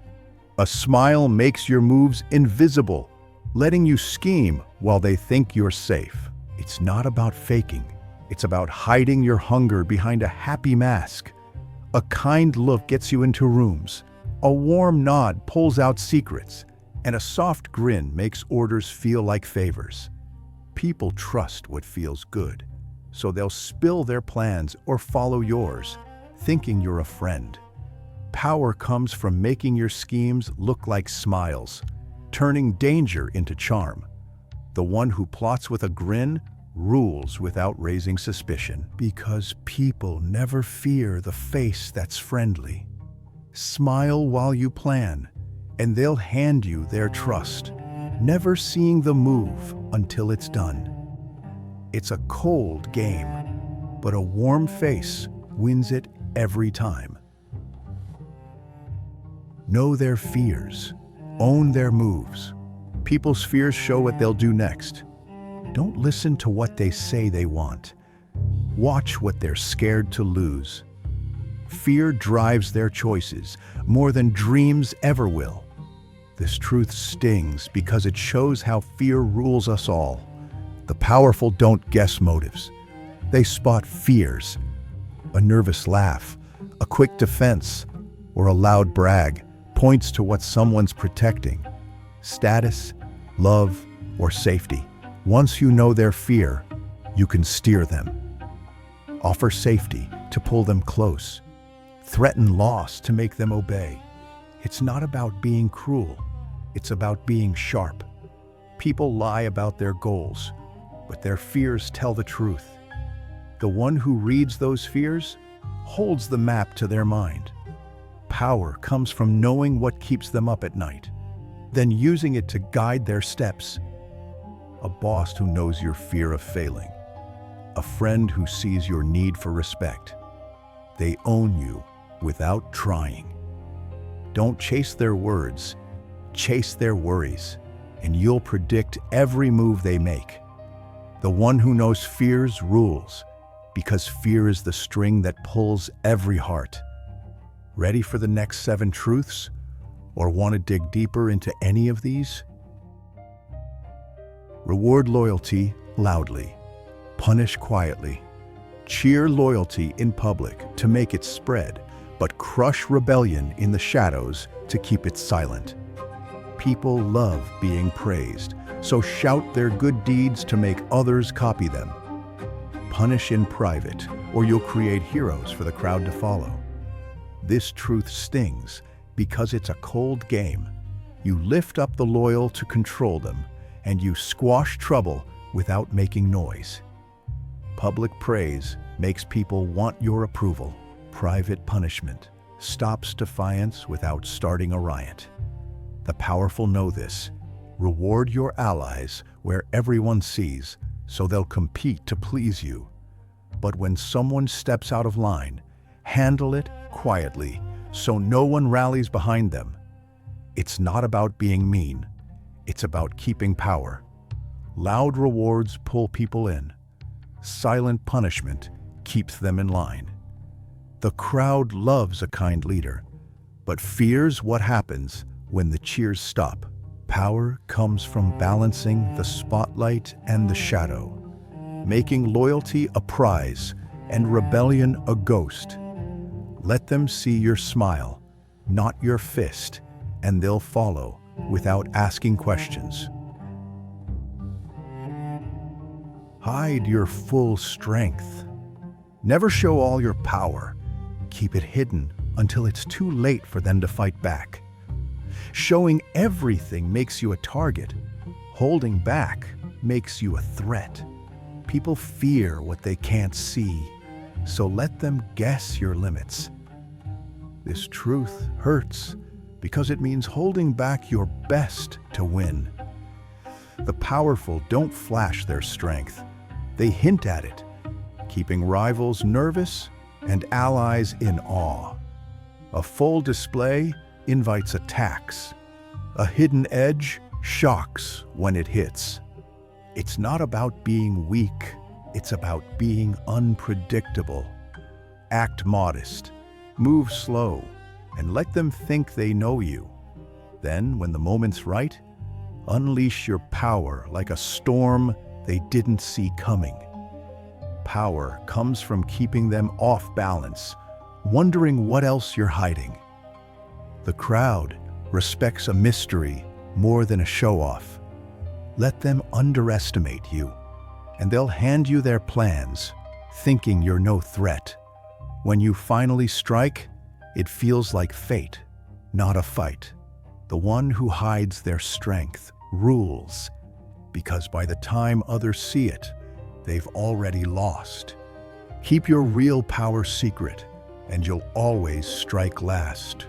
A smile makes your moves invisible, letting you scheme while they think you're safe. It's not about faking. It's about hiding your hunger behind a happy mask. A kind look gets you into rooms. A warm nod pulls out secrets, and a soft grin makes orders feel like favors. People trust what feels good, so they'll spill their plans or follow yours, thinking you're a friend. Power comes from making your schemes look like smiles, turning danger into charm. The one who plots with a grin rules without raising suspicion, because people never fear the face that's friendly. Smile while you plan, and they'll hand you their trust, never seeing the move until it's done. It's a cold game, but a warm face wins it every time. Know their fears, own their moves. People's fears show what they'll do next. Don't listen to what they say they want. Watch what they're scared to lose. Fear drives their choices more than dreams ever will. This truth stings because it shows how fear rules us all. The powerful don't guess motives. They spot fears. A nervous laugh, a quick defense, or a loud brag points to what someone's protecting. Status, love, or safety. Once you know their fear, you can steer them. Offer safety to pull them close. Threaten loss to make them obey. It's not about being cruel. It's about being sharp. People lie about their goals, but their fears tell the truth. The one who reads those fears holds the map to their mind. Power comes from knowing what keeps them up at night, then using it to guide their steps. A boss who knows your fear of failing. A friend who sees your need for respect. They own you without trying. Don't chase their words, chase their worries, and you'll predict every move they make. The one who knows fears rules, because fear is the string that pulls every heart. Ready for the next 7 truths? Or want to dig deeper into any of these? Reward loyalty loudly. Punish quietly. Cheer loyalty in public to make it spread, but crush rebellion in the shadows to keep it silent. People love being praised, so shout their good deeds to make others copy them. Punish in private, or you'll create heroes for the crowd to follow. This truth stings because it's a cold game. You lift up the loyal to control them, and you squash trouble without making noise. Public praise makes people want your approval. Private punishment stops defiance without starting a riot. The powerful know this. Reward your allies where everyone sees, so they'll compete to please you. But when someone steps out of line, handle it quietly, so no one rallies behind them. It's not about being mean. It's about keeping power. Loud rewards pull people in. Silent punishment keeps them in line. The crowd loves a kind leader, but fears what happens when the cheers stop. Power comes from balancing the spotlight and the shadow, making loyalty a prize and rebellion a ghost. Let them see your smile, not your fist, and they'll follow without asking questions. Hide your full strength. Never show all your power. Keep it hidden until it's too late for them to fight back. Showing everything makes you a target. Holding back makes you a threat. People fear what they can't see, so let them guess your limits. This truth hurts because it means holding back your best to win. The powerful don't flash their strength. They hint at it, keeping rivals nervous and allies in awe. A full display invites attacks. A hidden edge shocks when it hits. It's not about being weak, it's about being unpredictable. Act modest, move slow, and let them think they know you. Then, when the moment's right, unleash your power like a storm they didn't see coming. Power comes from keeping them off balance, wondering what else you're hiding. The crowd respects a mystery more than a show-off. Let them underestimate you, and they'll hand you their plans thinking you're no threat. When you finally strike, it feels like fate, not a fight. The one who hides their strength rules, because by the time others see it, they've already lost. Keep your real power secret, and you'll always strike last.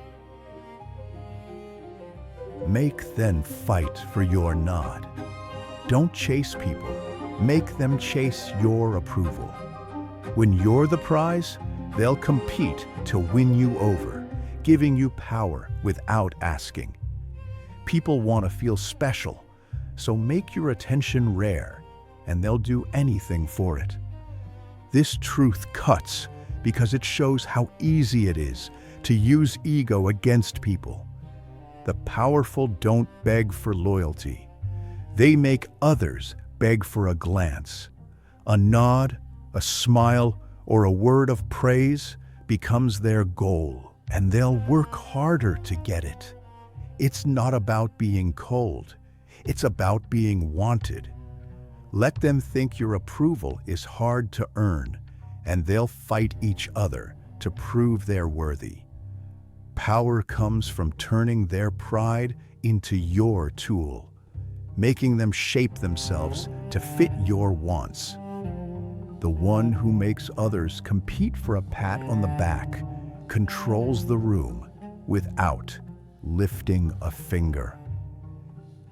Make them fight for your nod. Don't chase people, make them chase your approval. When you're the prize, they'll compete to win you over, giving you power without asking. People want to feel special, so make your attention rare, and they'll do anything for it. This truth cuts because it shows how easy it is to use ego against people. The powerful don't beg for loyalty. They make others beg for a glance. A nod, a smile, or a word of praise becomes their goal, and they'll work harder to get it. It's not about being cold. It's about being wanted. Let them think your approval is hard to earn, and they'll fight each other to prove they're worthy. Power comes from turning their pride into your tool, making them shape themselves to fit your wants. The one who makes others compete for a pat on the back controls the room without lifting a finger.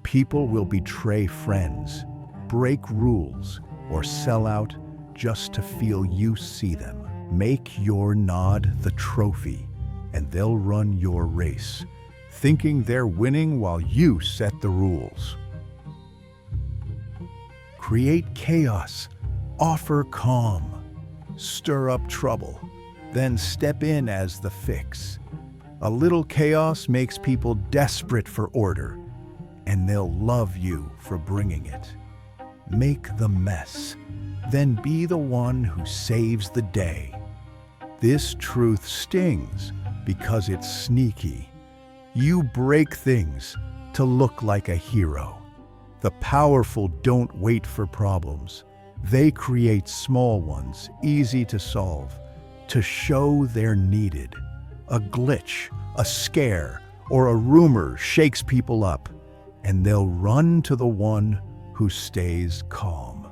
People will betray friends, break rules, or sell out just to feel you see them. Make your nod the trophy, and they'll run your race, thinking they're winning while you set the rules. Create chaos, offer calm, stir up trouble, then step in as the fix. A little chaos makes people desperate for order, and they'll love you for bringing it. Make the mess, then be the one who saves the day. This truth stings because it's sneaky. You break things to look like a hero. The powerful don't wait for problems. They create small ones, easy to solve, to show they're needed. A glitch, a scare, or a rumor shakes people up, and they'll run to the one who stays calm.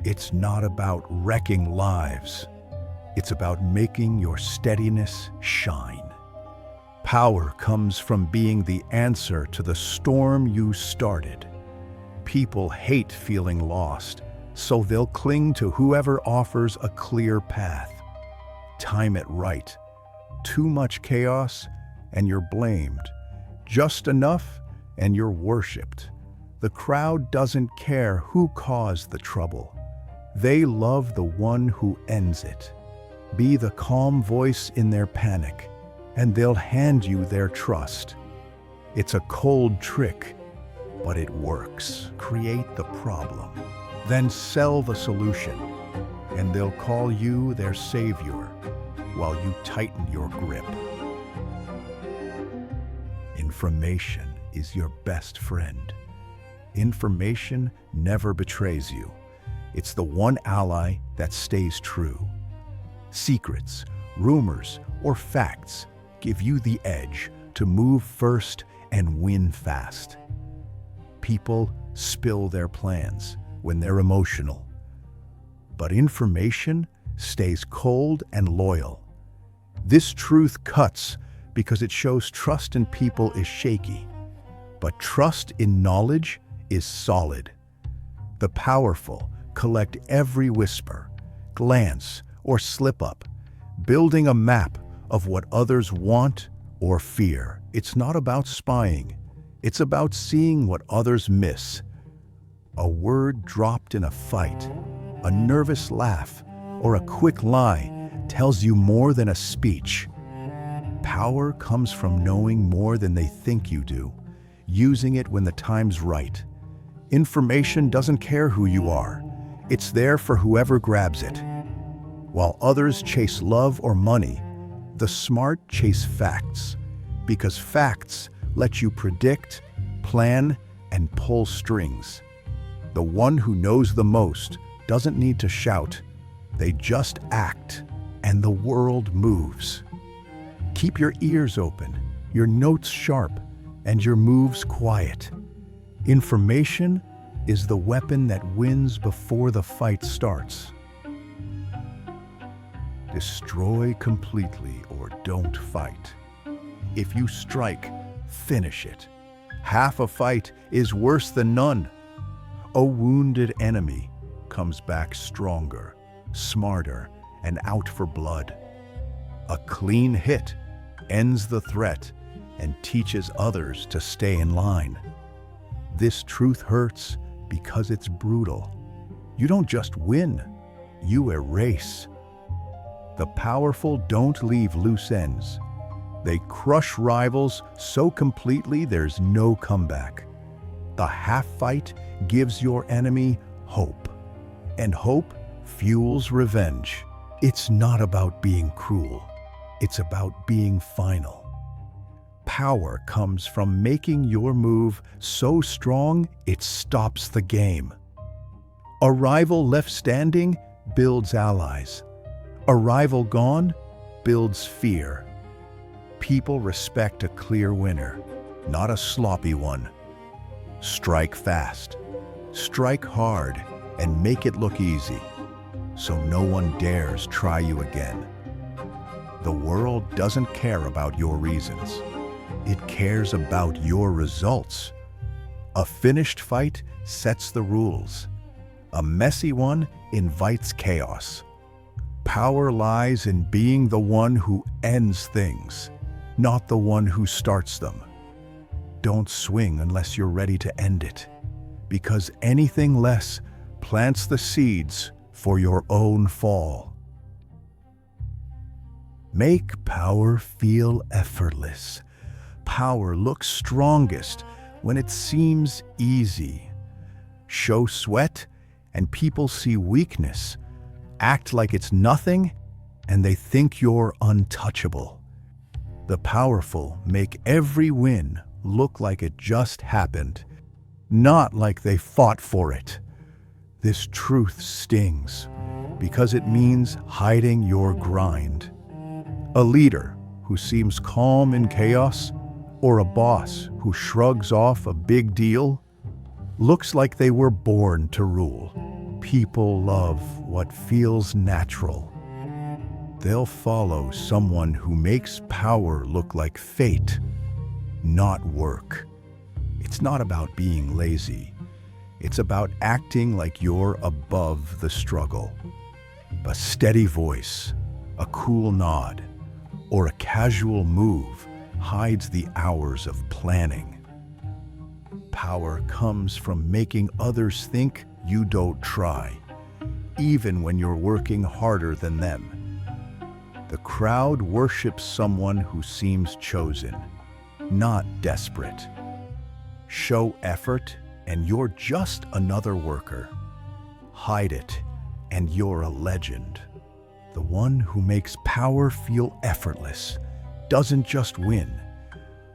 It's not about wrecking lives. It's about making your steadiness shine. Power comes from being the answer to the storm you started. People hate feeling lost, so they'll cling to whoever offers a clear path. Time it right. Too much chaos, and you're blamed. Just enough, and you're worshipped. The crowd doesn't care who caused the trouble. They love the one who ends it. Be the calm voice in their panic, and they'll hand you their trust. It's a cold trick, but it works. Create the problem, then sell the solution, and they'll call you their savior while you tighten your grip. Information is your best friend. Information never betrays you. It's the one ally that stays true. Secrets, rumors, or facts give you the edge to move first and win fast. People spill their plans when they're emotional, but information stays cold and loyal. This truth cuts because it shows trust in people is shaky, but trust in knowledge is solid. The powerful collect every whisper, glance, or slip-up, building a map of what others want or fear. It's not about spying. It's about seeing what others miss. A word dropped in a fight, a nervous laugh, or a quick lie tells you more than a speech. Power comes from knowing more than they think you do, using it when the time's right. Information doesn't care who you are. It's there for whoever grabs it. While others chase love or money, the smart chase facts, because facts let you predict, plan, and pull strings. The one who knows the most doesn't need to shout. They just act, and the world moves. Keep your ears open, your notes sharp, and your moves quiet. Information is the weapon that wins before the fight starts. Destroy completely or don't fight. If you strike, finish it. Half a fight is worse than none. A wounded enemy comes back stronger, smarter, and out for blood. A clean hit ends the threat and teaches others to stay in line. This truth hurts because it's brutal. You don't just win, you erase. The powerful don't leave loose ends. They crush rivals so completely there's no comeback. The half fight gives your enemy hope, and hope fuels revenge. It's not about being cruel, it's about being final. Power comes from making your move so strong it stops the game. A rival left standing builds allies. A rival gone builds fear. People respect a clear winner, not a sloppy one. Strike fast, strike hard, and make it look easy, so no one dares try you again. The world doesn't care about your reasons. It cares about your results. A finished fight sets the rules. A messy one invites chaos. Power lies in being the one who ends things, not the one who starts them. Don't swing unless you're ready to end it, because anything less plants the seeds for your own fall. Make power feel effortless. Power looks strongest when it seems easy. Show sweat and people see weakness. Act like it's nothing and they think you're untouchable. The powerful make every win look like it just happened, not like they fought for it. This truth stings because it means hiding your grind. A leader who seems calm in chaos, or a boss who shrugs off a big deal, looks like they were born to rule. People love what feels natural. They'll follow someone who makes power look like fate, not work. It's not about being lazy. It's about acting like you're above the struggle. A steady voice, a cool nod, or a casual move hides the hours of planning. Power comes from making others think you don't try, even when you're working harder than them. The crowd worships someone who seems chosen, not desperate. Show effort, and you're just another worker. Hide it, and you're a legend. The one who makes power feel effortless doesn't just win.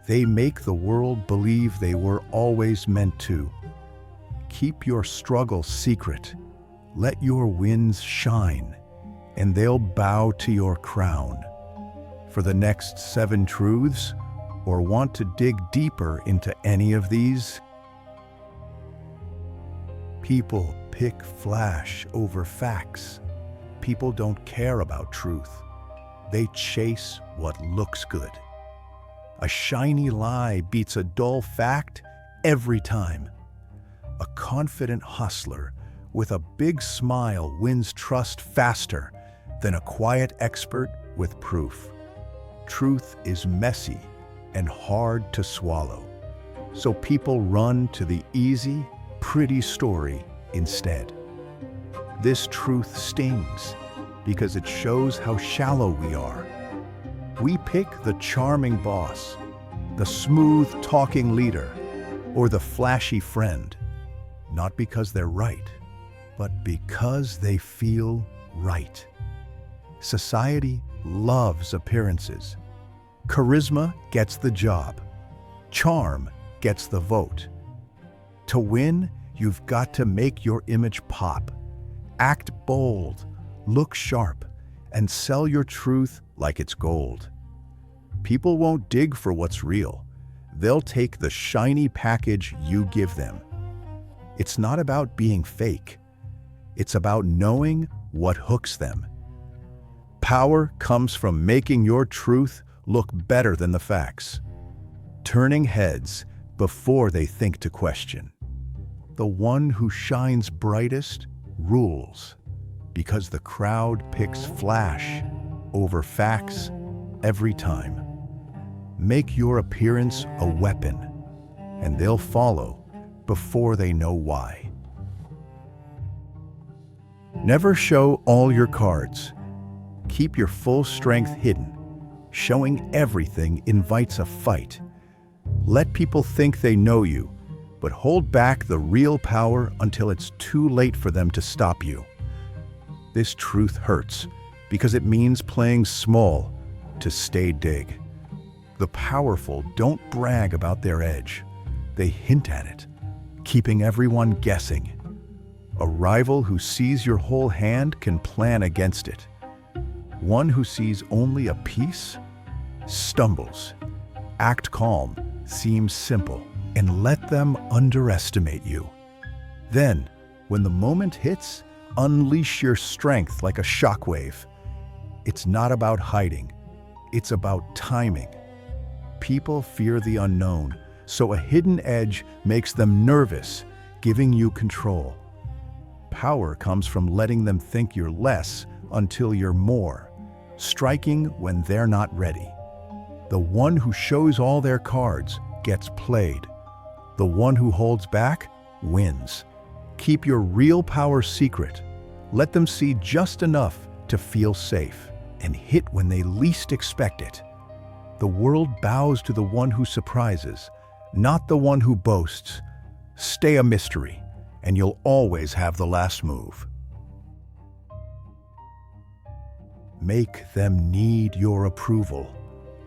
They make the world believe they were always meant to. Keep your struggle secret. Let your wins shine, and they'll bow to your crown. For the next 7 truths, or want to dig deeper into any of these? People pick flash over facts. People don't care about truth. They chase what looks good. A shiny lie beats a dull fact every time. A confident hustler with a big smile wins trust faster than a quiet expert with proof. Truth is messy and hard to swallow, so people run to the easy, pretty story instead. This truth stings because it shows how shallow we are. We pick the charming boss, the smooth talking leader, or the flashy friend, not because they're right, but because they feel right. Society loves appearances. Charisma gets the job. Charm gets the vote. To win, you've got to make your image pop. Act bold, Look sharp and sell your truth like it's gold. People won't dig for what's real. They'll take the shiny package you give them. It's not about being fake. It's about knowing what hooks them. Power comes from making your truth look better than the facts, turning heads before they think to question. The one who shines brightest rules, because the crowd picks flash over facts every time. Make your appearance a weapon, and they'll follow before they know why. Never show all your cards. Keep your full strength hidden. Showing everything invites a fight. Let people think they know you, but hold back the real power until it's too late for them to stop you. This truth hurts because it means playing small to stay big. The powerful don't brag about their edge. They hint at it, keeping everyone guessing. A rival who sees your whole hand can plan against it. One who sees only a piece stumbles. Act calm, seem simple, and let them underestimate you. Then, when the moment hits, unleash your strength like a shockwave. It's not about hiding. It's about timing. People fear the unknown, so a hidden edge makes them nervous, giving you control. Power comes from letting them think you're less until you're more, striking when they're not ready. The one who shows all their cards gets played. The one who holds back wins. Keep your real power secret. Let them see just enough to feel safe and hit when they least expect it. The world bows to the one who surprises, not the one who boasts. Stay a mystery, and you'll always have the last move. Make them need your approval.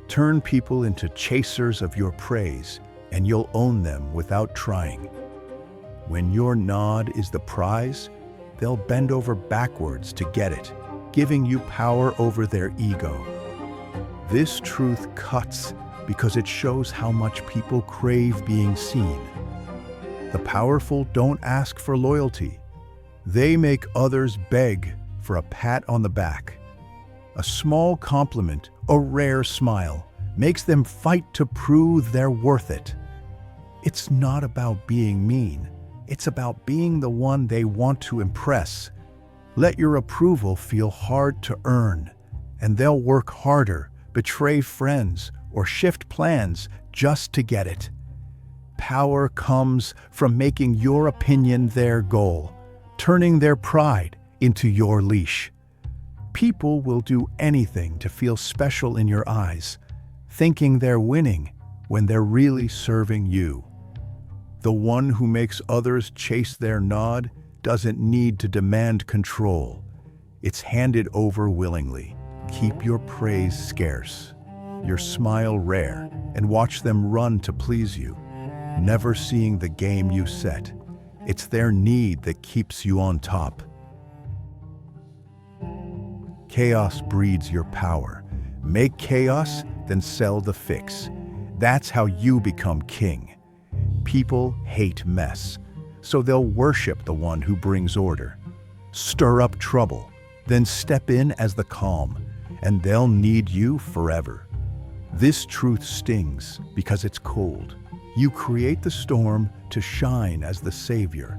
Turn people into chasers of your praise, and you'll own them without trying. When your nod is the prize, they'll bend over backwards to get it, giving you power over their ego. This truth cuts because it shows how much people crave being seen. The powerful don't ask for loyalty. They make others beg for a pat on the back. A small compliment, a rare smile, makes them fight to prove they're worth it. It's not about being mean. It's about being the one they want to impress. Let your approval feel hard to earn, and they'll work harder, betray friends, or shift plans just to get it. Power comes from making your opinion their goal, turning their pride into your leash. People will do anything to feel special in your eyes, thinking they're winning when they're really serving you. The one who makes others chase their nod doesn't need to demand control. It's handed over willingly. Keep your praise scarce, your smile rare, and watch them run to please you, never seeing the game you set. It's their need that keeps you on top. Chaos breeds your power. Make chaos, then sell the fix. That's how you become king. People hate mess, so they'll worship the one who brings order. Stir up trouble, then step in as the calm, and they'll need you forever. This truth stings because it's cold. You create the storm to shine as the savior.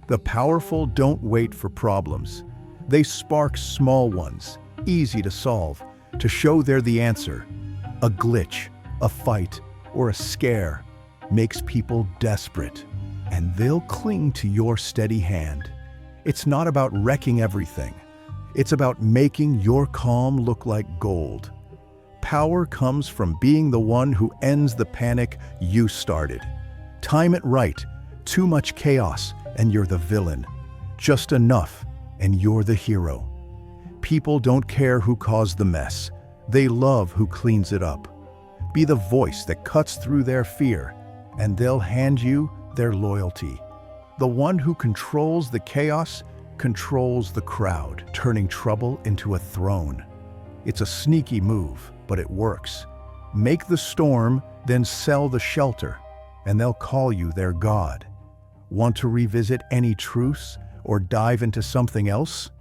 The powerful don't wait for problems. They spark small ones, easy to solve, to show they're the answer. A glitch, a fight, or a scare makes people desperate, and they'll cling to your steady hand. It's not about wrecking everything. It's about making your calm look like gold. Power comes from being the one who ends the panic you started. Time it right. Too much chaos, and you're the villain. Just enough, and you're the hero. People don't care who caused the mess. They love who cleans it up. Be the voice that cuts through their fear, and they'll hand you their loyalty. The one who controls the chaos controls the crowd, turning trouble into a throne. It's a sneaky move, but it works. Make the storm, then sell the shelter, and they'll call you their god. Want to revisit any truths or dive into something else?